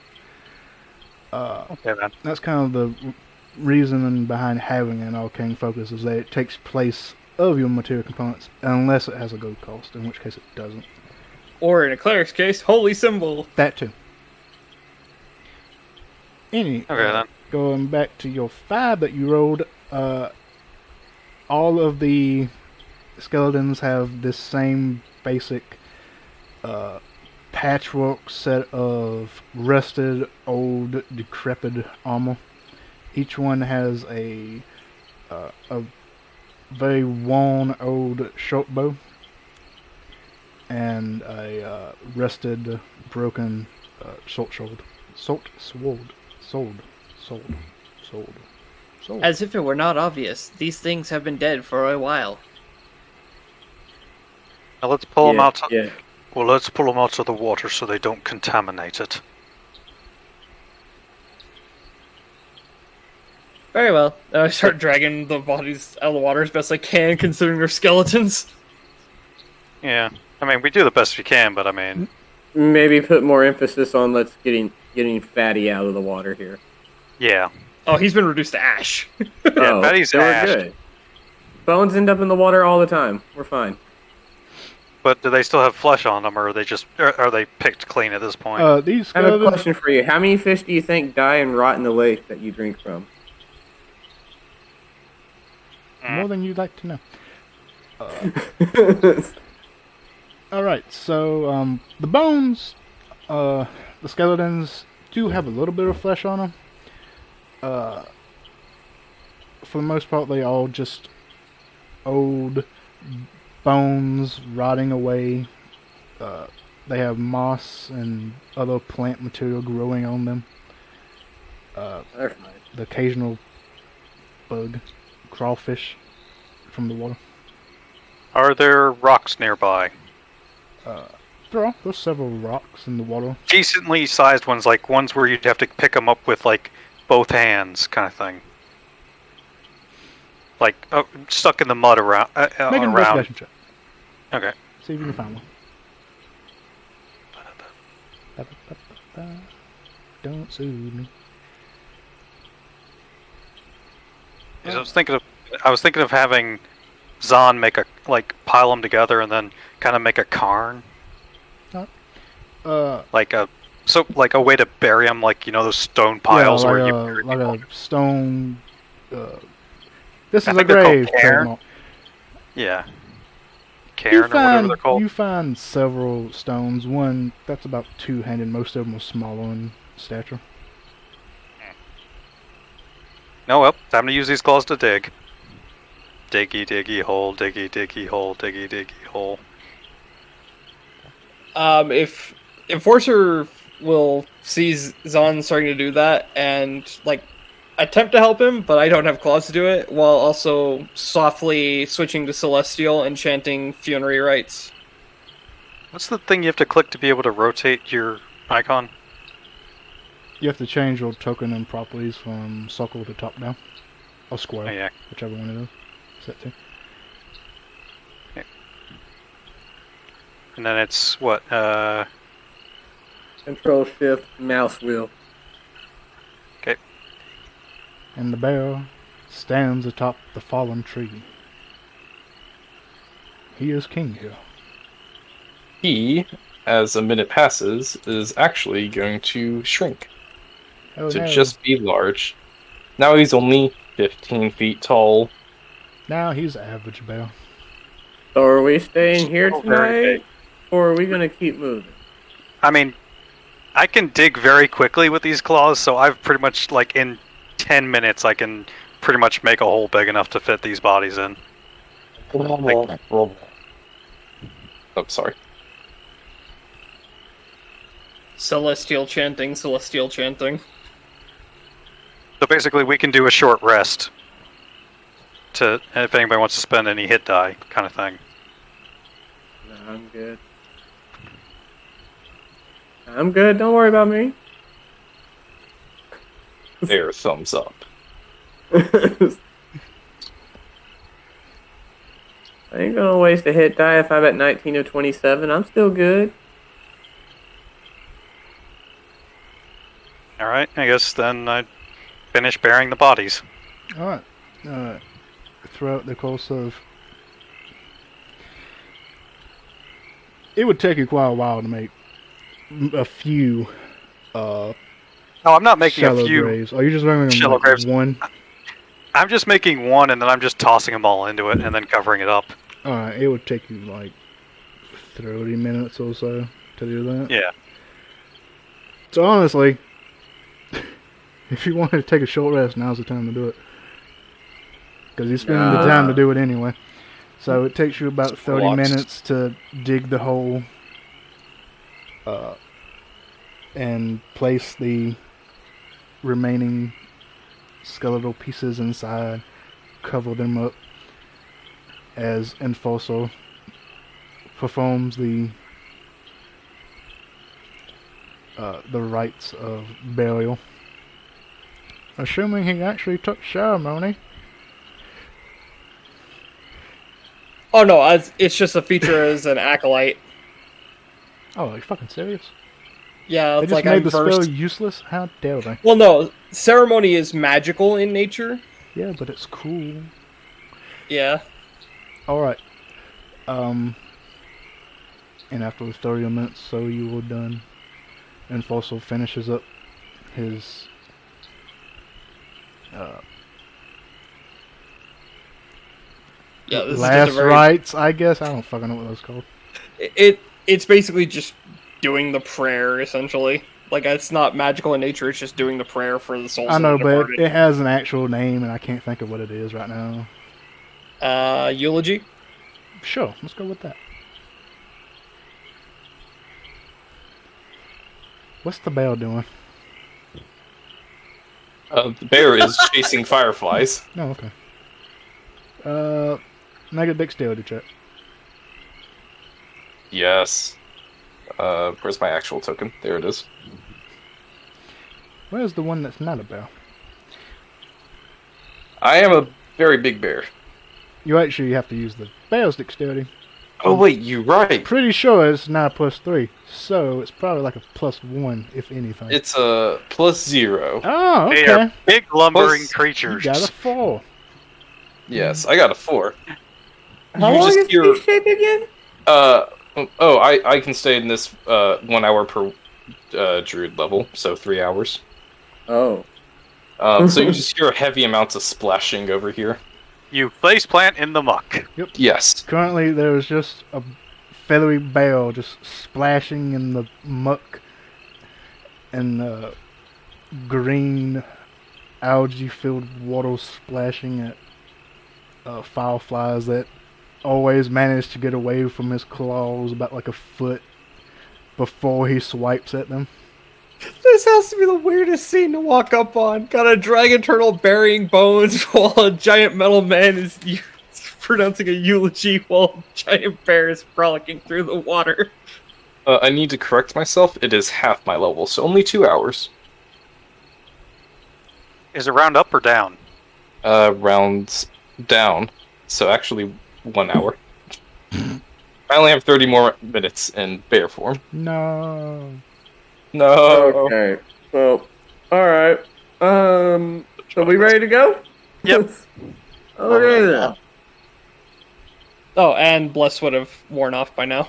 Okay, then. That's kind of the reasoning behind having an arcane focus, is that it takes place of your material components, unless it has a gold cost, in which case it doesn't. Or in a cleric's case, holy symbol. That too. Okay, then. going back to your 5 that you rolled, all of the skeletons have this same basic patchwork set of rusted, old, decrepit armor. Each one has a very worn, old short bow and a rusted, broken short sword. Sword. As if it were not obvious, these things have been dead for a while. Now let's pull them out. Yeah. Well, let's pull them out of the water so they don't contaminate it. Very well. Then I start dragging the bodies out of the water as best I can, considering they're skeletons. Yeah, I mean, we do the best we can, but I mean, Maybe put more emphasis on getting fatty out of the water here. yeah. Oh, he's been reduced to ash. Yeah, Fatty's then we're ashed. good. Bones end up in the water all the time. We're fine. But do they still have flesh on them, or are they picked clean at this point? These I have a skeletons, question for you. How many fish do you think die and rot in the lake that you drink from? more than you'd like to know. Alright, so the bones, the skeletons do have a little bit of flesh on them. For the most part, they all just old bones rotting away. They have moss and other plant material growing on them. They're fine. The occasional bug, crawfish from the water. Are there rocks nearby? There's several rocks in the water. Decently sized ones, like ones where you'd have to pick them up with like both hands, kind of thing. Like stuck in the mud around. Make an around. investigation check. Okay. See if you can find one. Don't sue me. 'Cause I was thinking of having Zahn pile them together and then kind of make a cairn, like a way to bury them, like those stone piles yeah, where like you a, bury like people. a stone. This I is a think they're called grave. cairn. pretty much. Yeah, cairn or whatever they're called. You find several stones. One that's about two-handed. Most of them are smaller in stature. No, well, time to use these claws to dig. Diggy, diggy, hole, diggy, diggy, hole, diggy, diggy, hole. If Enforcer will see Zahn starting to do that and attempt to help him, but I don't have claws to do it, while also softly switching to Celestial and chanting funerary rites. What's the thing you have to click to be able to rotate your icon? You have to change your token and properties from circle to top down, or square, Oh, yeah. whichever one it is. Set to. And then it's what? Control Shift Mouse wheel. Okay. And the bear stands atop the fallen tree. He is king here. He, as a minute passes, is actually going to shrink Oh to no! just be large. Now he's only 15 feet tall. Now he's average bear. So are we staying here Still very tonight, or are we gonna keep moving? I mean, I can dig very quickly with these claws, so I've pretty much in 10 minutes I can pretty much make a hole big enough to fit these bodies in. Oh, sorry. Celestial chanting, Celestial chanting. So basically, we can do a short rest. If anybody wants to spend any hit die, kind of thing. No, I'm good. I'm good. Don't worry about me. There, thumbs up. I ain't gonna waste a hit die if I'm at 19 of 27. I'm still good. All right, I guess then I finish burying the bodies. Alright. Throughout the course of... It would take you quite a while to make a few, I No, I'm not making a shallow few. graves. Are you just running shallow like graves. one? I'm just making one, and then I'm just tossing them all into it, and then covering it up. Alright, it would take you like 30 minutes or so to do that. Yeah. So honestly, if you wanted to take a short rest, now's the time to do it. Because you're spending the time to do it anyway. So it takes you about 30 minutes to dig the hole and place the remaining skeletal pieces inside, cover them up as Enforcer performs the rites of burial. Assuming he actually took ceremony. Oh no, it's just a feature as an acolyte. Oh, are you fucking serious? Yeah, They it's just like made I'm the spell versed. useless? How dare they? Well, no, ceremony is magical in nature. Yeah, but it's cool. Yeah. Alright. And after 30 minutes so you are done. And Fossil finishes up his Yeah, this is last just a very, rites, I guess. I don't fucking know what that's called. It's basically just doing the prayer essentially. Like it's not magical in nature. It's just doing the prayer for the souls. I know, of the but departed. it has an actual name and I can't think of what it is right now. Eulogy. Sure, let's go with that. What's the bell doing? The bear is chasing fireflies. No, okay. Make a dexterity check. Yes. Where's my actual token? There it is. Where's the one that's not a bell? I am a very big bear. You actually have to use the bell's dexterity. Oh wait, you're right. Pretty sure it's not a +3, so it's probably like a +1, if anything. It's a +0. Oh, They okay. are big lumbering Plus, You creatures. got a 4. Yes, I got a 4. How You long just is hear- each shape again? I can stay in this 1 hour per druid level, so 3 hours. Oh. So you just hear heavy amounts of splashing over here. You place plant in the muck. Yes. Currently, there is just a feathery bell just splashing in the muck and green algae-filled water splashing at fireflies that always manage to get away from his claws about like a foot before he swipes at them. This has to be the weirdest scene to walk up on. Got a dragon turtle burying bones while a giant metal man is pronouncing a eulogy while a giant bear is frolicking through the water. I need to correct myself. It is half my level, so only 2 hours. Is it round up or down? Rounds down. So actually 1 hour. I only have 30 more minutes in bear form. No. No. Okay. So, alright. So we ready to go? Yep. Okay then. Oh, and Bless would have worn off by now.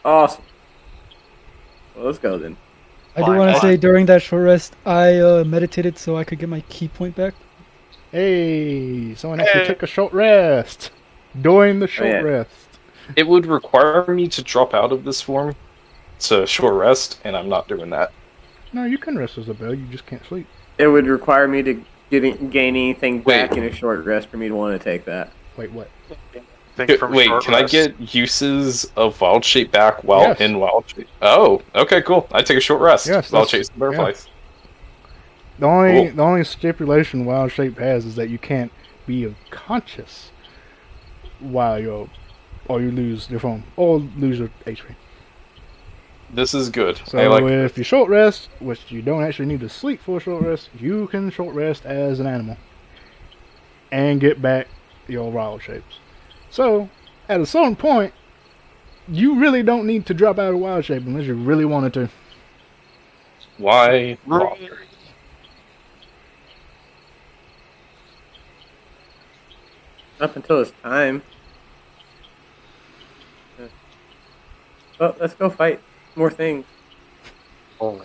Awesome. Well, let's go then. I do want to say during that short rest, I meditated so I could get my key point back. Hey, someone actually took a short rest during the short yeah. rest. It would require me to drop out of this form to short rest, and I'm not doing that. No, you can rest as a bell, you just can't sleep. It would require me to gain anything back Wait. in a short rest for me to want to take that. Wait, what? Think from Wait, short can I rest. get uses of wild shape back while Yes. in wild shape? Oh, okay, cool. I take a short rest Yes, while that's- chasing butterflies. The only stipulation Wild Shape has is that you can't be unconscious while you lose your phone or lose your HP. This is good. So I like if you short rest, which you don't actually need to sleep for a short rest, you can short rest as an animal and get back your wild shapes. So at a certain point, you really don't need to drop out of wild shape unless you really wanted to. why. Up until it's time. Well, let's go fight more things. Oh,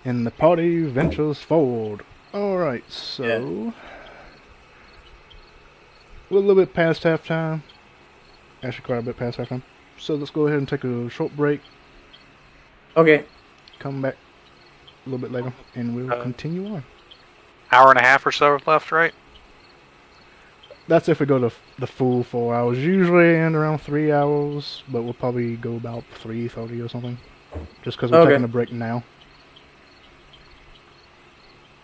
And the party ventures forward. Alright, so... We're a little bit past halftime. Actually, quite a bit past halftime. So let's go ahead and take a short break. Okay. Come back a little bit later, and we'll continue on. Hour and a half or so left, right? That's if we go to the full 4 hours. Usually end around 3 hours, but we'll probably go about 3:30 or something. Just because we're Okay. taking a break now.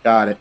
Got it.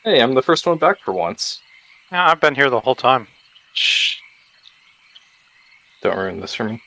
hey, I'm the first one back for once. Yeah, I've been here the whole time. Shh. Don't ruin this for me.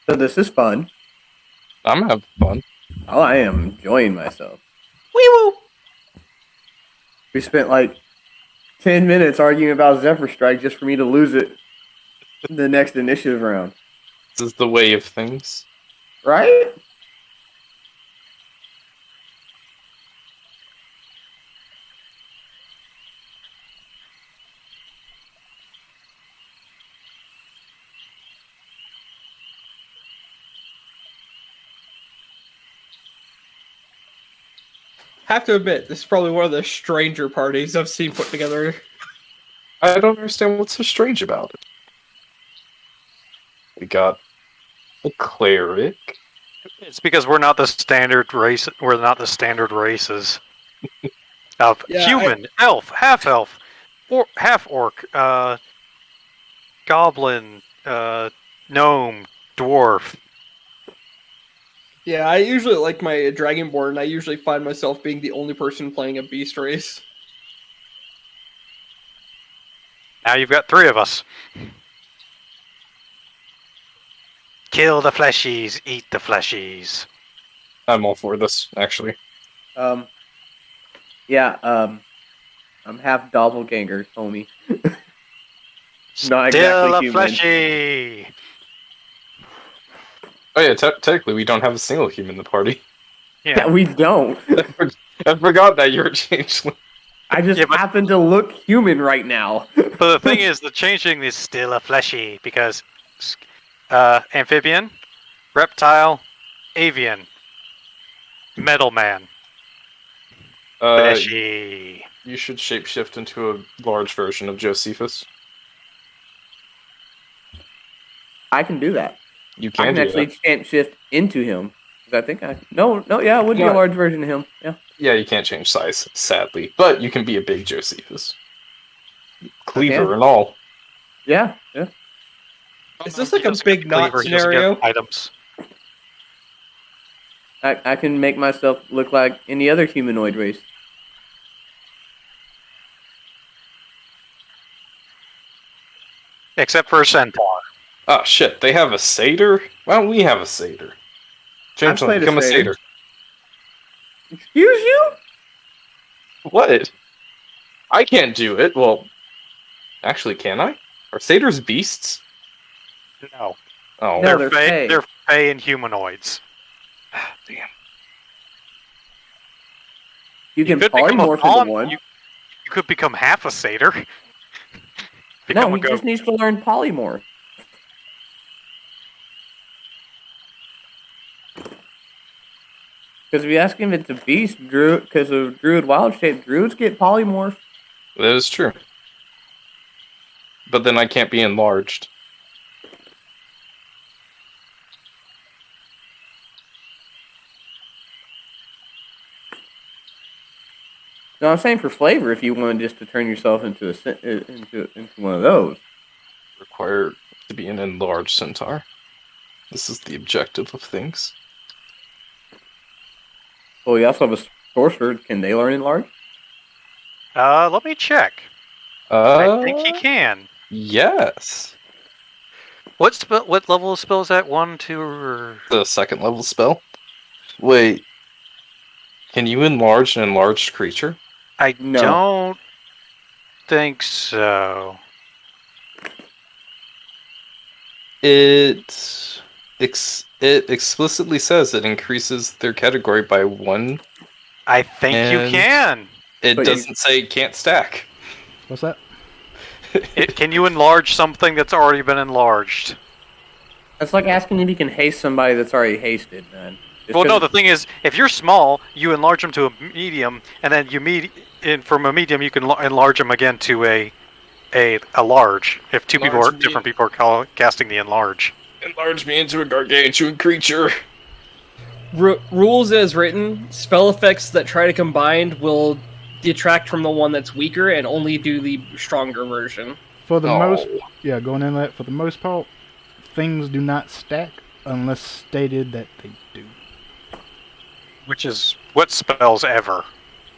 So this is fun. I'm having fun. Oh, I am enjoying myself. Wee woo! We spent like 10 minutes arguing about Zephyr Strike just for me to lose it the next initiative round. This is the way of things. Right? Have to admit, this is probably one of the stranger parties I've seen put together. I don't understand what's so strange about it. We got a cleric. It's because we're not the standard race. We're not the standard races of Yeah, human, elf, half elf, or half orc, goblin, gnome, dwarf. Yeah, I usually like my Dragonborn. I usually find myself being the only person playing a beast race. Now you've got three of us. Kill the fleshies, eat the fleshies. I'm all for this, actually. I'm half doppelganger, homie. Not Still exactly a human. fleshy. Oh yeah, technically we don't have a single human in the party. Yeah, we don't. I forgot that you're a changeling. I just happen to look human right now. But the thing is, the changeling is still a fleshy because amphibian, reptile, avian, metal man, fleshy. You should shapeshift into a large version of Josephus. I can do that. You I can can do actually that. champ shift into him. 'Cause I think yeah, it would be a large version of him. Yeah. Yeah, you can't change size, sadly. But you can be a big Josephus. Cleaver and all. Yeah. Is this like a big knot Cleaver, he doesn't scenario? get items. I can make myself look like any other humanoid race. Except for a centaur. Oh shit, they have a satyr? Why don't we have a satyr? Changeling, played a become a satyr. satyr. Excuse you? What? I can't do it. Well, actually, can I? Are satyrs beasts? No. Oh, No, They're they're fey. They're fey and humanoids. damn. You can could become a polymorph fawn. into one. You could become half a satyr. No, Become a he just goat. needs to learn polymorph. Because if you ask him if it's a beast, druid, because of druid wild shape, druids get polymorph. That is true. But then I can't be enlarged. No, I'm saying for flavor, if you wanted just to turn yourself into into one of those. Required to be an enlarged centaur. This is the objective of things. Well, we also have a sorcerer. Can they learn enlarge? Let me check. I think he can. Yes. What level of spell is that? 1, 2, or... The second level spell. Wait. Can you enlarge an enlarged creature? I No. don't think so. It explicitly says it increases their category by 1. I think you And- can. It But doesn't say it can't stack. What's that? Can you enlarge something that's already been enlarged? That's like asking if you can haste somebody that's already hasted, man. Just Well, no. 'cause- The thing is, if you're small, you enlarge them to a medium, and then from a medium you can enlarge them again to a large. If different people are casting the enlarge. Enlarge me into a gargantuan creature. Rules as written, spell effects that try to combine will detract from the one that's weaker and only do the stronger version. For the Oh. most, yeah, going in that, for the most part, things do not stack unless stated that they do. Which is what spells ever.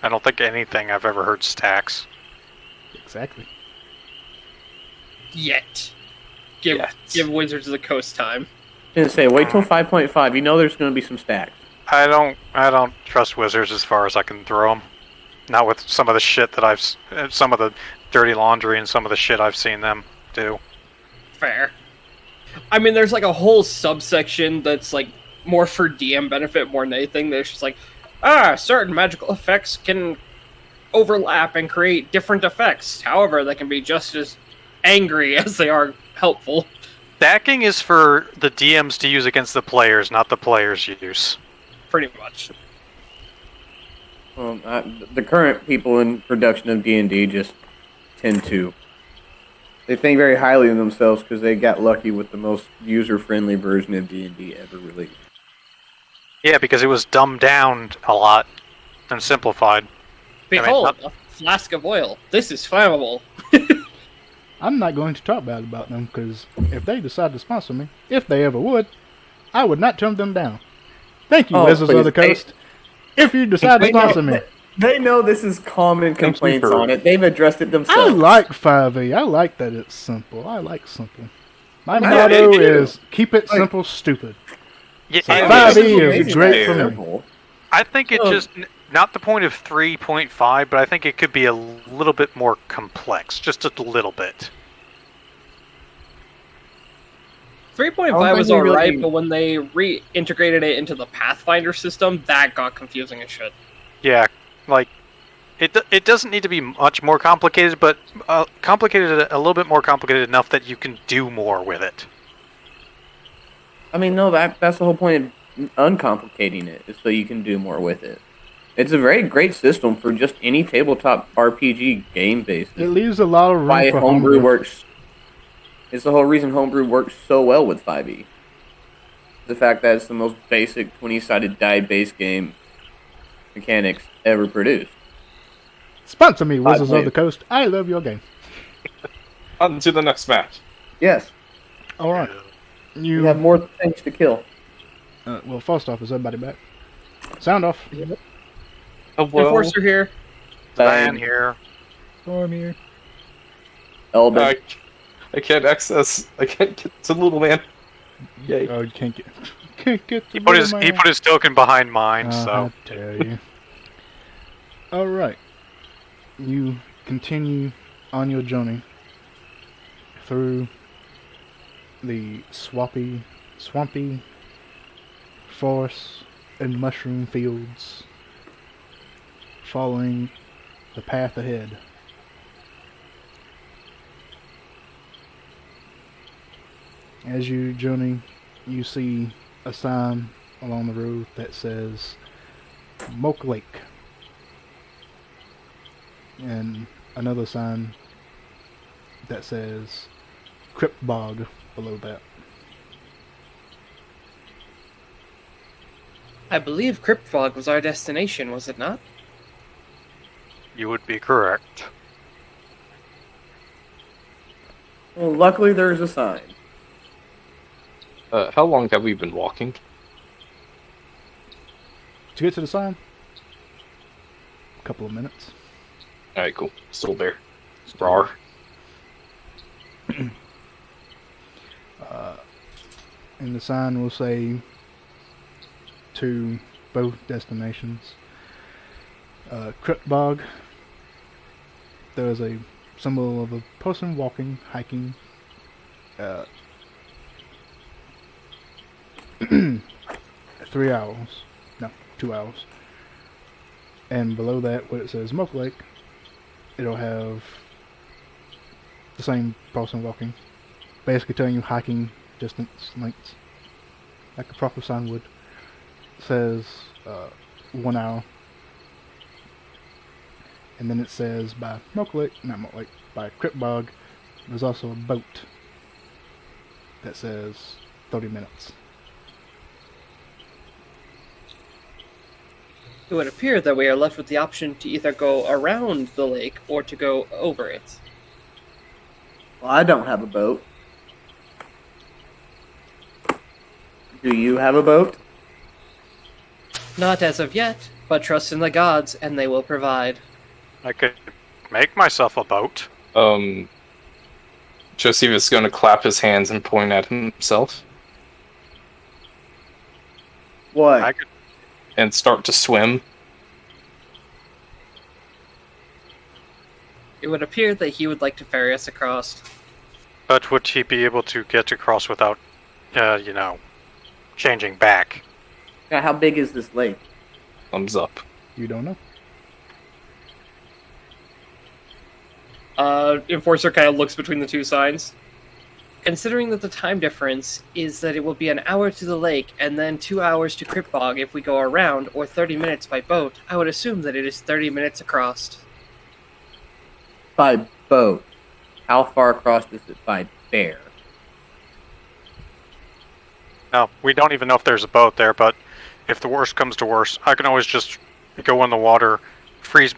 I don't think anything I've ever heard stacks. Exactly. Yet. Give Wizards of the Coast time. I was gonna say, wait till 5.5. You know there's gonna be some stacks. I don't trust wizards as far as I can throw them. Not with some of the shit that some of the dirty laundry and some of the shit I've seen them do. Fair. I mean, there's like a whole subsection that's like more for DM benefit more than anything. There's just like, certain magical effects can overlap and create different effects. However, they can be just as angry as they are helpful. Stacking is for the DMs to use against the players, not the players' use. Pretty much. The current people in production of D&D just tend to. They think very highly of themselves because they got lucky with the most user-friendly version of D&D ever released. Yeah, because it was dumbed down a lot and simplified. Behold, a flask of oil. This is flammable. I'm not going to talk bad about them because if they decide to sponsor me, if they ever would, I would not turn them down. Thank you, Wizards of the Coast. If you decide to sponsor me. They know this is common complaints on it. They've addressed it I themselves. like 5e. I like that it's simple. I like simple. My Yeah, motto it- is keep it simple, stupid. Yeah, So it- 5e it's- is great for me. Simple. I think it just not the point of 3.5, but I think it could be a little bit more complex, just a little bit. 3.5 was think we alright, really- but when they reintegrated it into the Pathfinder system, that got confusing as shit. Yeah, like it doesn't need to be much more complicated, but complicated a little bit more complicated enough that you can do more with it. I mean, no, that's the whole point of uncomplicating it, is so you can do more with it. It's a very great system for just any tabletop RPG game basis. It leaves a lot of room Why for homebrew homebrew. works. It's the whole reason homebrew works so well with 5e. The fact that it's the most basic 20-sided die-based game mechanics ever produced. Sponsor me, Wizards of played. the Coast. I love your game. On to the next match. Yes, All right. you have more things to kill. Well, first off, is everybody back? Sound off. Oh, well, Enforcer here. Van here. Storm here. Elben. I can't get to the little man. Yay. Oh, you can't get He the put his little he man. put his token behind mine, so I tell you. All right. You continue on your journey through the swampy forests and mushroom fields, following the path ahead. As you journey, you see a sign along the road that says Moke Lake, and another sign that says Cryptbog below that. I believe Cryptbog was our destination, was it not? you would be correct. Well, luckily there's a sign. How long have we been walking? To get to the sign, a couple of minutes. Alright, cool. Still there. Rawr. And the sign will say to both destinations, Cryptbog. There is a symbol of a person walking, hiking. 3 hours. No, 2 hours. And below that, where it says Moke Lake, it'll have the same person walking. Basically telling you hiking distance lengths. Like a proper sign would. It says 1 hour. And then it says by Moke Lake, not Moke Lake, by Cryptbog, there's also a boat that says 30 minutes. It would appear that we are left with the option to either go around the lake or to go over it. Well, I don't have a boat. Do you have a boat? Not as of yet, but trust in the gods and they will provide. I could make myself a boat. Josephus is going to clap his hands and point at himself What? I could. and start to swim. It would appear that he would like to ferry us across. But would he be able to get across without, changing back? Now, how big is this lake? Thumbs up. You don't know? Enforcer kind of looks between the two signs. Considering that the time difference is that it will be an hour to the lake and then 2 hours to Cryptbog if we go around, or 30 minutes by boat, I would assume that it is 30 minutes across. By boat. How far across is it by bear? No, we don't even know if there's a boat there, but if the worst comes to worst, I can always just go in the water, freeze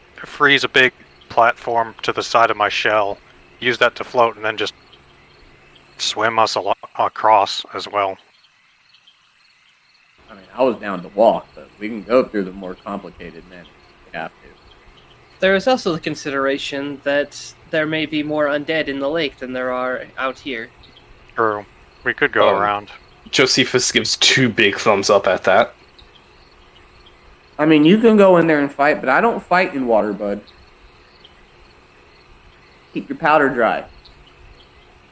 a big platform to the side of my shell, use that to float, and then just swim us across as well. I mean, I was down to walk, but we can go through the more complicated manner if we have to. There is also the consideration that there may be more undead in the lake than there are out here. True. We could go Um, around. Josephus gives 2 big thumbs up at that. I mean, you can go in there and fight, but I don't fight in water, bud. Keep your powder dry.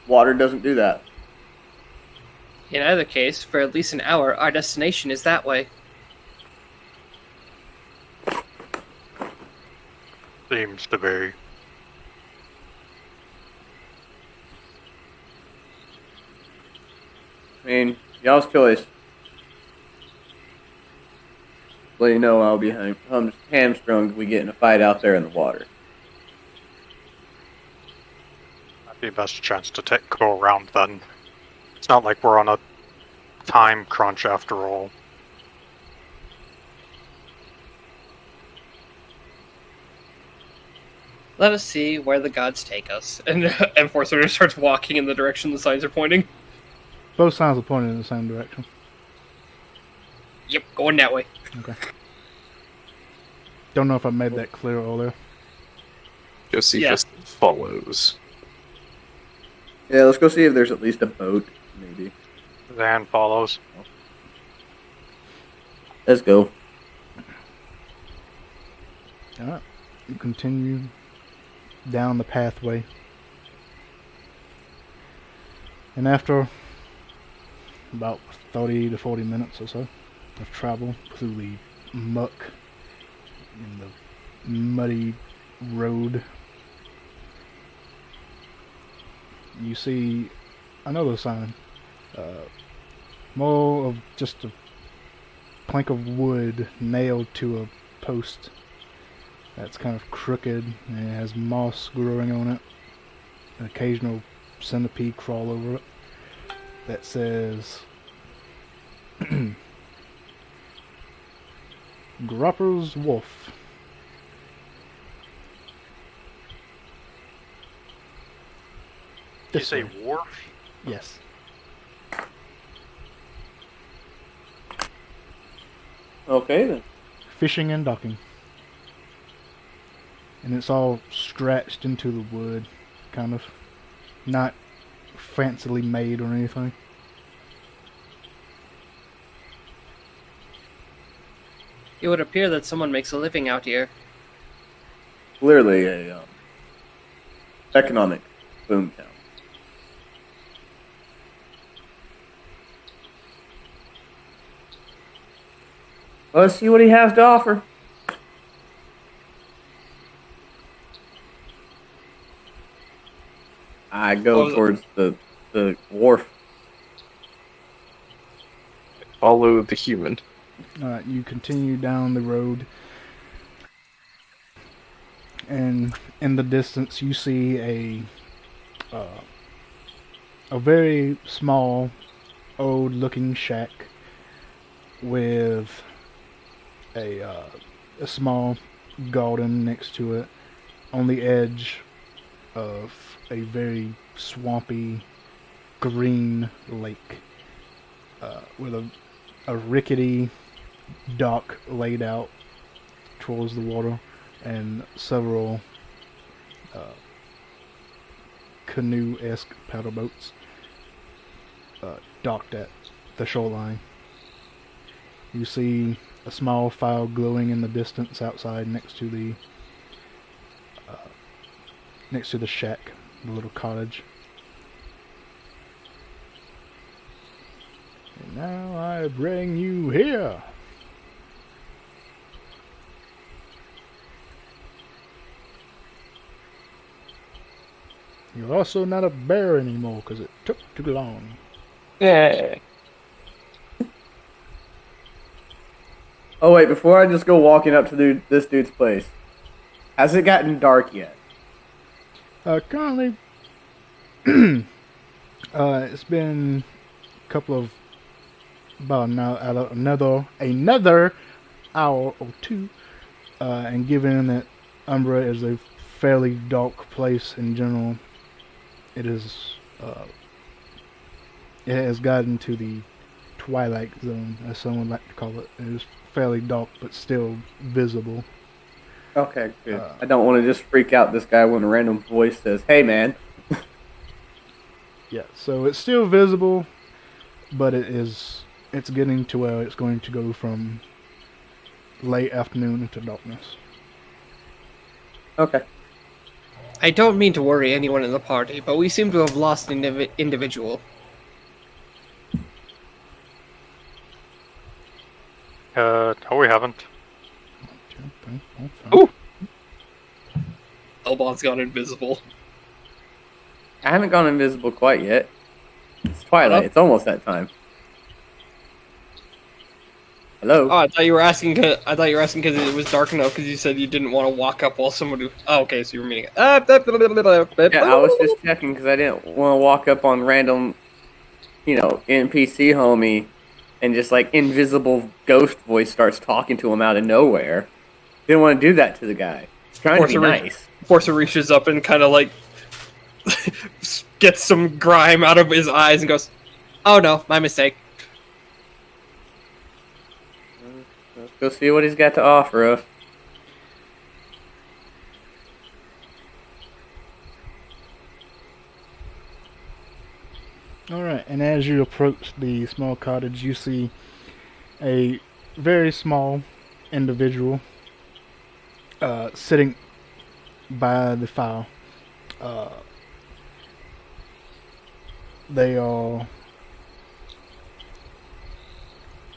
Water doesn't do that. In either case, for at least an hour, our destination is that way. Seems to be. I mean, y'all's choice. Let you know I'll be hamstrung if we get in a fight out there in the water. That'd be best chance to go around then. It's not like we're on a time crunch after all. Let us see where the gods take us. And Enforcer just starts walking in the direction the signs are pointing. Both signs are pointing in the same direction. Yep, going that way. Okay. Don't know if I made that clear earlier. Josephus follows. Yeah, let's go see if there's at least a boat, maybe. Zan follows. Let's go. Alright. You continue down the pathway. And after about 30 to 40 minutes or so of travel through the muck and the muddy road, you see another sign. More of just a plank of wood nailed to a post that's kind of crooked and it has moss growing on it. An occasional centipede crawl over it. That says Gropper's Wolf. Did you say wharf? Yes. Okay, then. Fishing and docking. And it's all scratched into the wood, kind of. Not fancily made or anything. It would appear that someone makes a living out here. Clearly a economic boom town. Let's see what he has to offer. I go towards the wharf. Follow the human. Alright, you continue down the road. And in the distance you see a very small, old-looking shack with a small garden next to it on the edge of a very swampy green lake with a rickety dock laid out towards the water and several canoe-esque paddle boats docked at the shoreline. You see a small fire glowing in the distance outside next to the shack, the little cottage. And now I bring you here. You're also not a bear anymore because it took too long. Yeah. Oh wait, before I just go walking up to this dude's place, has it gotten dark yet? Currently, it's been a couple of about another hour or two, and given that Umbra is a fairly dark place in general, it has gotten to the Twilight Zone, as some would like to call it. It is fairly dark, but still visible. Okay, good. I don't want to just freak out this guy when a random voice says, "Hey, man." Yeah, so it's still visible, but it's getting to where it's going to go from late afternoon into darkness. Okay. I don't mean to worry anyone in the party, but we seem to have lost an individual. No, we haven't. Ooh. Elbon's gone invisible. I haven't gone invisible quite yet. It's Twilight. Hello? It's almost that time. Hello? Oh, I thought you were asking. I thought you were asking because it was dark enough. Because you said you didn't want to walk up while someone. Oh, okay. So you were meaning it. Yeah, I was just checking because I didn't want to walk up on random, NPC homie and just like invisible ghost voice starts talking to him out of nowhere. Didn't want to do that to the guy. He's trying to be nice. Forcer reaches up and kind of like gets some grime out of his eyes and goes, "Oh no, my mistake." Let's go see what he's got to offer us. Alright, and as you approach the small cottage, you see a very small individual sitting by the fire. They are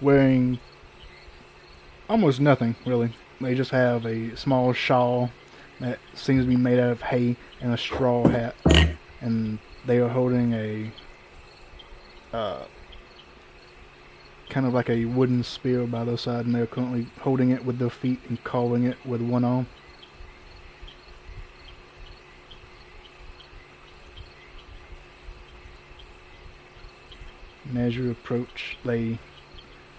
wearing almost nothing, really. They just have a small shawl that seems to be made out of hay and a straw hat. And they are holding a kind of like a wooden spear by their side, and they're currently holding it with their feet and calling it with one arm. And as you approach, they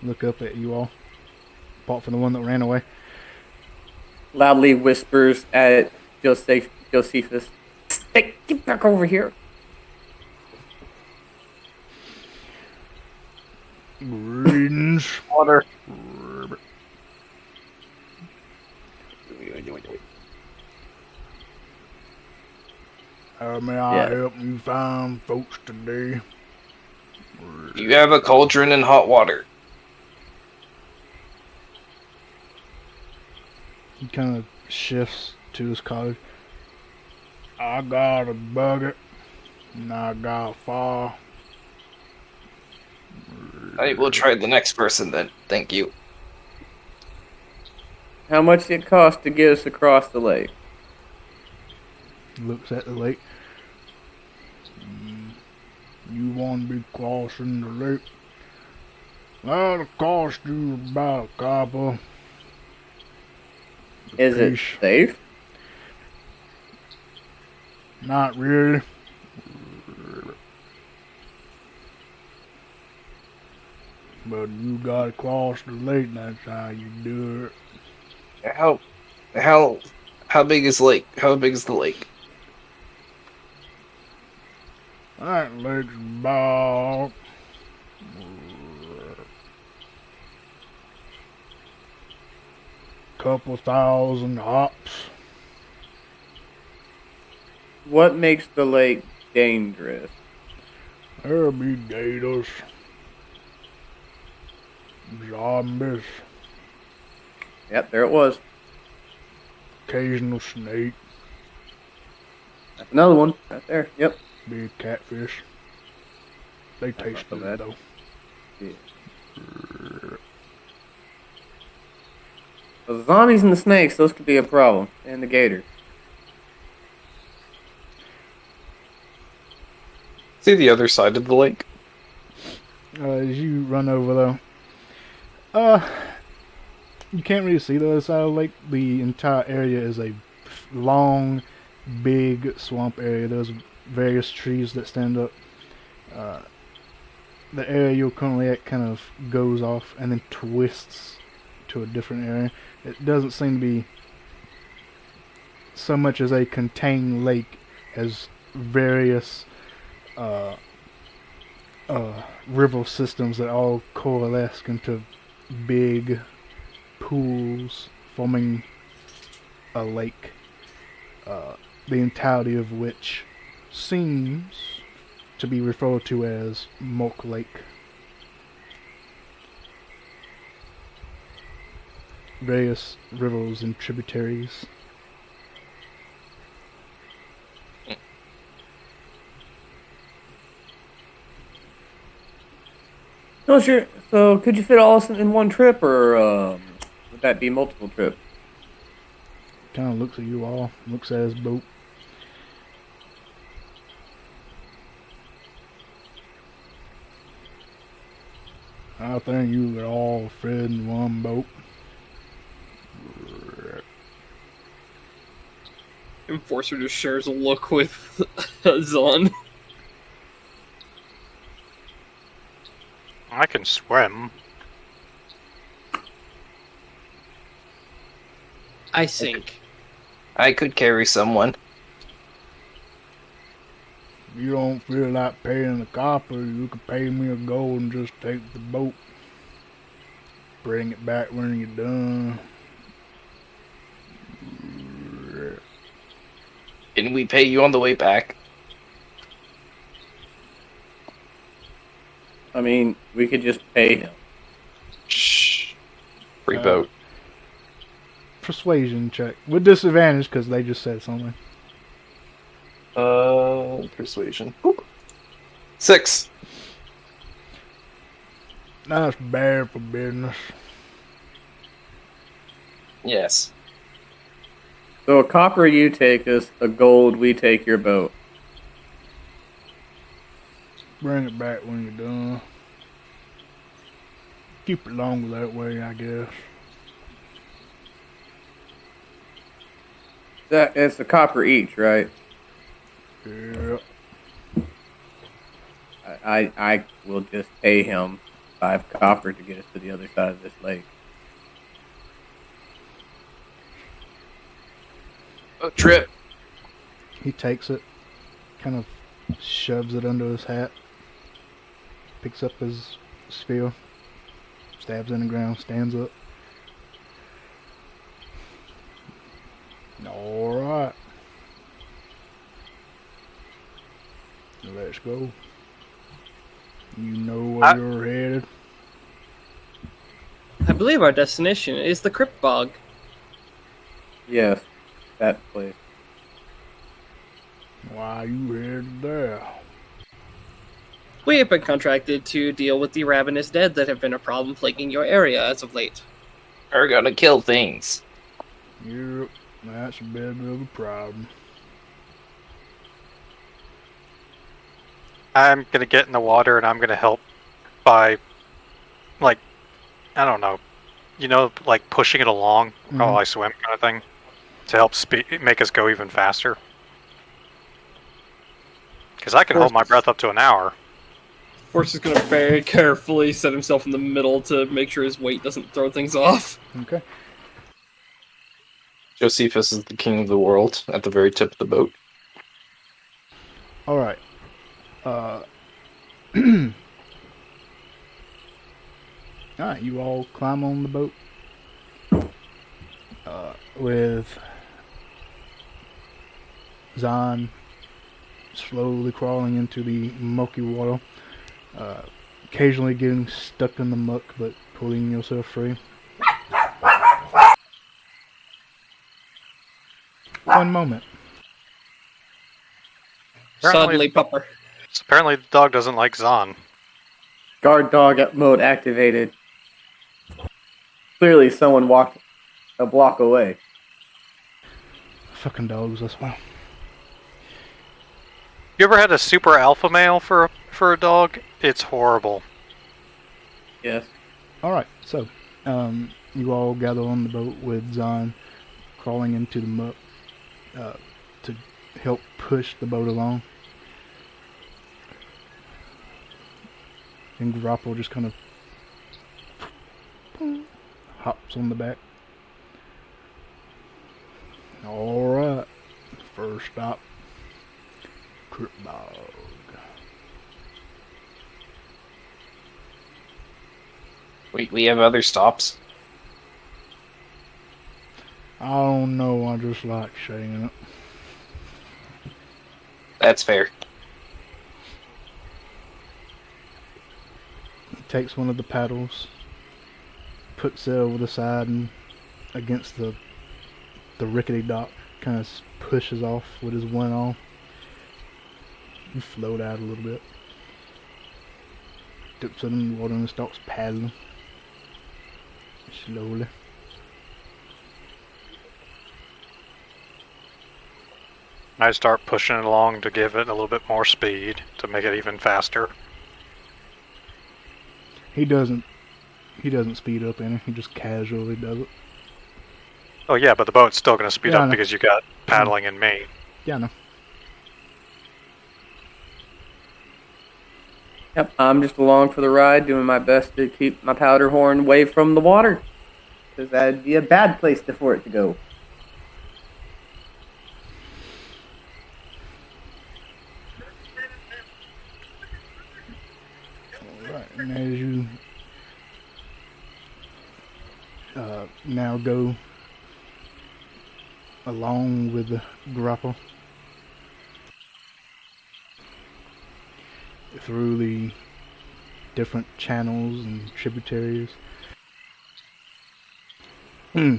look up at you all, apart from the one that ran away. Loudly whispers at Josephus. Hey, get back over here. Greetings. Water. How may I Yeah. help you find folks today? You have a cauldron and hot water. He kind of shifts to his cottage. I got a bucket, and I got fire. I will try the next person then. Thank you. How much did it cost to get us across the lake? Looks at the lake. You want to be crossing the lake? That'll cost you about a copper. Is it Fish. safe? Not really. But you gotta cross the lake, that's how you do it. How big is lake? How big is the lake? That lake's about couple thousand hops. What makes the lake dangerous? There'll be gators, zombies, Yep, there it was. occasional snake, That's another one right there. Yep. big catfish. They That's taste not so good bad. though. The zombies and the snakes, those could be a problem. And the gator. See the other side of the lake? As you run over there, you can't really see the other side of the lake. The entire area is a long, big swamp area. There's various trees that stand up. The area you're currently at kind of goes off and then twists to a different area. It doesn't seem to be so much as a contained lake as various river systems that all coalesce into big pools forming a lake, the entirety of which seems to be referred to as Milk Lake. various rivers and tributaries. No, sure. So, could you fit all this in one trip, or would that be multiple trips? Kind of looks at you all, looks at his boat. I think you could all fit in one boat. Enforcer just shares a look with Zon. I can swim. I sink. I could carry someone. If you don't feel like paying the copper, you could pay me a gold and just take the boat. Bring it back when you're done. Didn't we pay you on the way back? I mean, we could just pay him. Shh. Free boat. Persuasion check. With disadvantage, because they just said something. Persuasion. Oop. 6. That's bad for business. Yes. So, a copper you take us, a gold we take your boat. Bring it back when you're done. Keep it longer that way, I guess. It's a copper each, right? Yeah. I will just pay him 5 copper to get us to the other side of this lake. A trip. He takes it, kind of shoves it under his hat, picks up his spear, stabs in the ground, stands up. Alright. Let's go. You know where you're headed. I believe our destination is the Cryptbog. Yes, that place. Why you headed there? We have been contracted to deal with the ravenous dead that have been a problem plaguing your area as of late. We're gonna kill things. Yep, that's a bit of a problem. I'm gonna get in the water and I'm gonna help by, like, I don't know, like pushing it along while I swim, kind of thing, to help make us go even faster. Because I can hold my breath up to an hour. Force is going to very carefully set himself in the middle to make sure his weight doesn't throw things off. Okay. Josephus is the king of the world at the very tip of the boat. Alright. Alright, you all climb on the boat. With Zon slowly crawling into the murky water. Occasionally getting stuck in the muck, but pulling yourself free. One moment. Suddenly, Pupper. Apparently the dog doesn't like Zon. Guard dog mode activated. Clearly, someone walked a block away. Fucking dogs, that's why. You ever had a super alpha male for a dog? It's horrible. Yes. Alright, so, you all gather on the boat with Zon crawling into the muck to help push the boat along. And Grapple just kind of hops on the back. Alright, first stop, Cryptbog. We have other stops. I don't know, I just like saying it. That's fair. He takes one of the paddles, puts it over the side, and against the rickety dock, kind of pushes off with his one arm. You float out a little bit. Dips it in the water and starts paddling. Slowly. I start pushing it along to give it a little bit more speed to make it even faster. He doesn't speed up any. He just casually does it. Oh yeah, but the boat's still going to speed Yeah, I up know. because you got paddling in me. Yeah, I know. Yep, I'm just along for the ride, doing my best to keep my powder horn away from the water, because that'd be a bad place for it to go. Alright, and as you now go along with the grapple through the different channels and tributaries. Yeah.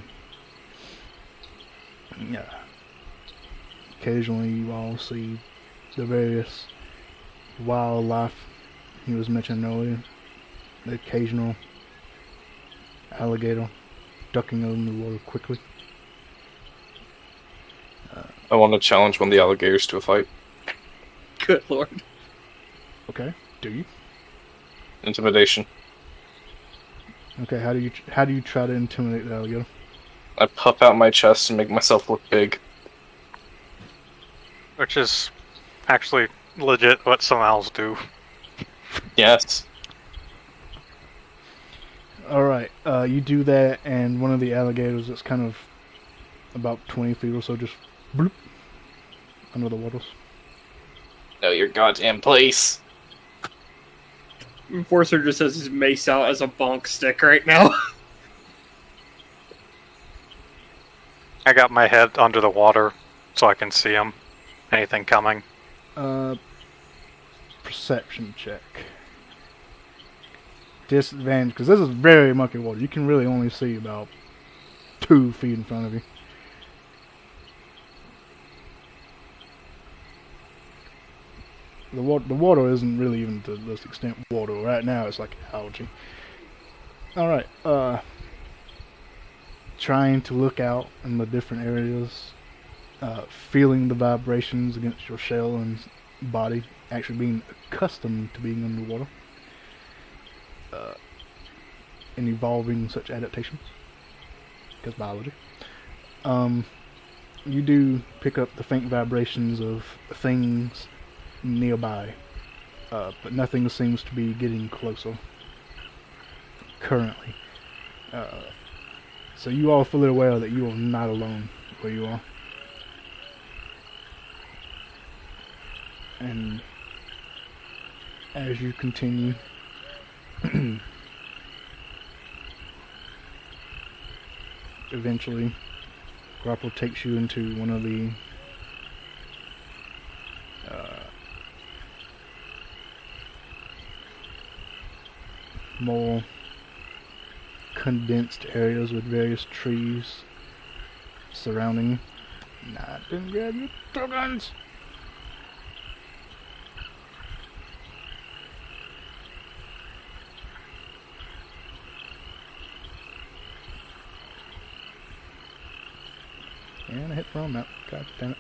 Occasionally you all see the various wildlife he was mentioning earlier. The occasional alligator ducking under the water quickly. I want to challenge one of the alligators to a fight. Good lord. Okay, do you? Intimidation. Okay, how do you try to intimidate the alligator? I puff out my chest and make myself look big. Which is actually legit what some owls do. Yes. Alright, you do that, and one of the alligators that's kind of about 20 feet or so just bloop under the waters. Know your goddamn place. Enforcer just has his mace out as a bonk stick right now. I got my head under the water so I can see them. Anything coming? Perception check. Disadvantage, because this is very mucky water. You can really only see about 2 feet in front of you. The water isn't really even to this extent water. Right now it's like algae. Alright, trying to look out in the different areas, feeling the vibrations against your shell and body, actually being accustomed to being underwater, and evolving such adaptations, because biology. You do pick up the faint vibrations of things nearby, but nothing seems to be getting closer currently. So you all are fully aware that you are not alone where you are. And as you continue, eventually grapple takes you into one of the more condensed areas with various trees surrounding you. Nah, didn't grab your tokens! And I hit the wrong map. God damn it.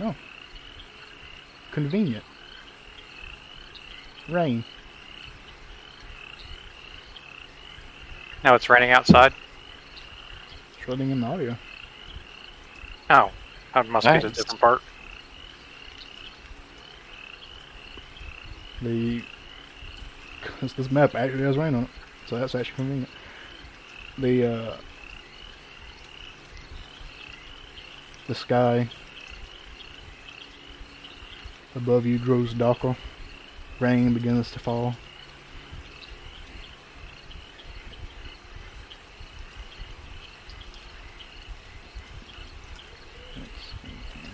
Oh. Convenient. Rain. Now it's raining outside. It's running in the audio. Oh, that must be the Nice. different part. This map actually has rain on it, so that's actually convenient. The sky above you grows darker. Rain begins to fall. Let's see here.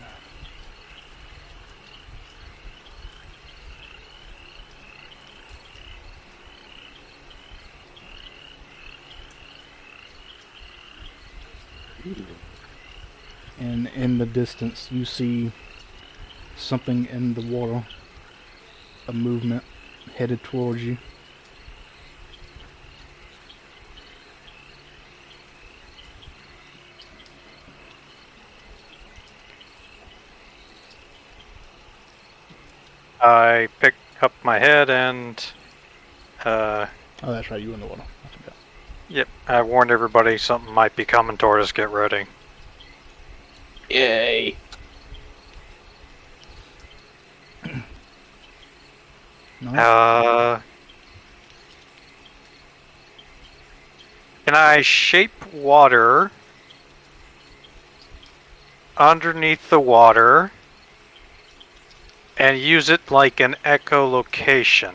And in the distance, you see something in the water, a movement headed towards you. I pick up my head and, Oh, that's right, you in the water. I forgot. yep, I warned everybody something might be coming toward us. Get ready. Yay. No? Can I shape water underneath the water and use it like an echolocation?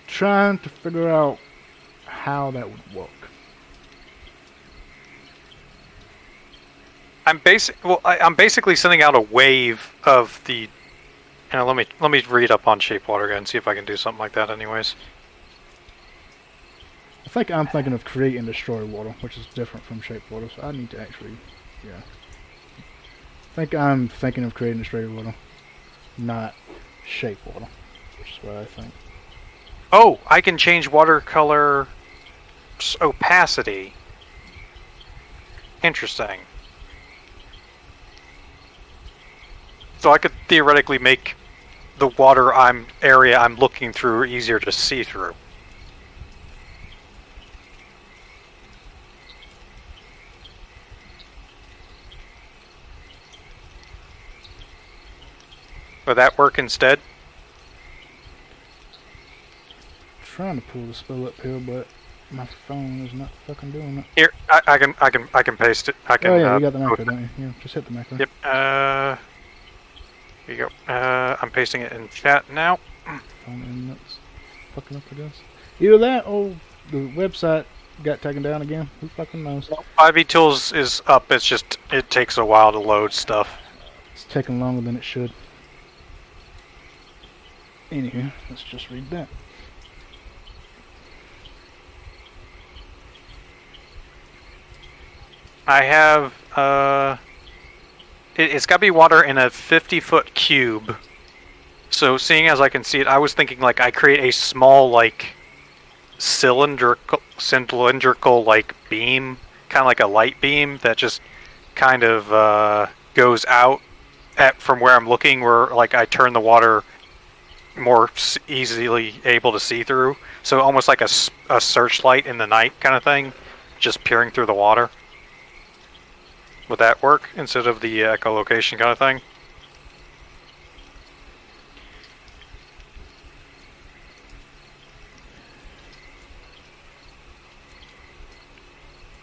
Trying to figure out how that would work. I'm basically sending out a wave of the. Let me read up on shape water again and see if I can do something like that. Anyways, I think I'm thinking of create and destroy water, which is different from shape water, so I need to actually, yeah. I think I'm thinking of create and destroy water, not shape water, which is what I think. oh, I can change watercolor opacity. Interesting. So I could theoretically make the water area I'm looking through easier to see through. Would that work instead? Trying to pull the spell up here, but my phone is not fucking doing it. Here, I can paste it. I can. Oh yeah, you got the macro, don't you? Yeah, just hit the macro. Yep. Here you go. I'm pasting it in chat now. Phone internet's fucking up with this. Either that or the website got taken down again. Who fucking knows? 5e Tools is up. It's just it takes a while to load stuff. It's taking longer than it should. Anywho, let's just read that. I have it's got to be water in a 50-foot cube. So seeing as I can see it, I was thinking like I create a small like cylindrical like beam, kind of like a light beam that just kind of goes out from where I'm looking, where like I turn the water more easily able to see through. So almost like a searchlight in the night kind of thing, just peering through the water. Would that work instead of the echolocation kind of thing?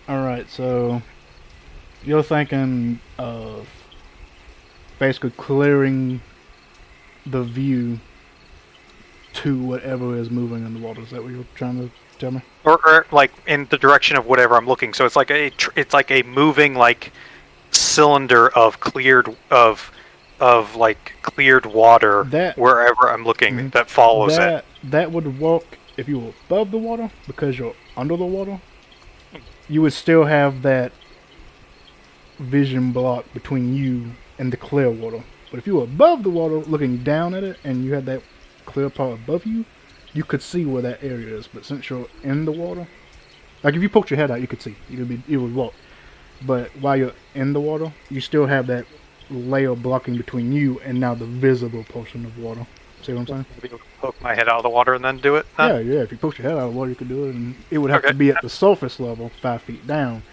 Alright, so you're thinking of basically clearing the view to whatever is moving in the water. Is that what you're trying to tell me? Or like in the direction of whatever I'm looking. So it's like a moving like cylinder of cleared water wherever I'm looking that follows it. That would work if you were above the water, because you're under the water. You would still have that vision block between you and the clear water. But if you were above the water looking down at it and you had that clear part above you, you could see where that area is. But since you're in the water, like if you poked your head out, you could see. It would walk. But while you're in the water, you still have that layer blocking between you and now the visible portion of water. See what I'm saying? Maybe poke my head out of the water and then do it. Then? Yeah. If you poked your head out of the water, you could do it, and it would have to be at the surface level, 5 feet down.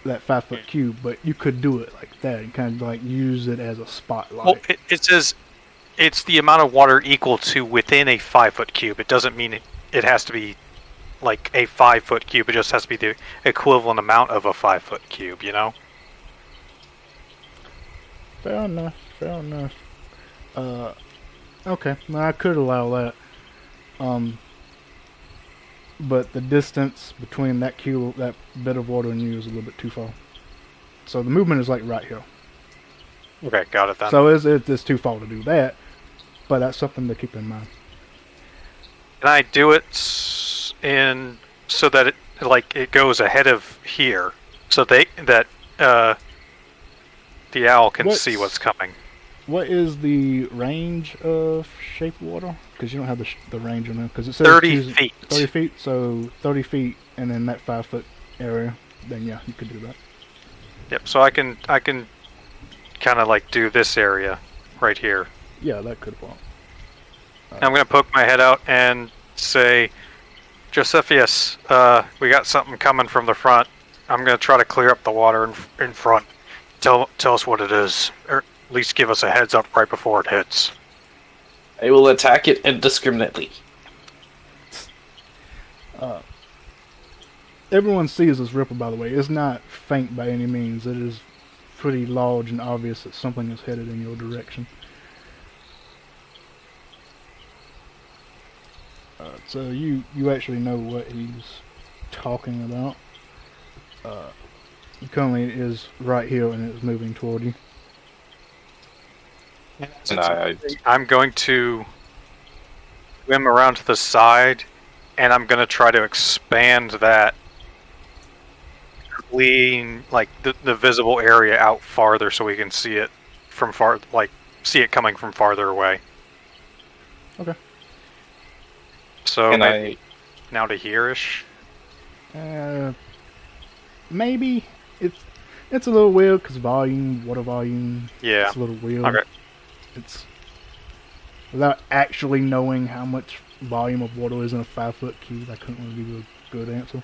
That 5-foot cube, but you could do it like that and kind of like use it as a spotlight. Well, it says it's the amount of water equal to within a 5-foot cube. It doesn't mean it has to be like a 5-foot cube. It just has to be the equivalent amount of a 5-foot cube, you know? Fair enough. Okay, now I could allow that. But the distance between that cube, that bit of water, and you is a little bit too far. So the movement is like right here. Okay, got it then. So it's too far to do that, but that's something to keep in mind. Can I do it so that it goes ahead of here, so that the owl can see what's coming? What is the range of shape water? Because you don't have the range on there. Because it says 30 feet. 30 feet. So 30 feet, and then that 5-foot area. Then yeah, you could do that. Yep. So I can kind of like do this area right here. Yeah, that could work. I'm gonna poke my head out and say, Josephus, we got something coming from the front. I'm gonna try to clear up the water in front. Tell us what it is, or at least give us a heads up right before it hits. I will attack it indiscriminately. Everyone sees this ripple, by the way. It's not faint by any means. It is pretty large and obvious that something is headed in your direction. So you actually know what he's talking about. Currently it is right here and it's moving toward you. And I'm going to swim around to the side, and I'm going to try to expand that clean, like the visible area out farther, so we can see it from see it coming from farther away. Okay. So Can maybe now to here-ish. Maybe it's a little weird because water volume. Yeah. It's a little weird. Okay. It's without actually knowing how much volume of water is in a 5-foot cube. I couldn't really give you a good answer.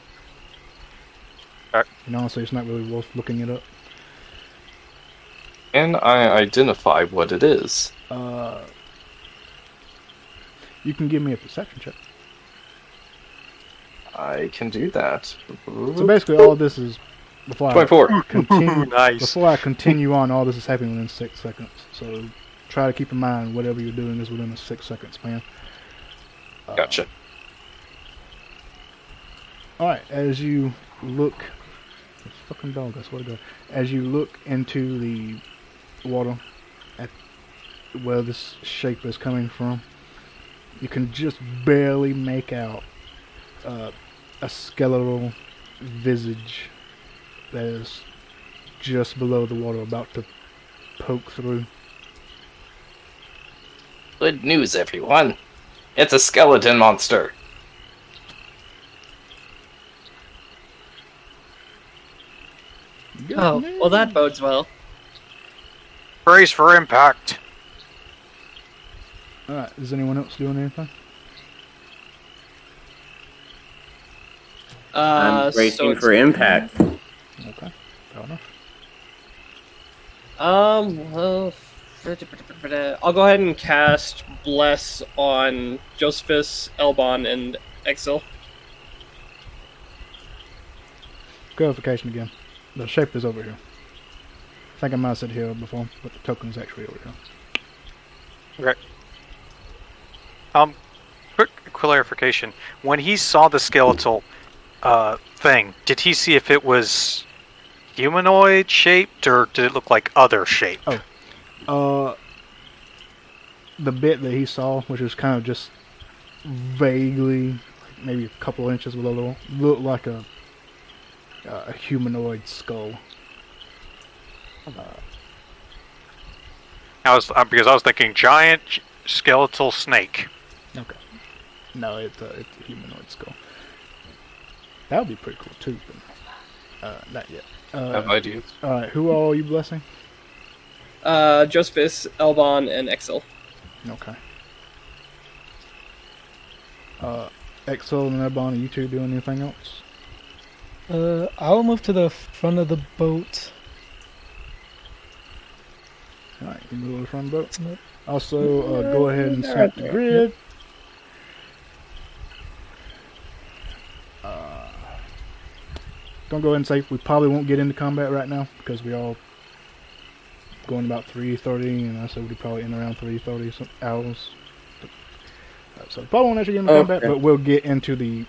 Okay. And honestly, it's not really worth looking it up. Can I identify what it is? You can give me a perception check. I can do that. So basically, all this is before 24. I continue. Nice. Before I continue on, all this is happening within 6 seconds. So try to keep in mind whatever you're doing is within a 6-second span. Gotcha. All right, as you look, this fucking dog, I swear to God. As you look into the water at where this shape is coming from, you can just barely make out a skeletal visage that is just below the water, about to poke through. Good news, everyone. It's a skeleton monster. Oh, well, that bodes well. Brace for impact. Alright, is anyone else doing anything? I'm bracing it's- for impact. Okay, fair enough. Well, I'll go ahead and cast Bless on Josephus, Elbon, and Exil. Clarification again. The shape is over here. I think I might have said here before, but the token's actually over here. Okay. Quick clarification. When he saw the skeletal thing, did he see if it was humanoid shaped or did it look like other shape? The bit that he saw, which was kind of just vaguely, maybe a couple inches below, looked like a humanoid skull. Because I was thinking giant skeletal snake. Okay. No, it's a humanoid skull. That would be pretty cool too, but not yet. Have ideas. Alright, who all are you blessing? Josephus, Elbon, and Exil. Okay. Exil and Ebon, are you two doing anything else? I'll move to the front of the boat. Alright, you move to the front boat. Yep. Also, go ahead and snap the grid. Gonna go ahead and say we probably won't get into combat right now because we all going about 3:30, and I said we'd probably end around 3:30 some hours. So probably won't actually get into combat, but we'll get into the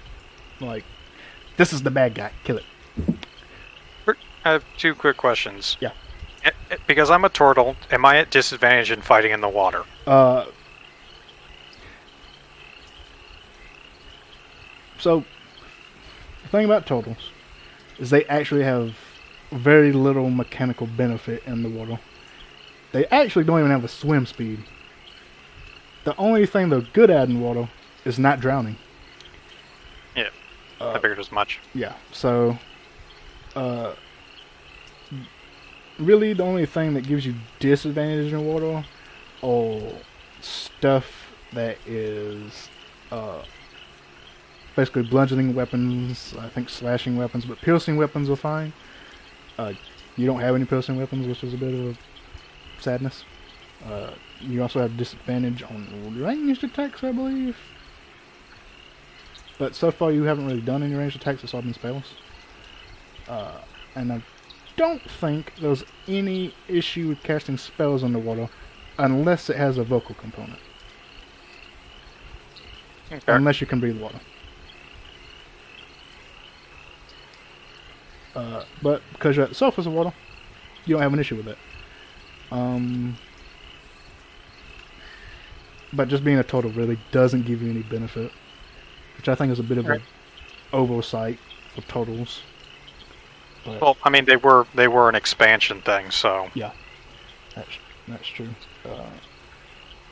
this is the bad guy, kill it. I have two quick questions. Yeah. Because I'm a turtle, am I at disadvantage in fighting in the water? So, the thing about turtles is they actually have very little mechanical benefit in the water. They actually don't even have a swim speed. The only thing they're good at in water is not drowning. Yeah, I figured as much. Yeah, so really the only thing that gives you disadvantage in water are stuff that is basically bludgeoning weapons, I think slashing weapons, but piercing weapons are fine. You don't have any piercing weapons, which is a bit of a sadness. You also have disadvantage on ranged attacks, I believe. But so far you haven't really done any ranged attacks, it's all been spells. And I don't think there's any issue with casting spells underwater unless it has a vocal component. Okay. Unless you can breathe water. But because you're at the surface of water, you don't have an issue with it. But just being a turtle really doesn't give you any benefit, which I think is a bit of an oversight for turtles. But Well, I mean, they were an expansion thing, so... yeah, that's true.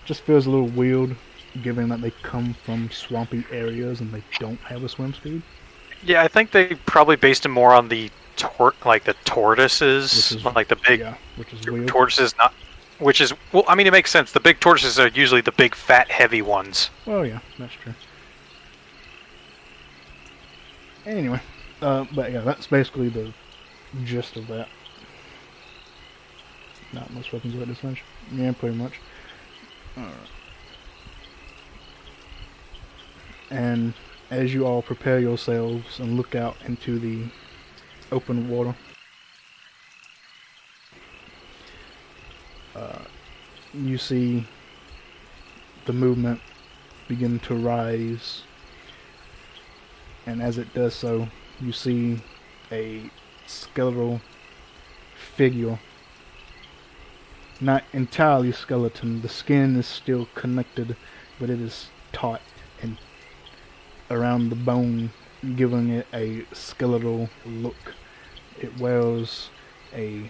Just feels a little weird, given that they come from swampy areas and they don't have a swim speed. Yeah, I think they probably based it more on the tortoises, Which is- like the big Yeah, which is weird. tortoises, not... Which is... Well, I mean, it makes sense. The big tortoises are usually the big, fat, heavy ones. Well, yeah, that's true. Anyway, but yeah, that's basically the gist of that. Not most weapons are at disadvantage. Yeah, pretty much. Alright. And as you all prepare yourselves and look out into the open water, you see the movement begin to rise, and as it does so, you see a skeletal figure. Not entirely skeleton, the skin is still connected, but it is taut and around the bone, giving it a skeletal look. It wears a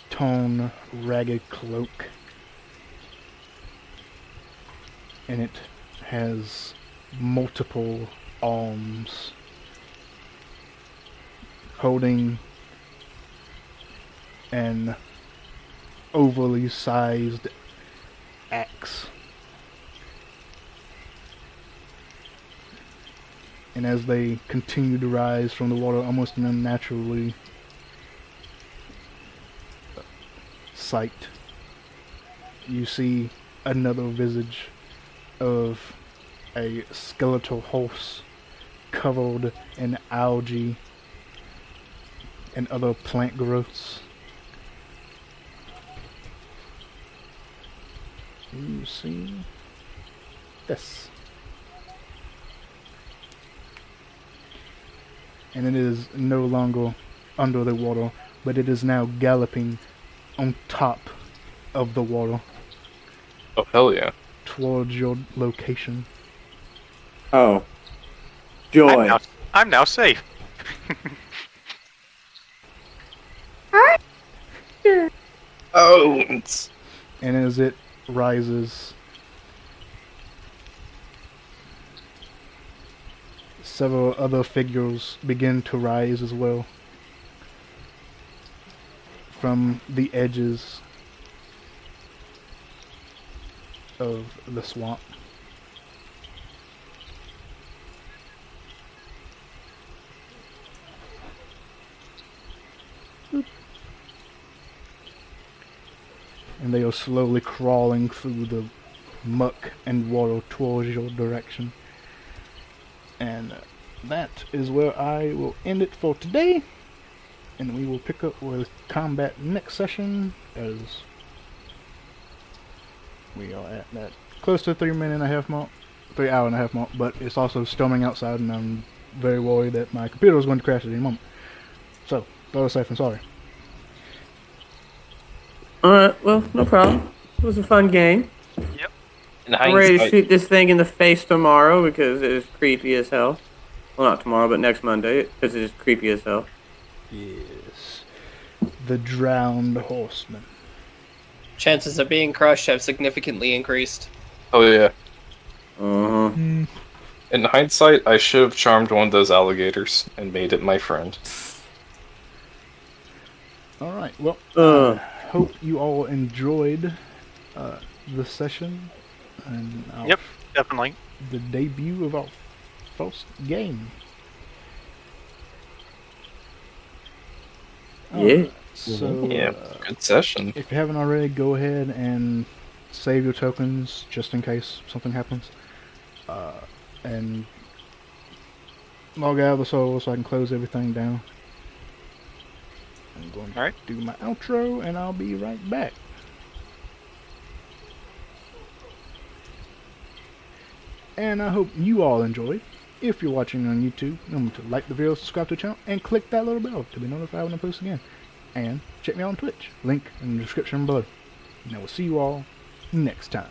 torn, ragged cloak, and it has multiple arms holding an overly sized axe. And as they continue to rise from the water almost in unnaturally sight, you see another visage of a skeletal horse covered in algae and other plant growths. You see this. And it is no longer under the water, but it is now galloping on top of the water Oh, hell yeah. towards your location. Oh. Joy. I'm now safe. Oh, it's... And as it rises, several other figures begin to rise as well from the edges of the swamp. And they are slowly crawling through the muck and water towards your direction. And that is where I will end it for today. And we will pick up with combat next session, as we are at that close to 3 hour and a half mark, but it's also storming outside and I'm very worried that my computer is going to crash at any moment. So, go safe and sorry. Alright, well, no problem. It was a fun game. In I'm ready to hindsight, shoot this thing in the face tomorrow because it is creepy as hell. Well, not tomorrow, but next Monday because it is creepy as hell. Yes. The Drowned Horseman. Chances of being crushed have significantly increased. oh yeah. Uh-huh. In hindsight, I should have charmed one of those alligators and made it my friend. Alright, well, hope you all enjoyed the session and Yep, definitely. the debut of our first game. Yeah. So, Yeah, good session. if you haven't already, go ahead and save your tokens just in case something happens. And log out of the soul so I can close everything down. I'm going to do my outro and I'll be right back. And I hope you all enjoyed. If you're watching on YouTube, remember to like the video, subscribe to the channel, and click that little bell to be notified when I post again. And check me out on Twitch, link in the description below. And I will see you all next time.